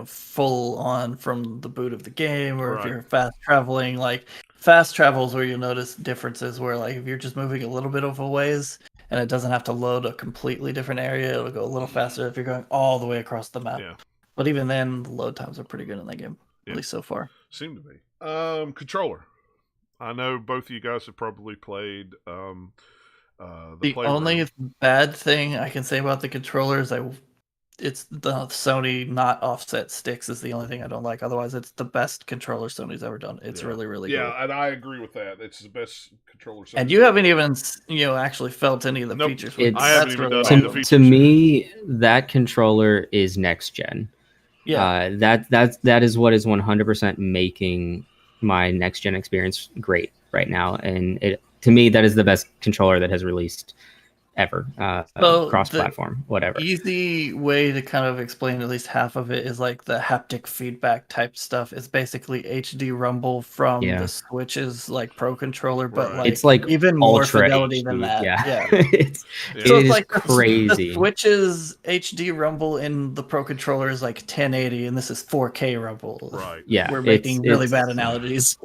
full on from the boot of the game, or if you're fast traveling. Like fast travels where you'll notice differences where, like, if you're just moving a little bit of a ways and it doesn't have to load a completely different area, it'll go a little faster if you're going all the way across the map. But even then, the load times are pretty good in that game, at least so far. Seem to be. Controller, I know both of you guys have probably played the only bad thing I can say about the controller is it's the Sony not offset sticks is the only thing I don't like. Otherwise, it's the best controller Sony's ever done. It's really, really good. Yeah, and I agree with that. It's the best controller Sony's and you haven't even actually felt any of the features. I haven't even done any of the features. To me, that controller is next gen. Yeah, that is what is 100% making my next gen experience great right now, and to me, that is the best controller that has released ever, cross-platform, whatever. Easy way to kind of explain at least half of it is like the haptic feedback type stuff is basically HD rumble from the Switch's like Pro controller, but like it's like even more ultra fidelity HD, than that. Yeah. So it's like crazy. The Switch's HD rumble in the Pro controller is like 1080, and this is 4K rumble. Right. Yeah. We're making really bad analogies.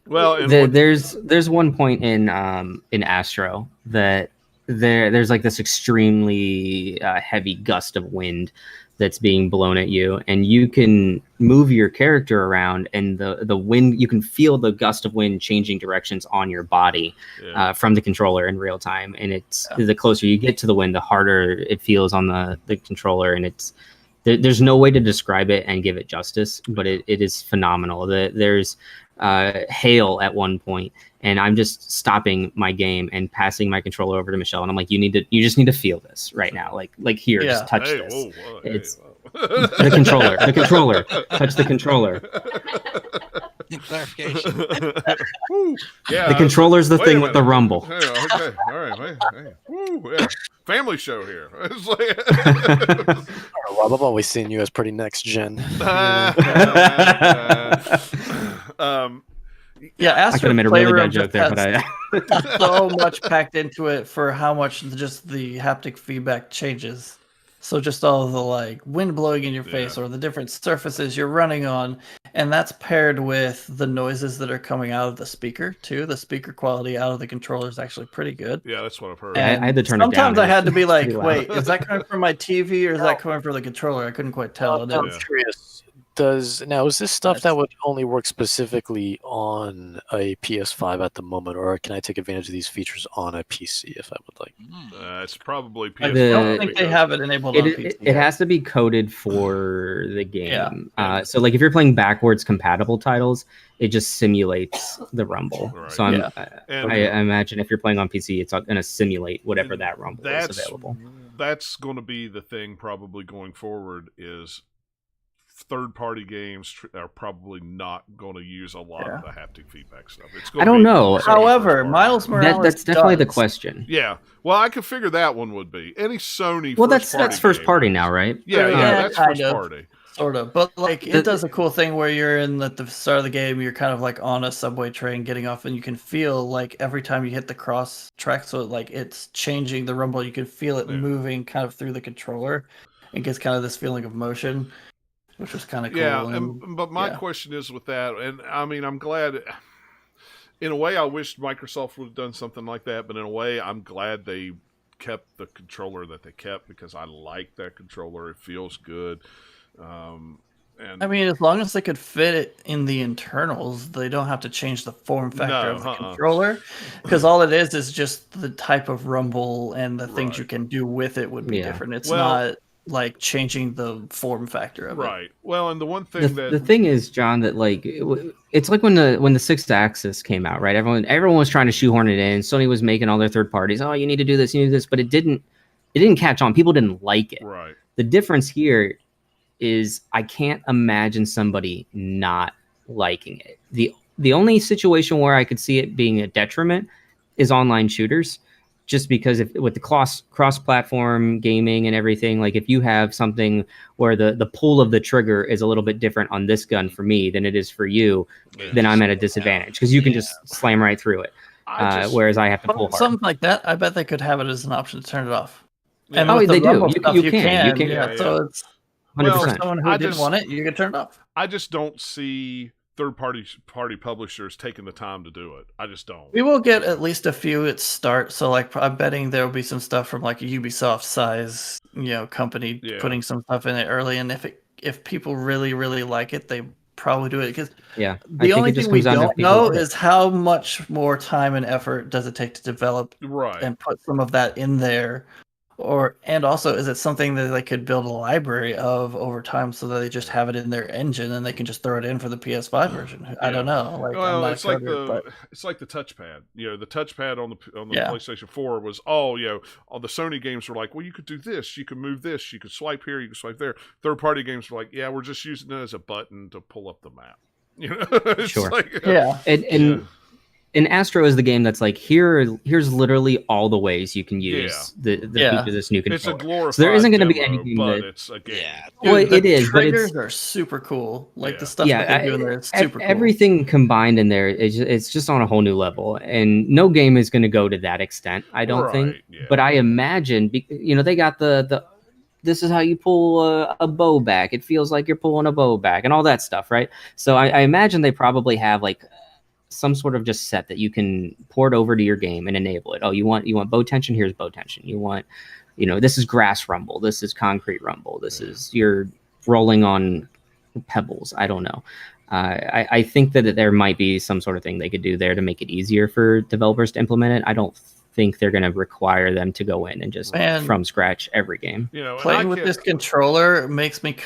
Well, there's one point in Astro that there's like this extremely heavy gust of wind that's being blown at you, and you can move your character around, and the wind, you can feel the gust of wind changing directions on your body from the controller in real time. And it's the closer you get to the wind, the harder it feels on the controller, and there's no way to describe it and give it justice, but it is phenomenal. There's hail at one point, and I'm just stopping my game and passing my controller over to Michelle, and I'm like, you just need to feel this right now, like here, just touch this. It's the controller, touch the controller. Clarification. The controller's the thing with the rumble. Hey, okay, all right, hey. Family show here. It's like... Rob, I've always seen you as pretty next gen. I could have made a really bad joke there, but I so much packed into it for how much just the haptic feedback changes. So just all the like wind blowing in your face or the different surfaces you're running on, and that's paired with the noises that are coming out of the speaker too. The speaker quality out of the controller is actually pretty good. Yeah, that's what I've heard. And I had to turn it down. Sometimes I had to be like, wait, is that coming from my TV or is that coming from the controller? I couldn't quite tell. I'm curious. Is this stuff that would only work specifically on a PS5 at the moment, or can I take advantage of these features on a PC if I would like? It's probably PS5. I don't think they have it enabled on PC. It has to be coded for the game. So like if you're playing backwards compatible titles, it just simulates the rumble. Right. So I imagine if you're playing on PC, it's going to simulate whatever that rumble is available. That's going to be the thing probably going forward is third-party games are probably not going to use a lot of the haptic feedback stuff. I don't know. However, Miles Morales that's definitely the question. Yeah. Well, I could figure that one would be any Sony. Well, that's first party now, right? Yeah, that's first party. Sort of, but like it does a cool thing where you're in at the start of the game, you're kind of like on a subway train getting off, and you can feel like every time you hit the cross track, so like it's changing the rumble. You can feel it moving kind of through the controller. It gets kind of this feeling of motion, which was kind of cool. Yeah, but my question is with that, and I mean, I'm glad. In a way, I wish Microsoft would have done something like that, but in a way, I'm glad they kept the controller that they kept because I like that controller. It feels good. And I mean, as long as they could fit it in the internals, they don't have to change the form factor of the controller. Because all it is just the type of rumble and the things you can do with it would be different. It's not like changing the form factor of it. Right. Well, and the one thing the thing is, John, that like it's like when the Sixth Axis came out, right? Everyone was trying to shoehorn it in. Sony was making all their third parties. Oh, you need to do this, you need to do this, but it didn't catch on. People didn't like it. Right. The difference here is I can't imagine somebody not liking it. The only situation where I could see it being a detriment is online shooters, just because with the cross-platform gaming and everything, like if you have something where the pull of the trigger is a little bit different on this gun for me than it is for you, then I'm at a disadvantage because you can just slam right through it. Whereas I have to pull hard. Something like that, I bet they could have it as an option to turn it off. And they do. You can. Yeah, so it's 100%. For someone who didn't want it, you can turn it off. I just don't see third-party publishers taking the time to do it. I just don't. We will get at least a few at start. So, like, I'm betting there will be some stuff from like a Ubisoft size, company putting some stuff in it early. And if people really, really like it, they probably do it. Because the only thing we don't know is how much more time and effort does it take to develop and put some of that in there. And also, is it something that they could build a library of over time so that they just have it in their engine and they can just throw it in for the PS5 version? I don't know. Like, well, it's like the touchpad. The touchpad on the PlayStation 4 was all the Sony games were like, well, you could do this, you could move this, you could swipe here, you could swipe there. Third party games were like, yeah, we're just using it as a button to pull up the map. Sure. And Astro is the game that's like, here's literally all the ways you can use the feature of this new controller. It's a glorified so there isn't going to be demo, anything but that it's a game. Well, it is, but triggers are super cool. Like the stuff that they do in there is super cool. Everything combined in there it's just on a whole new level, and no game is going to go to that extent, I don't think. But I imagine, they got the this is how you pull a bow back. It feels like you're pulling a bow back, and all that stuff, right? So I imagine they probably have like some sort of just set that you can port over to your game and enable it. Oh, you want bow tension? Here's bow tension. You want, this is grass rumble. This is concrete rumble. This is you're rolling on pebbles. I don't know. I think that there might be some sort of thing they could do there to make it easier for developers to implement it. I don't think they're going to require them to go in and just from scratch every game. Playing with this controller makes me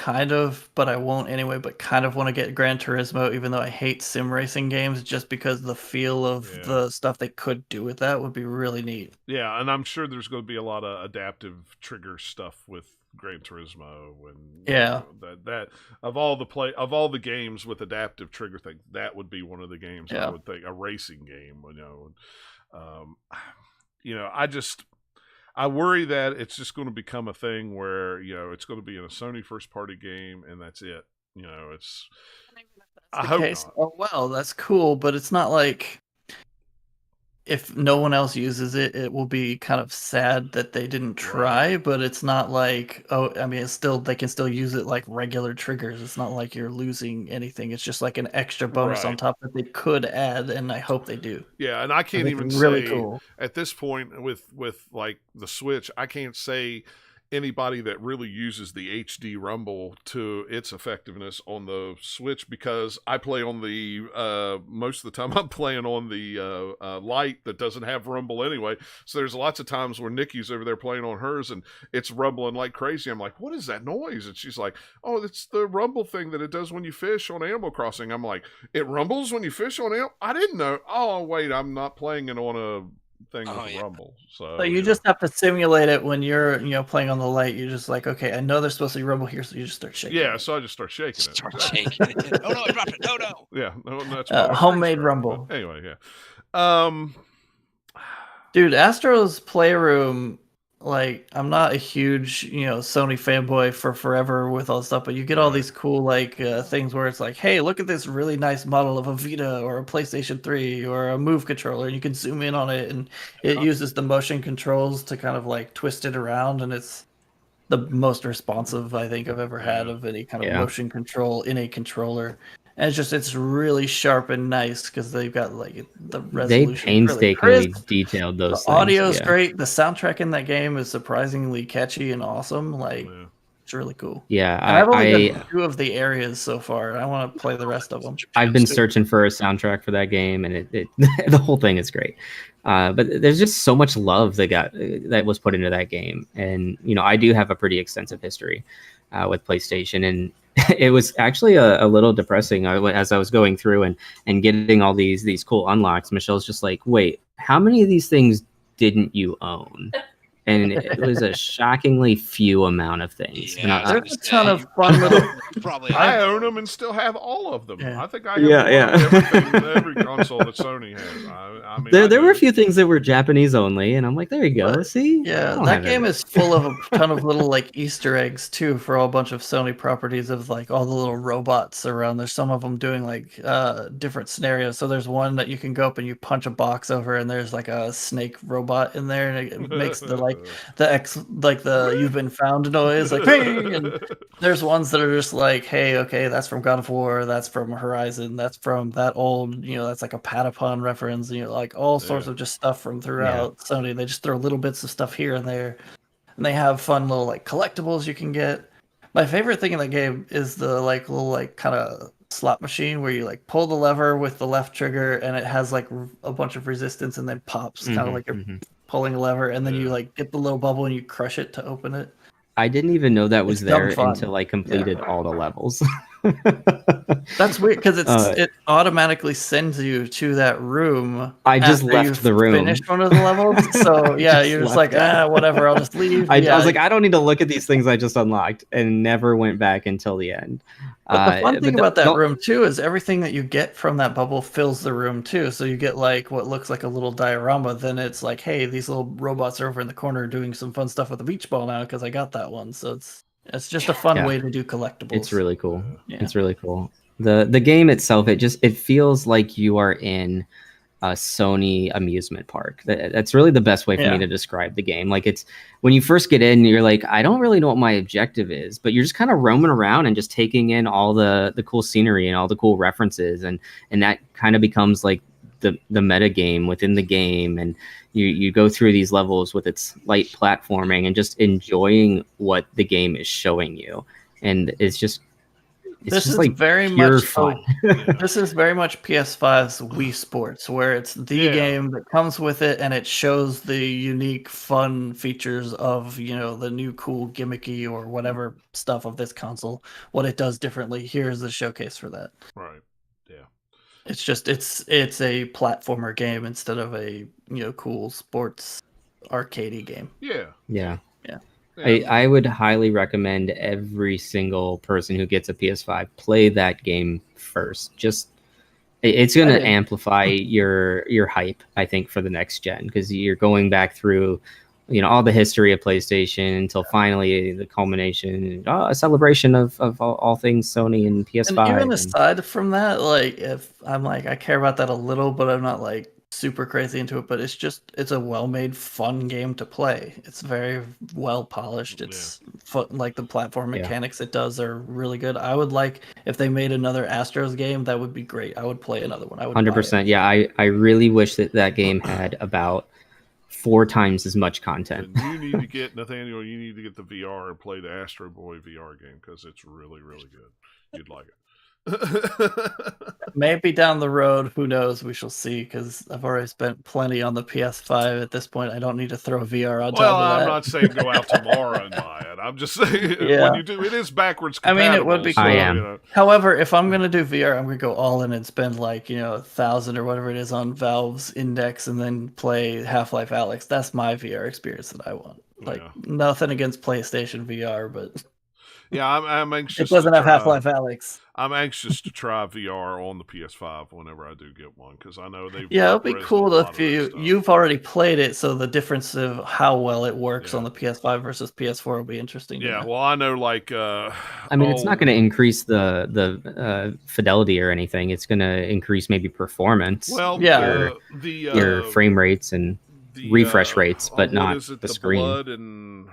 but I won't anyway, but kind of want to get Gran Turismo, even though I hate sim racing games, just because the feel of the stuff they could do with that would be really neat. Yeah, and I'm sure there's going to be a lot of adaptive trigger stuff with Gran Turismo, and that of all the games with adaptive trigger thing, that would be one of the games I would think, a racing game, I worry that it's just going to become a thing where it's going to be in a Sony first party game and that's it. I hope not. Oh well, that's cool, but it's not like if no one else uses it, it will be kind of sad that they didn't try. But it's not like they can still use it like regular triggers. It's not like you're losing anything. It's just like an extra bonus on top that they could add, and I hope they do. Yeah, and I can't even really say cool. At this point with like the Switch, I can't say anybody that really uses the HD rumble to its effectiveness on the Switch, because I play on the most of the time I'm playing on the Lite that doesn't have rumble anyway. So there's lots of times where Nikki's over there playing on hers and it's rumbling like crazy. I'm like, what is that noise? And she's like, oh, it's the rumble thing that it does when you fish on Animal Crossing. I'm like, it rumbles when you fish on Animal? I didn't know. Oh wait, I'm not playing it on a thing with rumble. So you just have to simulate it when you're playing on the Lite. You're just like, okay, I know there's supposed to be rumble here, so you just start shaking. Yeah, so I just start shaking it. Oh no, I dropped it. No. Yeah, that's homemade rumble. Anyway, yeah. Dude, Astro's Playroom like I'm not a huge, Sony fanboy for forever with all this stuff, but you get all these cool things where it's like, hey, look at this really nice model of a Vita or a PlayStation 3 or a Move controller, and you can zoom in on it, and it uses the motion controls to kind of like twist it around, and it's the most responsive I think I've ever had of any kind of motion control in a controller. And it's really sharp and nice because they've got like the resolution. They painstakingly really detailed those the things. audio's great. The soundtrack in that game is surprisingly catchy and awesome. Like it's really cool. Yeah, and I've only done 2 of the areas so far. I want to play the rest of them. I've been searching for a soundtrack for that game, and it the whole thing is great. But there's just so much love that was put into that game, and I do have a pretty extensive history with PlayStation, and it was actually a little depressing as I was going through and getting all these cool unlocks. Michelle's just like, wait, how many of these things didn't you own? And it was a shockingly few amount of things. Yeah, there's a ton of fun little. Probably. I own them and still have all of them. Yeah. I think I have every console that Sony has. I mean, there were a few things that were Japanese only, and I'm like, there you go. See, yeah, that game is full of a ton of little like Easter eggs too for a bunch of Sony properties of like all the little robots around. There's some of them doing like different scenarios. So there's one that you can go up and you punch a box over, and there's like a snake robot in there, and it makes the you've been found noise, like ping. And there's ones that are just like, hey, okay, that's from God of War, that's from Horizon, that's from that old, that's like a Patapon reference, like all sorts of just stuff from throughout Sony. They just throw little bits of stuff here and there, and they have fun little like collectibles you can get. My favorite thing in the game is the like little like kind of slot machine where you like pull the lever with the left trigger, and it has like a bunch of resistance and then pops, kind of like you're pulling a lever, and then you like get the little bubble and you crush it to open it. I didn't even know that was there until I completed all the levels. That's weird because it automatically sends you to that room. I just left the room. Finished one of the levels, so yeah, you're just like, whatever, I'll just leave. I was like, I don't need to look at these things I just unlocked, and never went back until the end. But the fun thing about that room too is everything that you get from that bubble fills the room too. So you get like what looks like a little diorama. Then it's like, hey, these little robots are over in the corner doing some fun stuff with the beach ball now because I got that one. So it's just a fun way to do collectibles. It's really cool. Yeah. It's really cool. The game itself, it feels like you are in a Sony amusement park. That's really the best way for me to describe the game. Like, it's when you first get in, you're like, I don't really know what my objective is, but you're just kind of roaming around and just taking in all the cool scenery and all the cool references, and that kind of becomes like the meta game within the game, and you go through these levels with its light platforming and just enjoying what the game is showing you, and it's just like very much fun. This is very much PS5's Wii Sports, where it's the game that comes with it, and it shows the unique, fun features of the new, cool, gimmicky or whatever stuff of this console. What it does differently. Here's the showcase for that. Right. Yeah. It's just it's a platformer game instead of a cool sports arcadey game. Yeah. I would highly recommend every single person who gets a PS5 play that game first. Just it's going to amplify your hype, I think, for the next gen, because you're going back through all the history of PlayStation until finally the culmination, a celebration of all things Sony and PS5. And even aside from that, like, if I'm like, I care about that a little, but I'm not like super crazy into it, but it's a well-made, fun game to play. It's very well polished. It's like the platform mechanics it does are really good. I would like if they made another Astros game, that would be great. I would play another one. I would 100%. Yeah, I really wish that game had about 4 times as much content. And you need to get Nathaniel. You need to get the VR and play the Astro Boy VR game because it's really, really good. You'd like it. Maybe down the road, who knows? We shall see, because I've already spent plenty on the PS5 at this point. I don't need to throw VR on top of that. Well, I'm not saying go out tomorrow and buy it. I'm just saying when you do, it is backwards compatible. I mean, it would be cool. I am. However, if I'm going to do VR, I'm going to go all in and spend like, 1,000 or whatever it is on Valve's Index and then play Half-Life Alyx. That's my VR experience that I want. Like, nothing against PlayStation VR, but... Yeah, I'm anxious. It doesn't to have try- Half-Life Alex. I'm anxious to try VR on the PS5 whenever I do get one because I know they've Yeah, it'll be up-resed cool a lot if of that stuff. you've already played it, so the difference of how well it works Yeah. on the PS5 versus PS4 will be interesting. Yeah, to know. well, I know like I mean, it's not going to increase the fidelity or anything. It's going to increase maybe performance, well, Yeah. your frame rates and refresh rates, but what not is it, the the screen. Blood and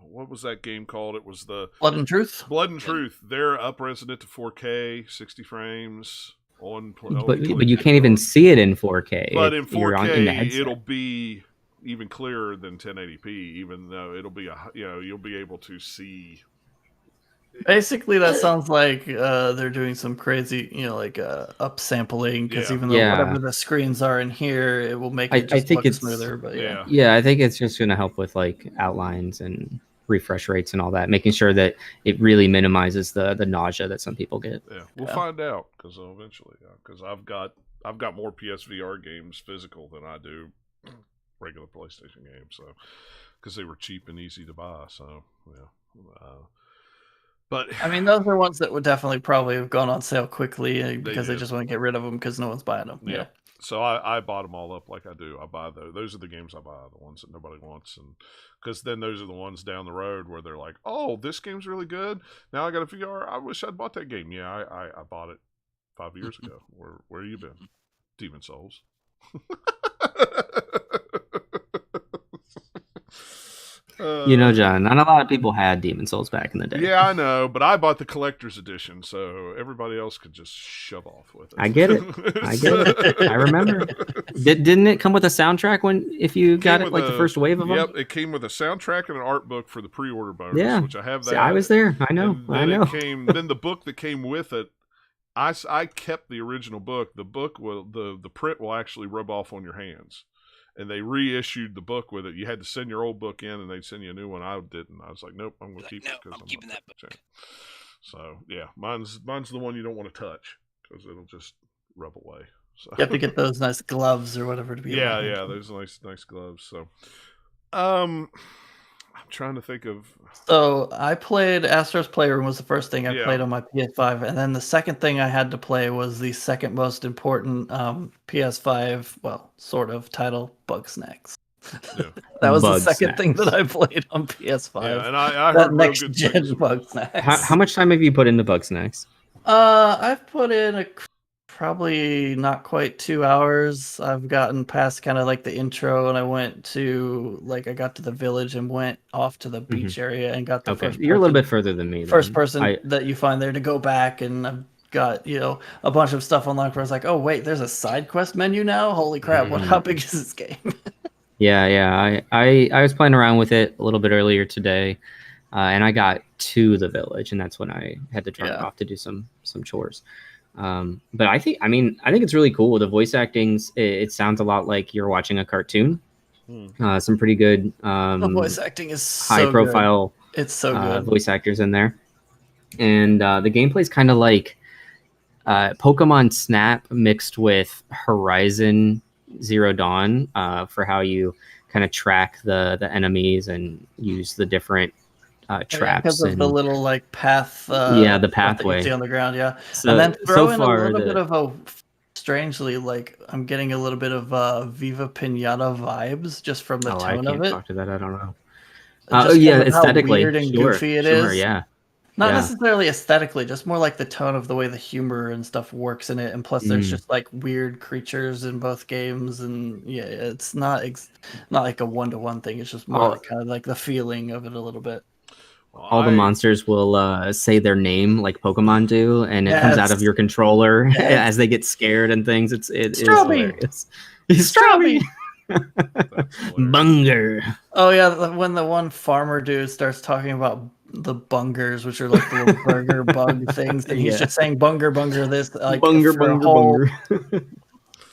what was that game called? It was the Blood and Truth. Blood and Truth. They're up-resing it to 4K, 60 frames on. But you can't even see it in 4K. But in You're in the 4K, headset. it'll be even clearer than 1080p. Even though it'll be you'll be able to see. Basically, that sounds like they're doing some crazy, like upsampling. Because Yeah. even though Yeah. whatever the screens are in here, it will make I it just think look it's- smoother. But yeah. Yeah, I think it's just going to help with like outlines and refresh rates and all that, making sure that it really minimizes the nausea that some people get. Yeah, we'll Yeah. find out because eventually, because I've got more PSVR games physical than I do regular PlayStation games. So because they were cheap and easy to buy. So yeah. But I mean, those are ones that would definitely probably have gone on sale quickly because they did. just want to get rid of them because no one's buying them. Yeah. So I bought them all up like I do. I buy those. Those are the games I buy, the ones that nobody wants, and because then those are the ones down the road where they're like, "Oh, this game's really good. Now I got a VR. I wish I'd bought that game." Yeah, I bought it 5 years ago. Where you been, Demon Souls? John, not a lot of people had Demon Souls back in the day. Yeah, I know, but I bought the collector's edition, so everybody else could just shove off with it. I get it. I remember. Didn't it come with a soundtrack if you got it like the first wave of them? Yep, it came with a soundtrack and an art book for the pre-order bonus, Yeah. which I have that. See, I was there. I know. Then the book that came with it, I kept the original book. The book the print will actually rub off on your hands. And they reissued the book with it. You had to send your old book in, and they'd send you a new one. I didn't. I was like, nope, I'm going to keep it. I'm keeping that book. So yeah, mine's the one you don't want to touch because it'll just rub away. So You have to get those nice gloves or whatever to be. yeah, those nice gloves. So, I'm trying to think of. So I played Astro's Playroom was the first thing I Yeah. played on my PS5, and then the second thing I had to play was the second most important PS5, well, sort of title, Bugsnax. Yeah. That was the Bugsnax. second thing that I played on PS5. Yeah, and I that heard real next good gen things. Bugsnax. How much time have you put into Bugsnax? I've put in probably not quite 2 hours. I've gotten past kind of like the intro, and I went to I got to the village and went off to the beach area and got the Okay, first. you're a little bit further than me. First then. person that you find there to go back, and I've got a bunch of stuff unlocked where I was like, oh wait, there's a side quest menu now. Holy crap! How big is this game? Yeah. I was playing around with it a little bit earlier today, and I got to the village, and that's when I had to drop off to do some chores. But I think it's really cool. The voice acting's it sounds a lot like you're watching a cartoon. Some pretty good The voice acting is so high profile. Good. It's so good. Voice actors in there, and the gameplay's kind of like Pokemon Snap mixed with Horizon Zero Dawn for how you kind of track the enemies and use the different traps because of the little path. The stuff pathway that you see on the ground. Yeah, So, and then throw so in far, a little bit of a. Strangely, I'm getting a little bit of Viva Pinata vibes just from the I tone can't of it. talk to that. I don't know. Just Yeah, because of how aesthetically, weird and goofy it is. Yeah, Not necessarily aesthetically, just more like the tone of the way the humor and stuff works in it. And plus, there's just weird creatures in both games, and it's not like a 1-to-1 thing. It's just more kind of like the feeling of it a little bit. All the monsters will say their name like Pokemon do, and it comes out of your controller as they get scared and things. It is hilarious. Strawberry. Bunger. Oh yeah, when the one farmer dude starts talking about the bungers, which are like the little burger bug things, and he's just saying bunger this bunger for a whole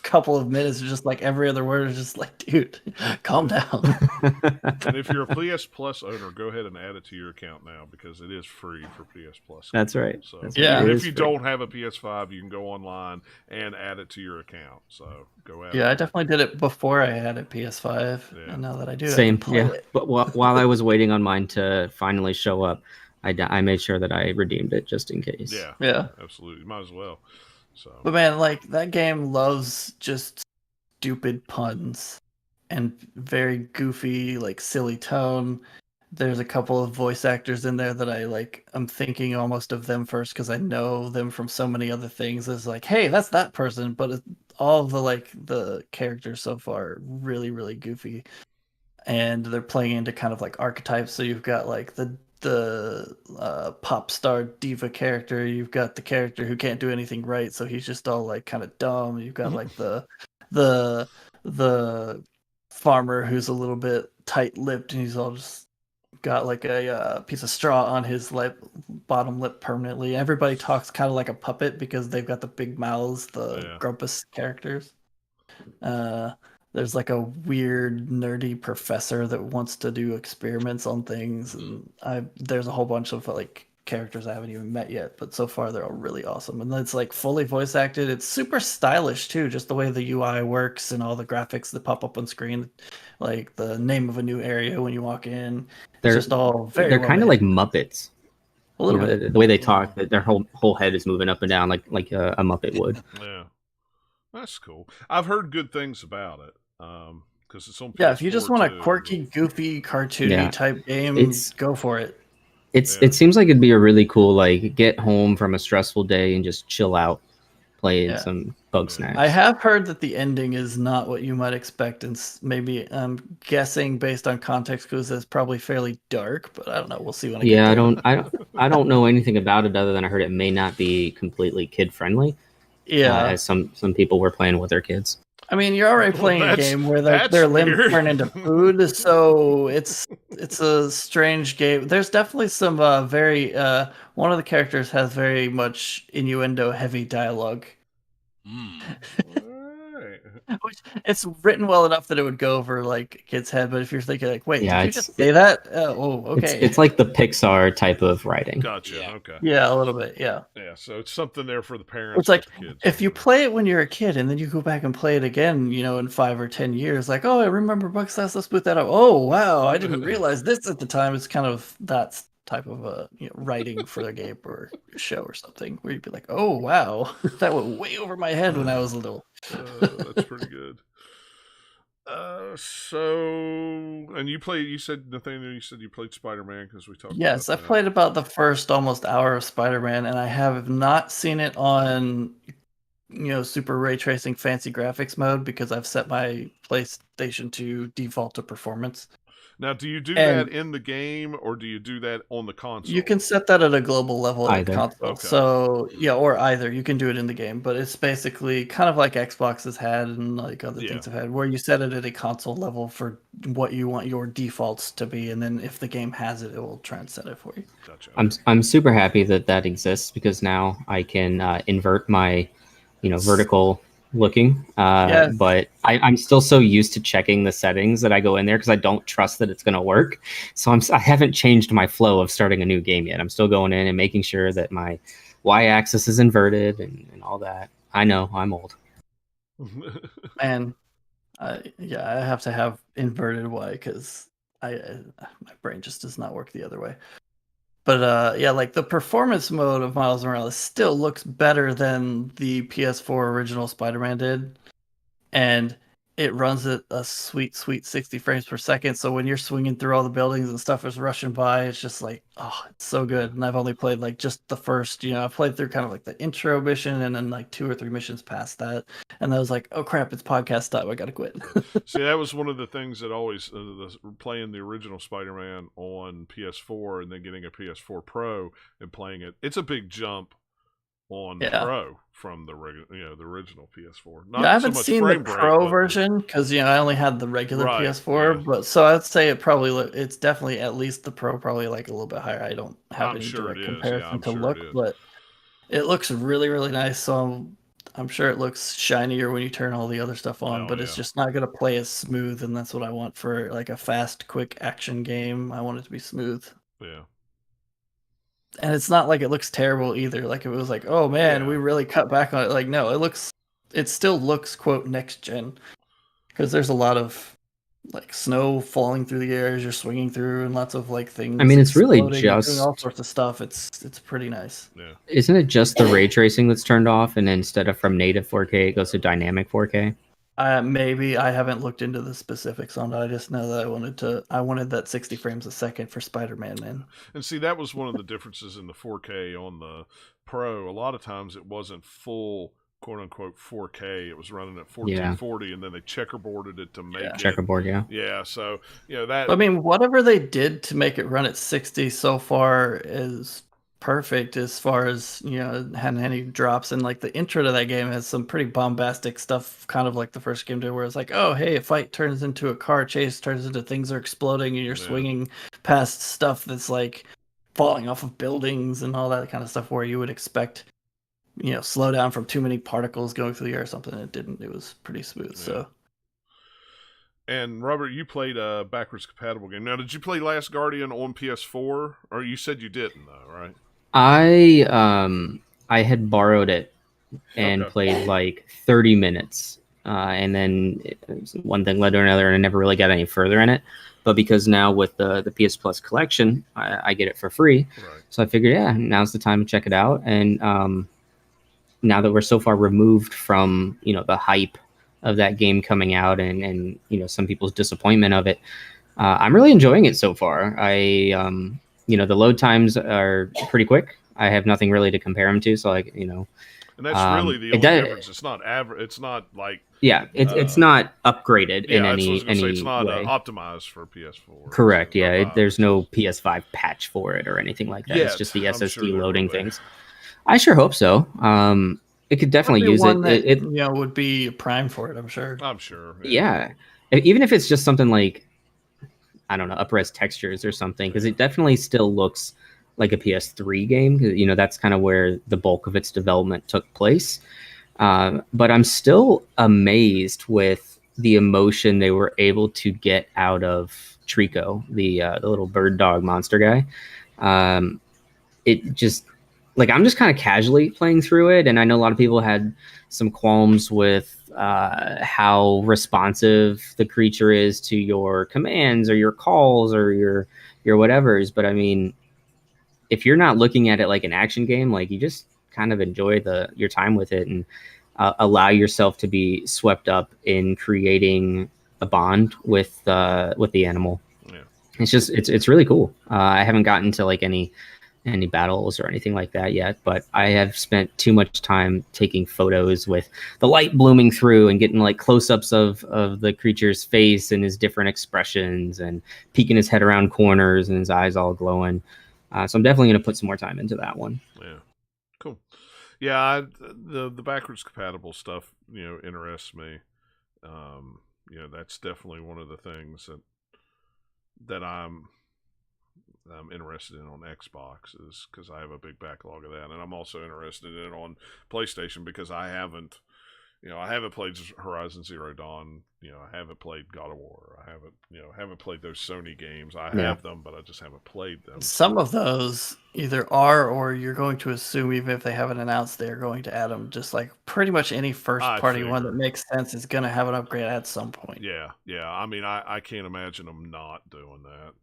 couple of minutes, just every other word is just dude, calm down. And if you're a PS Plus owner, go ahead and add it to your account now because it is free for PS Plus. That's right. So Right. if you don't have a PS5, you can go online and add it to your account. So go ahead. Yeah, I definitely did it before I had a PS5, and now that I do, same. I can play it. But while I was waiting on mine to finally show up, I made sure that I redeemed it just in case. Yeah, absolutely. Might as well. So, but man, like that game loves just stupid puns and very goofy, like silly tone. There's a couple of voice actors in there that I like. I'm thinking almost of them first because I know them from so many other things. It's like, hey, that's that person, but all of the characters so far are really, really goofy, and they're playing into kind of like archetypes. So you've got like the pop star diva character. You've got the character who can't do anything right, so he's just all like kind of dumb. You've got like the the farmer who's a little bit tight-lipped, and he's all just got like a piece of straw on his bottom lip permanently. Everybody talks kind of like a puppet because they've got the big mouths, the grumpus characters. There's like a weird nerdy professor that wants to do experiments on things, and there's a whole bunch of like characters I haven't even met yet, but so far they're all really awesome. And it's like fully voice acted. It's super stylish too, just the way the UI works and all the graphics that pop up on screen, like the name of a new area when you walk in. It's just all very. They're kind of like Muppets. A little bit. The way they talk, their whole head is moving up and down like a Muppet would. Yeah, that's cool. I've heard good things about it. Because it's on PS4 if you just want too, a quirky, goofy, cartoony type game, go for it. It seems like it'd be a really cool like get home from a stressful day and just chill out, play some bug snacks. I have heard that the ending is not what you might expect, and maybe I'm guessing based on context clues it's probably fairly dark, but I don't know. We'll see when I get there. I don't know anything about it other than I heard it may not be completely kid friendly. Yeah, as some people were playing with their kids. I mean, you're already playing a game where their limbs turn into food, so it's a strange game. There's definitely some very one of the characters has very much innuendo heavy dialogue. Which it's written well enough that it would go over like a kid's head, but if you're thinking like, wait, did you just say that? Okay. It's like the Pixar type of writing. Gotcha. Okay. Yeah, a little bit. Yeah. Yeah. So it's something there for the parents. It's like kids. If you play it when you're a kid and then you go back and play it again, in 5 or 10 years, like, oh, I remember Bugsnax. Let's put that up. Oh, wow, I didn't realize this at the time. It's kind of that type of writing for a game or a show or something where you'd be like, oh, wow, that went way over my head when I was little. That's pretty good. And you said, Nathaniel, you played Spider-Man because we talked about Yes, I played about the first almost hour of Spider-Man, and I have not seen it on, super ray tracing fancy graphics mode because I've set my PlayStation to default to performance. Now, do you do that in the game or do you do that on the console? You can set that at a global level at the console. Okay. So, or either. You can do it in the game, but it's basically kind of like Xbox has had and like other things have had, where you set it at a console level for what you want your defaults to be, and then if the game has it, it will try and set it for you. Gotcha. I'm super happy that exists because now I can invert my, vertical looking, but I'm still so used to checking the settings that I go in there because I don't trust that it's going to work. So I haven't changed my flow of starting a new game yet. I'm still going in and making sure that my y-axis is inverted and all that. I know I'm old. And I have to have inverted Y because my brain just does not work the other way. But like the performance mode of Miles Morales still looks better than the PS4 original Spider-Man did. And it runs at a sweet 60 frames per second. So when you're swinging through all the buildings and stuff is rushing by, it's just like, oh, it's so good. And I've only played like just the first, I played through kind of like the intro mission and then like 2 or 3 missions past that. And I was like, oh crap, it's podcast time. I got to quit. See, that was one of the things that always, playing the original Spider-Man on PS4 and then getting a PS4 Pro and playing it. It's a big jump on the Pro from the the original PS4. I haven't seen the Pro version because I only had the regular PS4, but so I'd say it's definitely at least the Pro, probably like a little bit higher. I don't have any direct comparison to look, but it looks really, really nice. So I'm sure it looks shinier when you turn all the other stuff on, but it's just not going to play as smooth, and that's what I want for like a fast, quick action game. I want it to be smooth. Yeah. And it's not like it looks terrible either. Like it was like, oh man, we really cut back on it. Like, no, it still looks quote next gen, because there's a lot of like snow falling through the air as you're swinging through, and lots of like things. I mean, it's really exploding and doing all just. sorts of stuff. It's pretty nice. Yeah. Isn't it just the ray tracing that's turned off, and instead of from native 4K, it goes to dynamic 4K? Maybe I haven't looked into the specifics on it. I just know that I wanted that 60 frames a second for Spider-Man. And see, that was one of the differences in the 4K on the Pro. A lot of times it wasn't full quote unquote 4K. It was running at 1440, and then they checkerboarded it to make it checkerboard. Yeah. Yeah, so that. I mean, whatever they did to make it run at 60 so far is perfect as far as having any drops. And like the intro to that game has some pretty bombastic stuff, kind of like the first game did, where it's like, oh hey, a fight turns into a car chase, turns into things are exploding, and you're swinging past stuff that's like falling off of buildings and all that kind of stuff, where you would expect slow down from too many particles going through the air or something. It didn't. It was pretty smooth. So. And Robert, you played a backwards compatible game. Now, did you play Last Guardian on PS4? Or you said you didn't, though, right? I had borrowed it and played like 30 minutes, and then one thing led to another, and I never really got any further in it. But because now with the PS Plus collection, I get it for free, so I figured, now's the time to check it out. And now that we're so far removed from the hype of that game coming out and some people's disappointment of it, I'm really enjoying it so far. The load times are pretty quick. I have nothing really to compare them to, so and that's really the only difference. It's not average. It's not like it's not upgraded in any it's not way. Optimized for PS4. Correct. There's no PS5 patch for it or anything like that. Yet, it's just the SSD sure loading things. I sure hope so. It could definitely use it. It would be prime for it, I'm sure. I'm sure. Yeah. Even if it's just something like, I don't know, up-res textures or something, because it definitely still looks like a PS3 game. That's kind of where the bulk of its development took place. But I'm still amazed with the emotion they were able to get out of Trico, the little bird dog monster guy. It just... Like, I'm just kind of casually playing through it, and I know a lot of people had some qualms with how responsive the creature is to your commands or your calls or your whatevers. But I mean, if you're not looking at it like an action game, like, you just kind of enjoy your time with it and allow yourself to be swept up in creating a bond with the animal. Yeah. It's really cool. I haven't gotten to like any battles or anything like that yet, but I have spent too much time taking photos with the light blooming through and getting like close-ups of the creature's face and his different expressions and peeking his head around corners and his eyes all glowing. So I'm definitely going to put some more time into that one. Yeah, cool. Yeah, the backwards compatible stuff, interests me. That's definitely one of the things that I'm interested in on Xbox, is because I have a big backlog of that, and I'm also interested in it on PlayStation because I haven't played Horizon Zero Dawn. I haven't played God of War. I haven't played those Sony games. I have them, but I just haven't played them. Some of those either are, or you're going to assume, even if they haven't announced, they're going to add them. Just like pretty much any first-party one that makes sense is going to have an upgrade at some point. Yeah. I mean, I can't imagine them not doing that.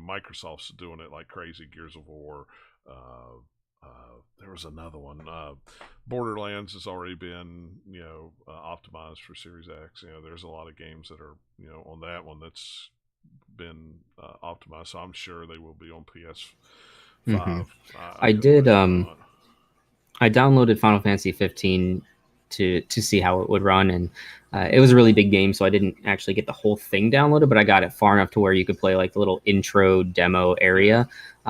Microsoft's doing it like crazy. Gears of War. There was another one. Borderlands has already been, optimized for Series X. There's a lot of games that are, on that one that's been optimized. So I'm sure they will be on PS5. Mm-hmm. I did. I downloaded Final Fantasy 15 to see how it would run, and it was a really big game, so I didn't actually get the whole thing downloaded, but I got it far enough to where you could play like the little intro demo area.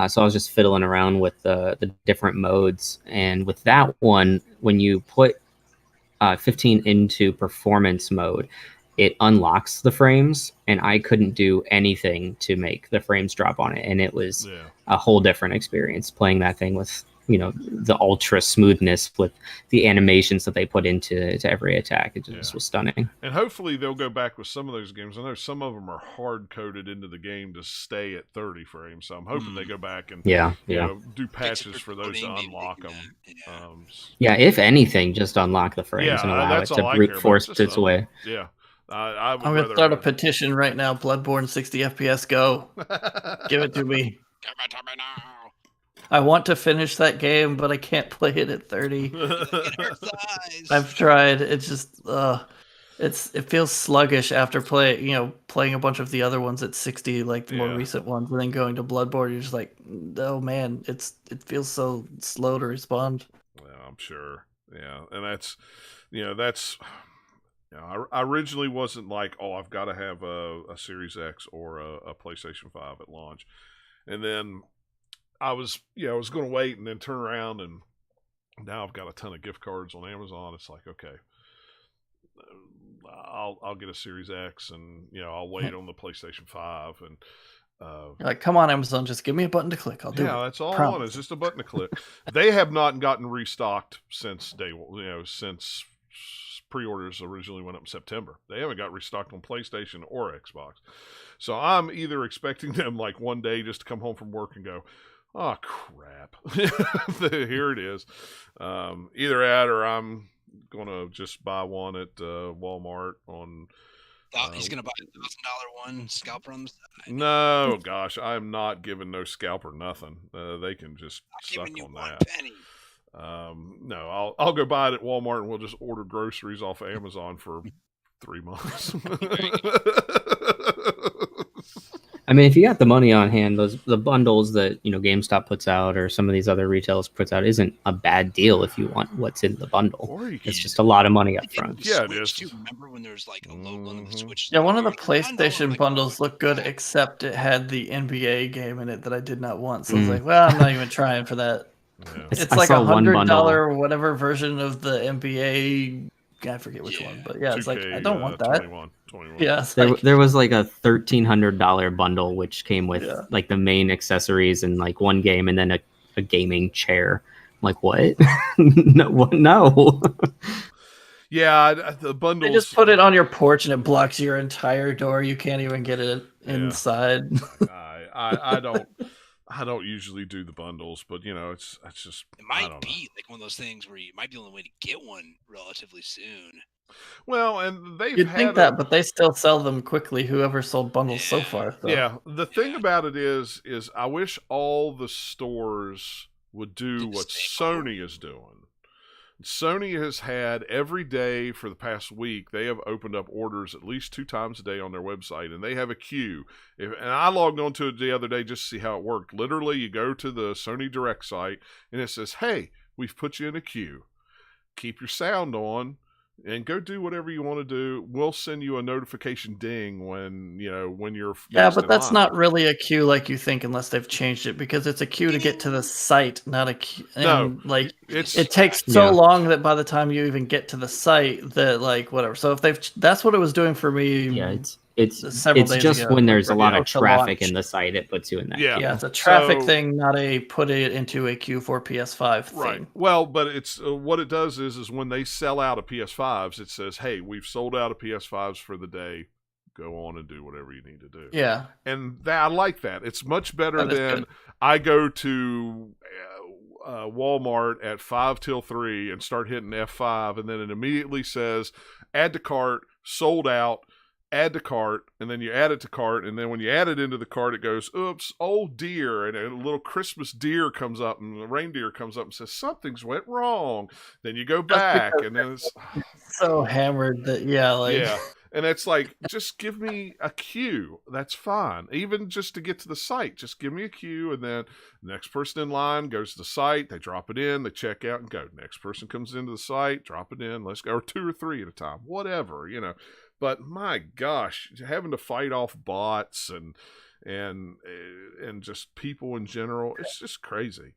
So I was just fiddling around with the different modes, and with that one, when you put 15 into performance mode, it unlocks the frames, and I couldn't do anything to make the frames drop on it, and it was a whole different experience playing that thing with the ultra smoothness with the animations that they put into every attack. It just was stunning. And hopefully they'll go back with some of those games. I know some of them are hard coded into the game to stay at 30 frames, so I'm hoping they go back and do patches for those to unlock them. If anything, just unlock the frames and allow it to brute force its way. Yeah, I would I'm gonna rather start a have- petition right now. Bloodborne 60 FPS, go. Give it to me. Give it to me now. I want to finish that game, but I can't play it at 30. It hurts the eyes. I've tried. It's just it feels sluggish after playing a bunch of the other ones at 60, like the more Yeah. recent ones, and then going to Bloodborne. You're just like, oh man, it feels so slow to respond. Well, I'm sure. Yeah, and I originally wasn't like, oh, I've got to have a Series X or a PlayStation 5 at launch, and then I was going to wait and then turn around, and now I've got a ton of gift cards on Amazon. It's like, okay, I'll get a Series X, and I'll wait on the PlayStation 5, and You're like, come on, Amazon, just give me a button to click. I'll do it. yeah, that's all I Promise. want. It's just a button to click. They have not gotten restocked since since pre-orders originally went up in September. They haven't got restocked on PlayStation or Xbox. So I'm either expecting them like one day just to come home from work and go, oh crap, here it is. Either that or I'm gonna just buy one at Walmart on. He's gonna buy a $1,000 one scalper on the side. No, gosh, I'm not giving no scalper nothing. They can just I'm suck giving you on one that. penny. No, I'll go buy it at Walmart, and we'll just order groceries off of Amazon for 3 months. I mean, if you got the money on hand, the bundles that GameStop puts out or some of these other retailers puts out isn't a bad deal if you want what's in the bundle. Or you can, It's just a lot of money up They did front. with Yeah, it Switch, is. too. Remember when there's like a logo on the Mhm. Switch? Yeah, one of the Like, bundle, PlayStation like, bundles oh, looked good, crap. except it had the NBA game in it that I did not want. So I was like, well, I'm not even trying for that. Yeah. It's I like saw one $100 bundle. or whatever version of the NBA. I forget which Yeah. one, but yeah, it's like 2K, I don't want that. 21. Yeah, it's There, like, there was like a $1,300 bundle which came with Yeah. like the main accessories and like one game and then a gaming chair. I'm like, what? No. Yeah, the bundles. they just put it on your porch and it blocks your entire door. You can't even get it Yeah. inside. I don't usually do the bundles, but it's just It I might don't know. be like one of those things where you might be the only way to get one relatively soon. Well, and they've You'd had think that, but they still sell them quickly. Whoever sold bundles so far. So. Yeah, the thing Yeah. about it is I wish all the stores would do Did the what same model. Sony is doing. Sony has had every day for the past week, they have opened up orders at least 2 times a day on their website, and they have a queue. And I logged onto it the other day just to see how it worked. Literally, you go to the Sony Direct site, and it says, hey, we've put you in a queue. Keep your sound on. And go do whatever you want to do. We'll send you a notification ding when you're Yeah, next but in that's line. not really a queue like you think unless they've changed it because it's a queue to get to the site, not a queue. And No, like it's it takes so Yeah. long that by the time you even get to the site that like whatever. So if that's what it was doing for me. Yeah, it's Several days just ago, when there's a lot yeah, of to traffic launch. in the site, it puts you in that. Yeah. Yeah, it's a traffic So- thing, not a put it into a queue for PS5 thing. right. Well, but it's what it does is when they sell out of PS5s, it says, "Hey, we've sold out of PS5s for the day. Go on and do whatever you need to do." Yeah. And I like that. It's much better That is than good. I go to Walmart at 5 till 3 and start hitting F5, and then it immediately says, "Add to cart, sold out." Add to cart, and then you add it to cart, and then when you add it into the cart, it goes, oops, oh dear, and a little Christmas deer comes up, and the reindeer comes up and says, something's went wrong. Then you go back, because and then it's, So hammered that like yeah. And it's like, just give me a queue. That's fine. Even just to get to the site, just give me a queue, and then the next person in line goes to the site, they drop it in, they check out and go. Next person comes into the site, drop it in, let's go, or 2 or 3 at a time, whatever, But my gosh, having to fight off bots and just people in general, it's just crazy.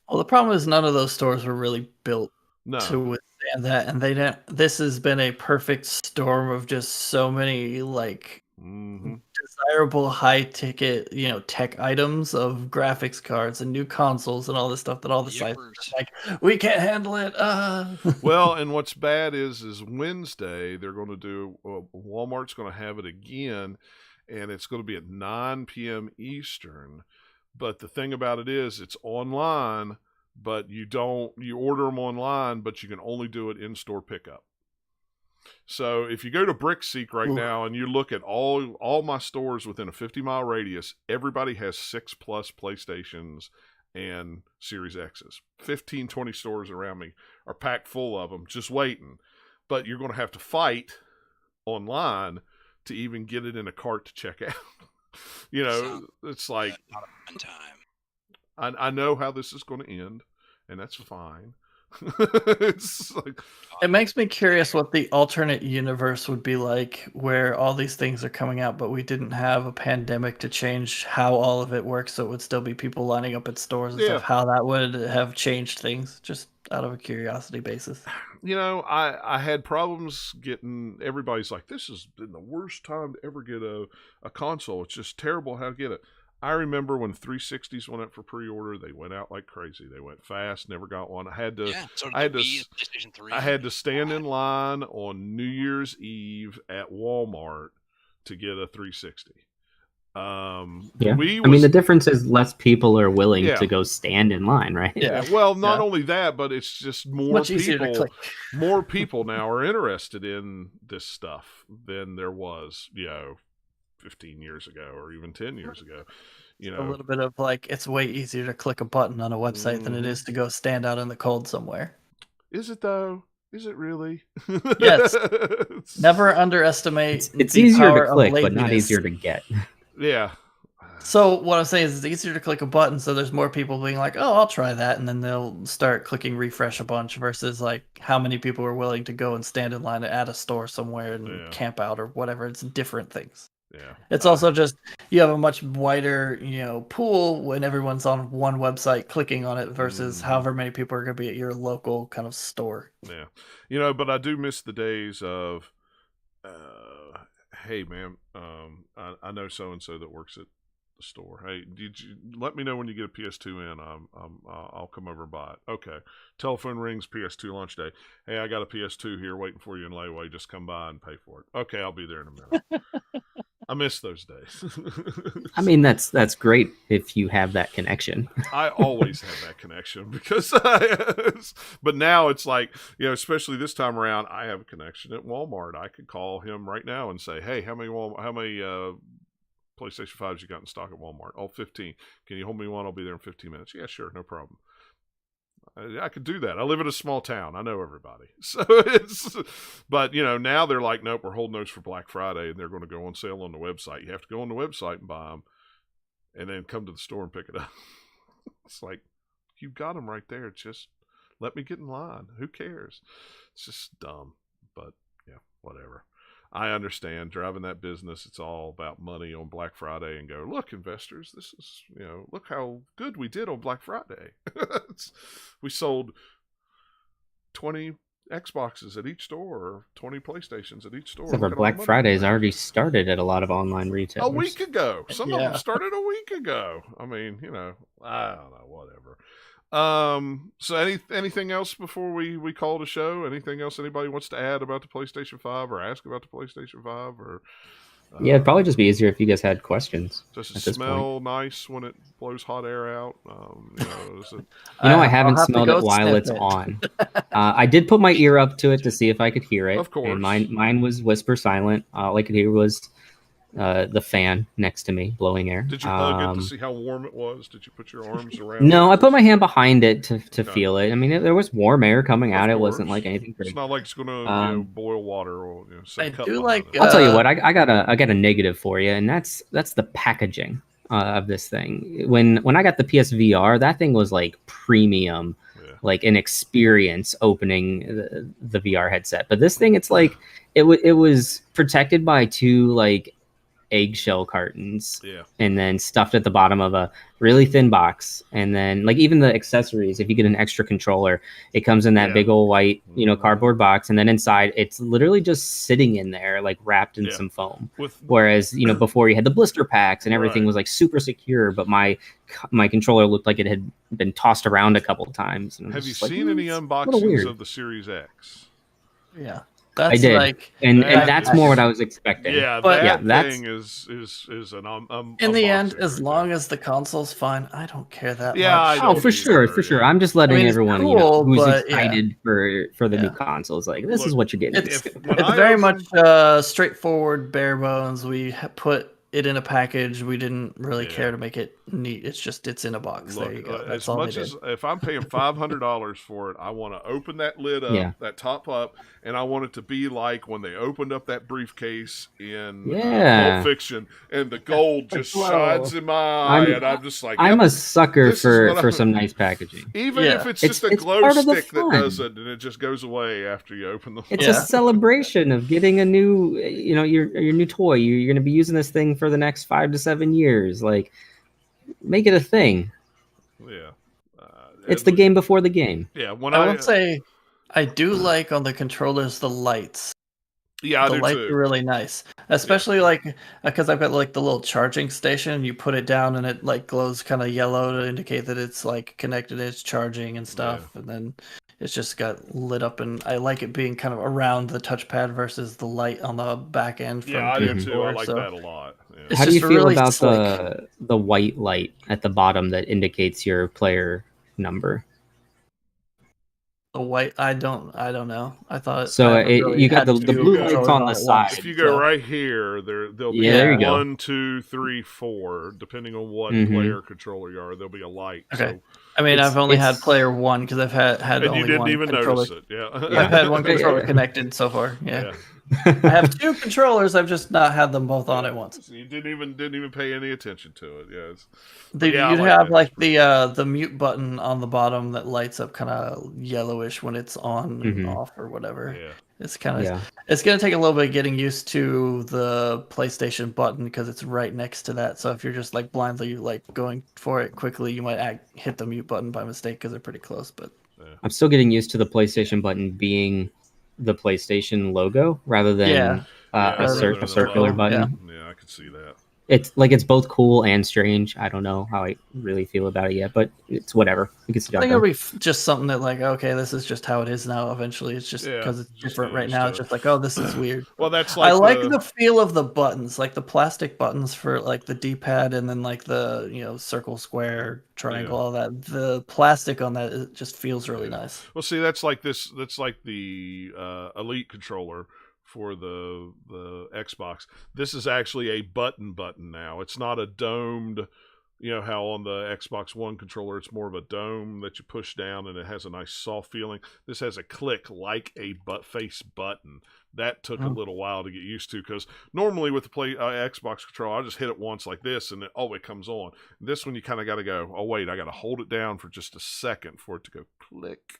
Well, the problem is none of those stores were really built No. to withstand that, and they didn't. This has been a perfect storm of just so many like hmm desirable high ticket, tech items of graphics cards and new consoles and all this stuff that all the sites are Yippers. just like we can't handle it. Well, and what's bad is Wednesday they're going to do. Walmart's going to have it again, and it's going to be at 9 p.m. Eastern. But the thing about it is, it's online, but you order them online, but you can only do it in store pickup. So if you go to BrickSeek right now and you look at all my stores within a 50-mile radius, everybody has 6+ PlayStations and Series X's. 15, 20 stores around me are packed full of them, just waiting. But you're going to have to fight online to even get it in a cart to check out. It's like, not a fun time. I know how this is going to end, and that's fine. It's like, it makes me curious what the alternate universe would be like, where all these things are coming out, but we didn't have a pandemic to change how all of it works, so it would still be people lining up at stores and stuff. How that would have changed things, just out of a curiosity basis. I had problems getting. Everybody's like, this has been the worst time to ever get a console. It's just terrible how to get it. I remember when 360s went up for pre-order, they went out like crazy. They went fast, never got one. I had to stand in line on New Year's Eve at Walmart to get a 360. The difference is less people are willing to go stand in line, right? Yeah. Well, not only that, but it's just much easier to click. More people now are interested in this stuff than there was, 15 years ago or even 10 years ago. A little bit of like, it's way easier to click a button on a website than it is to go stand out in the cold somewhere. Is it though? Is it really? Yes. Never underestimate. It's easier to click, but not easier to get. Yeah. So what I'm saying is it's easier to click a button, so there's more people being like, oh, I'll try that, and then they'll start clicking refresh a bunch versus like how many people are willing to go and stand in line at a store somewhere and camp out or whatever. It's different things. Yeah. It's also just you have a much wider, pool when everyone's on one website clicking on it versus however many people are going to be at your local kind of store. Yeah. But I do miss the days of hey man, I know so and so that works at the store. Hey, did you let me know when you get a PS2 in? I'll come over and buy it. Okay. Telephone rings, PS2 launch day. Hey, I got a PS2 here waiting for you in layaway. Just come by and pay for it. Okay, I'll be there in a minute. I miss those days. I mean, that's great if you have that connection. I always have that connection because, but now it's like, especially this time around, I have a connection at Walmart. I could call him right now and say, hey, how many PlayStation 5s you got in stock at Walmart? Oh, 15. Can you hold me one? I'll be there in 15 minutes. Yeah, sure. No problem. I could do that. I live in a small town. I know everybody. So but now they're like, nope, we're holding those for Black Friday and they're going to go on sale on the website. You have to go on the website and buy them and then come to the store and pick it up. It's like, you've got them right there. Just let me get in line. Who cares? It's just dumb, but whatever. I understand driving that business. It's all about money on Black Friday and go, look, investors, this is, look how good we did on Black Friday. We sold 20 Xboxes at each store or 20 PlayStations at each store. Except for Black Friday's already started at a lot of online retailers. A week ago. Some of them started a week ago. I mean, I don't know, whatever. So anything else before we call it a show? Anything else anybody wants to add about the PlayStation 5 or ask about the PlayStation 5 or it'd probably just be easier if you guys had questions. Does it smell nice when it blows hot air out? I haven't smelled it while it's on. I did put my ear up to it to see if I could hear it. Of course. And mine was whisper silent. All I could hear was the fan next to me blowing air. Did you hug it to see how warm it was? Did you put your arms around it? No, I put my hand behind it to feel it. I mean, there was warm air coming out. It wasn't like anything crazy. It's not like it's gonna boil water or I do like. I'll tell you what. I got a negative for you, and that's the packaging of this thing. When I got the PSVR, that thing was like premium. Like an experience opening the VR headset, but this thing, it's like it was protected by two like eggshell cartons, and then stuffed at the bottom of a really thin box, and then like even the accessories, if you get an extra controller, it comes in that big old white cardboard box, and then inside it's literally just sitting in there like wrapped in some foam. Whereas before you had the blister packs and everything was like super secure, but my controller looked like it had been tossed around a couple of times. Have you seen any unboxings of the Series X? Yeah. That's I did, like and that that's is- more what I was expecting. Yeah, But- that that's- thing is an in the end, unboxing as right long there. as the console's fine, I don't care that Yeah, much. I Oh, don't for either, sure, for sure. yeah. I'm just letting I mean, it's everyone, cool, who's but, yeah. excited for the new Yeah. consoles. Like, this Look, is what you're getting. It's when it's I very open- much straightforward, bare bones. We put it in a package. We didn't really Yeah. care to make it neat. It's in a box. Look, there you go. That's as all much they as did. if I'm paying $500 for it, I want to open that lid up, Yeah. that top up, and I want it to be like when they opened up that briefcase in Yeah. Pulp Fiction, and the gold just Whoa. shines in my eye, I'm- and I'm just like, I'm yep. a sucker This is what for I'm- some nice packaging. Even Yeah. if it's It's- just a it's glow part of the stick that fun. does it, and it just goes away after you open the. It's Yeah. a celebration of getting a new, your new toy. You're going to be using this thing for the next 5 to 7 years. Like, make it a thing. Yeah. It's the game before the game. Yeah, when I will say, I do like on the controllers the lights. yeah, I The do lights too. are really nice, especially like because I've got like the little charging station. You put it down and it like glows kind of yellow to indicate that it's like connected, it's charging and stuff, and then it's just got lit up. And I like it being kind of around the touchpad versus the light on the back end. From Yeah, I do too. I PS4, like so that a lot. Yeah. It's How do you just feel really about slick. the white light at the bottom that indicates your player number? The white, I don't know. I thought So, I haven't really you got had the two blue controllers lights on the at side. once, If you go so- right here, there'll be Yeah, there you go. 1, 2, 3, 4, depending on what Mhm. player controller you are. There'll be a light. Okay. So, I mean, It's- I've only had it's- player one because I've had and only you didn't one even controller. notice it. Yeah. I've had one Yeah. controller connected so far. Yeah. I have two controllers. I've just not had them both on at once. So you didn't even pay any attention to it. Yes. You'd yeah, I have like that. like the mute button on the bottom that lights up kind of yellowish when it's on and Mhm. off or whatever. Yeah. It's kind of Yeah. it's gonna take a little bit getting used to the PlayStation button because it's right next to that. So if you're just like blindly like going for it quickly, you might hit the mute button by mistake because they're pretty close. But I'm still getting used to the PlayStation button being the PlayStation logo rather than Yeah. Yeah, a, rather than a circular a button. Yeah, I could see that. It's like it's both cool and strange. I don't know how I really feel about it yet, but it's whatever. It gets the I job think it'll done. be just something that like, okay, this is just how it is now. Eventually, it's just Yeah, because it's just different get right used now. to It's it. just like, oh, this is weird. Well, that's like I like the feel of the buttons, like the plastic buttons for like the D-pad, and then like the circle, square, triangle, all that. The plastic on that it just feels really nice. Well, see, that's like this. That's like the Elite controller for the Xbox. This is actually a button now. It's not a domed. You know how on the Xbox One controller it's more of a dome that you push down and it has a nice soft feeling. This has a click like a face button. That took a little while to get used to because normally with the Xbox controller, I just hit it once like this and it comes on. This one you kind of got to go, oh wait, I got to hold it down for just a second for it to go click.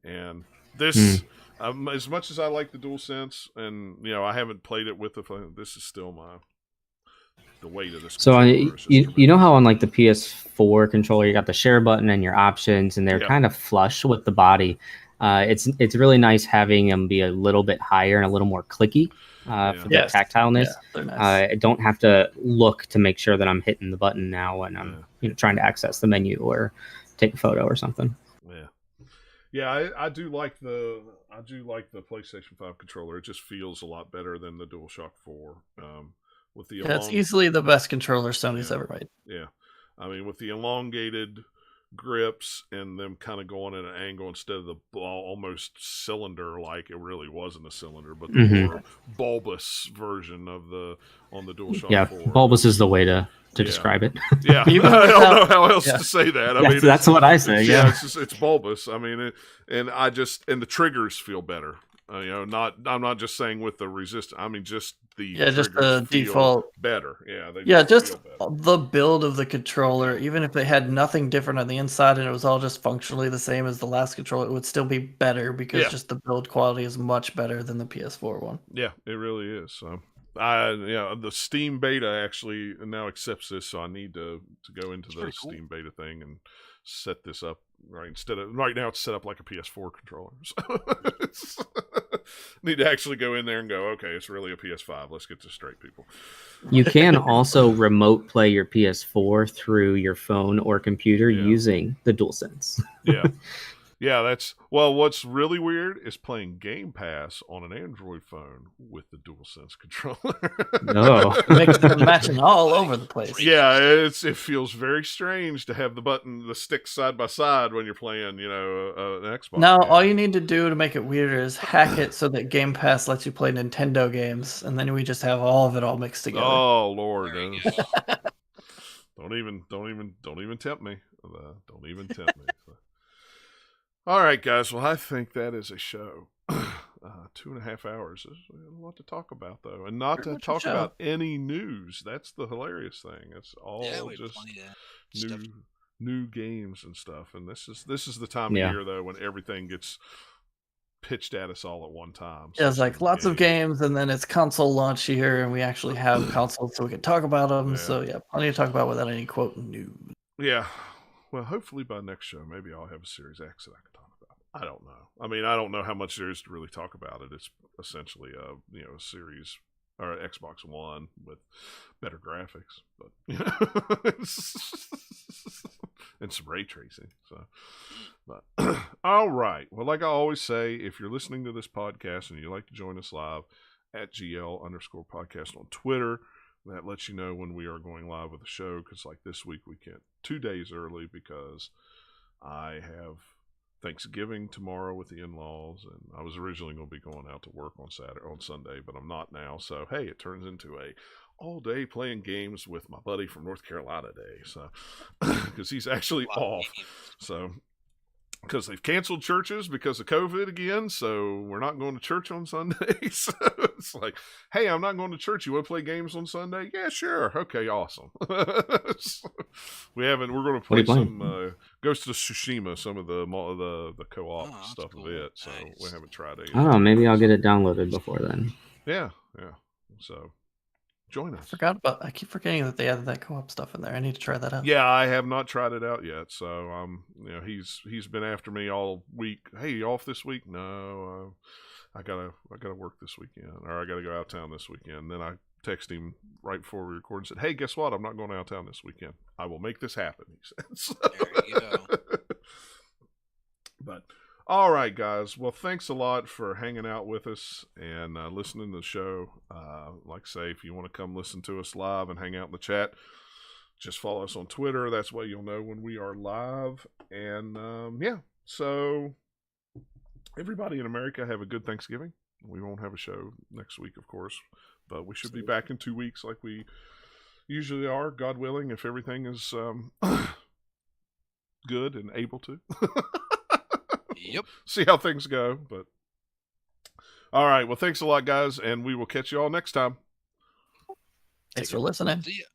And this, as much as I like the DualSense, and I haven't played it with this is still the weight of this. So controller is just you know how on like the PS4 controller you got the share button and your options, and they're Yeah. kind of flush with the body. It's really nice having them be a little bit higher and a little more clicky for the Yes. tactileness. Yeah, they're nice. I don't have to look to make sure that I'm hitting the button now when I'm trying to access the menu or take a photo or something. Yeah, I do like the PlayStation 5 controller. It just feels a lot better than the DualShock 4. With the It's easily the best controller Sony's ever made. Yeah, I mean with the elongated grips and them kind of going at an angle instead of the almost cylinder like it really wasn't a cylinder, but the more bulbous version of on the DualShock 4. Bulbous is the way to describe it. Yeah, Even I don't know without- how else yeah. to say that. I That's- mean, that's what I say, yeah. it's bulbous. I mean, and the triggers feel better. I'm not just saying with the resistance. I mean, just the just the triggers feel default. better. Yeah, they Just feel better. the build of the controller, even if they had nothing different on the inside and it was all just functionally the same as the last controller, it would still be better because just the build quality is much better than the PS4 one. Yeah, it really is. So, the Steam beta actually now accepts this, so I need to go into the pretty cool. Steam beta thing and set this up right now it's set up like a PS4 controller. So need to actually go in there and go, okay, it's really a PS5. Let's get this straight, people. You can also remote play your PS4 through your phone or computer Yeah. using the DualSense. Yeah. Yeah, that's what's really weird is playing Game Pass on an Android phone with the DualSense controller. No. It makes them matching all over the place. Yeah, it feels very strange to have the sticks side by side when you're playing, an Xbox. Now, game. all you need to do to make it weirder is hack it so that Game Pass lets you play Nintendo games, and then we just have all of it all mixed together. Oh Lord, There you no. go. Don't even tempt me. Don't even tempt me. All right, guys. Well, I think that is a show. 2.5 hours. There's a lot to talk about, though, and not Pretty to much a talk show. about any news. That's the hilarious thing. It's all Yeah, we have just plenty of new stuff. new games and stuff. And this is the time Yeah. of year though when everything gets pitched at us all at one time. Yeah, it's So like lots of games, and then it's console launch here, and we actually have consoles, so we can talk about them. Yeah. So yeah, plenty to talk about without any quote news. Yeah. Well, hopefully by next show, maybe I'll have a Series X that I can talk about. I don't know. I mean, I don't know how much there is to really talk about it. It's essentially a Series or Xbox One with better graphics, but and some ray tracing. So, but all right. Well, like I always say, if you're listening to this podcast and you'd like to join us live at GL_podcast on Twitter, that lets you know when we are going live with the show. Because like this week, we can't 2 days early because I have Thanksgiving tomorrow with the in-laws, and I was originally going to be going out to work on Sunday, but I'm not now. So hey, it turns into a all day playing games with my buddy from North Carolina day. So because he's actually off, so because they've canceled churches because of COVID again, so we're not going to church on Sunday. So it's like, hey, I'm not going to church. You want to play games on Sunday? Yeah, sure. Okay, awesome. So we're going to play some Ghost of Tsushima, some of the co-op stuff cool. of it. So Nice. we haven't tried it. Oh, maybe I'll get it downloaded before then. Yeah. So join us. I keep forgetting that they added that co-op stuff in there. I need to try that out. Yeah, I have not tried it out yet. So he's been after me all week. Hey, you off this week? No, I gotta work this weekend, or I gotta go out of town this weekend. Then I text him right before we record and said, hey, guess what? I'm not going out of town this weekend. I will make this happen, he said. So, There you go. But all right, guys. Well, thanks a lot for hanging out with us and listening to the show. Like I say, if you want to come listen to us live and hang out in the chat, just follow us on Twitter. That's why you'll know when we are live. And so everybody in America have a good Thanksgiving. We won't have a show next week, of course, but we should be back in 2 weeks like we usually are, God willing, if everything is good and able to. Yep. See how things go. But all right. Well, thanks a lot, guys, and we will catch you all next time. Thanks for listening. See ya.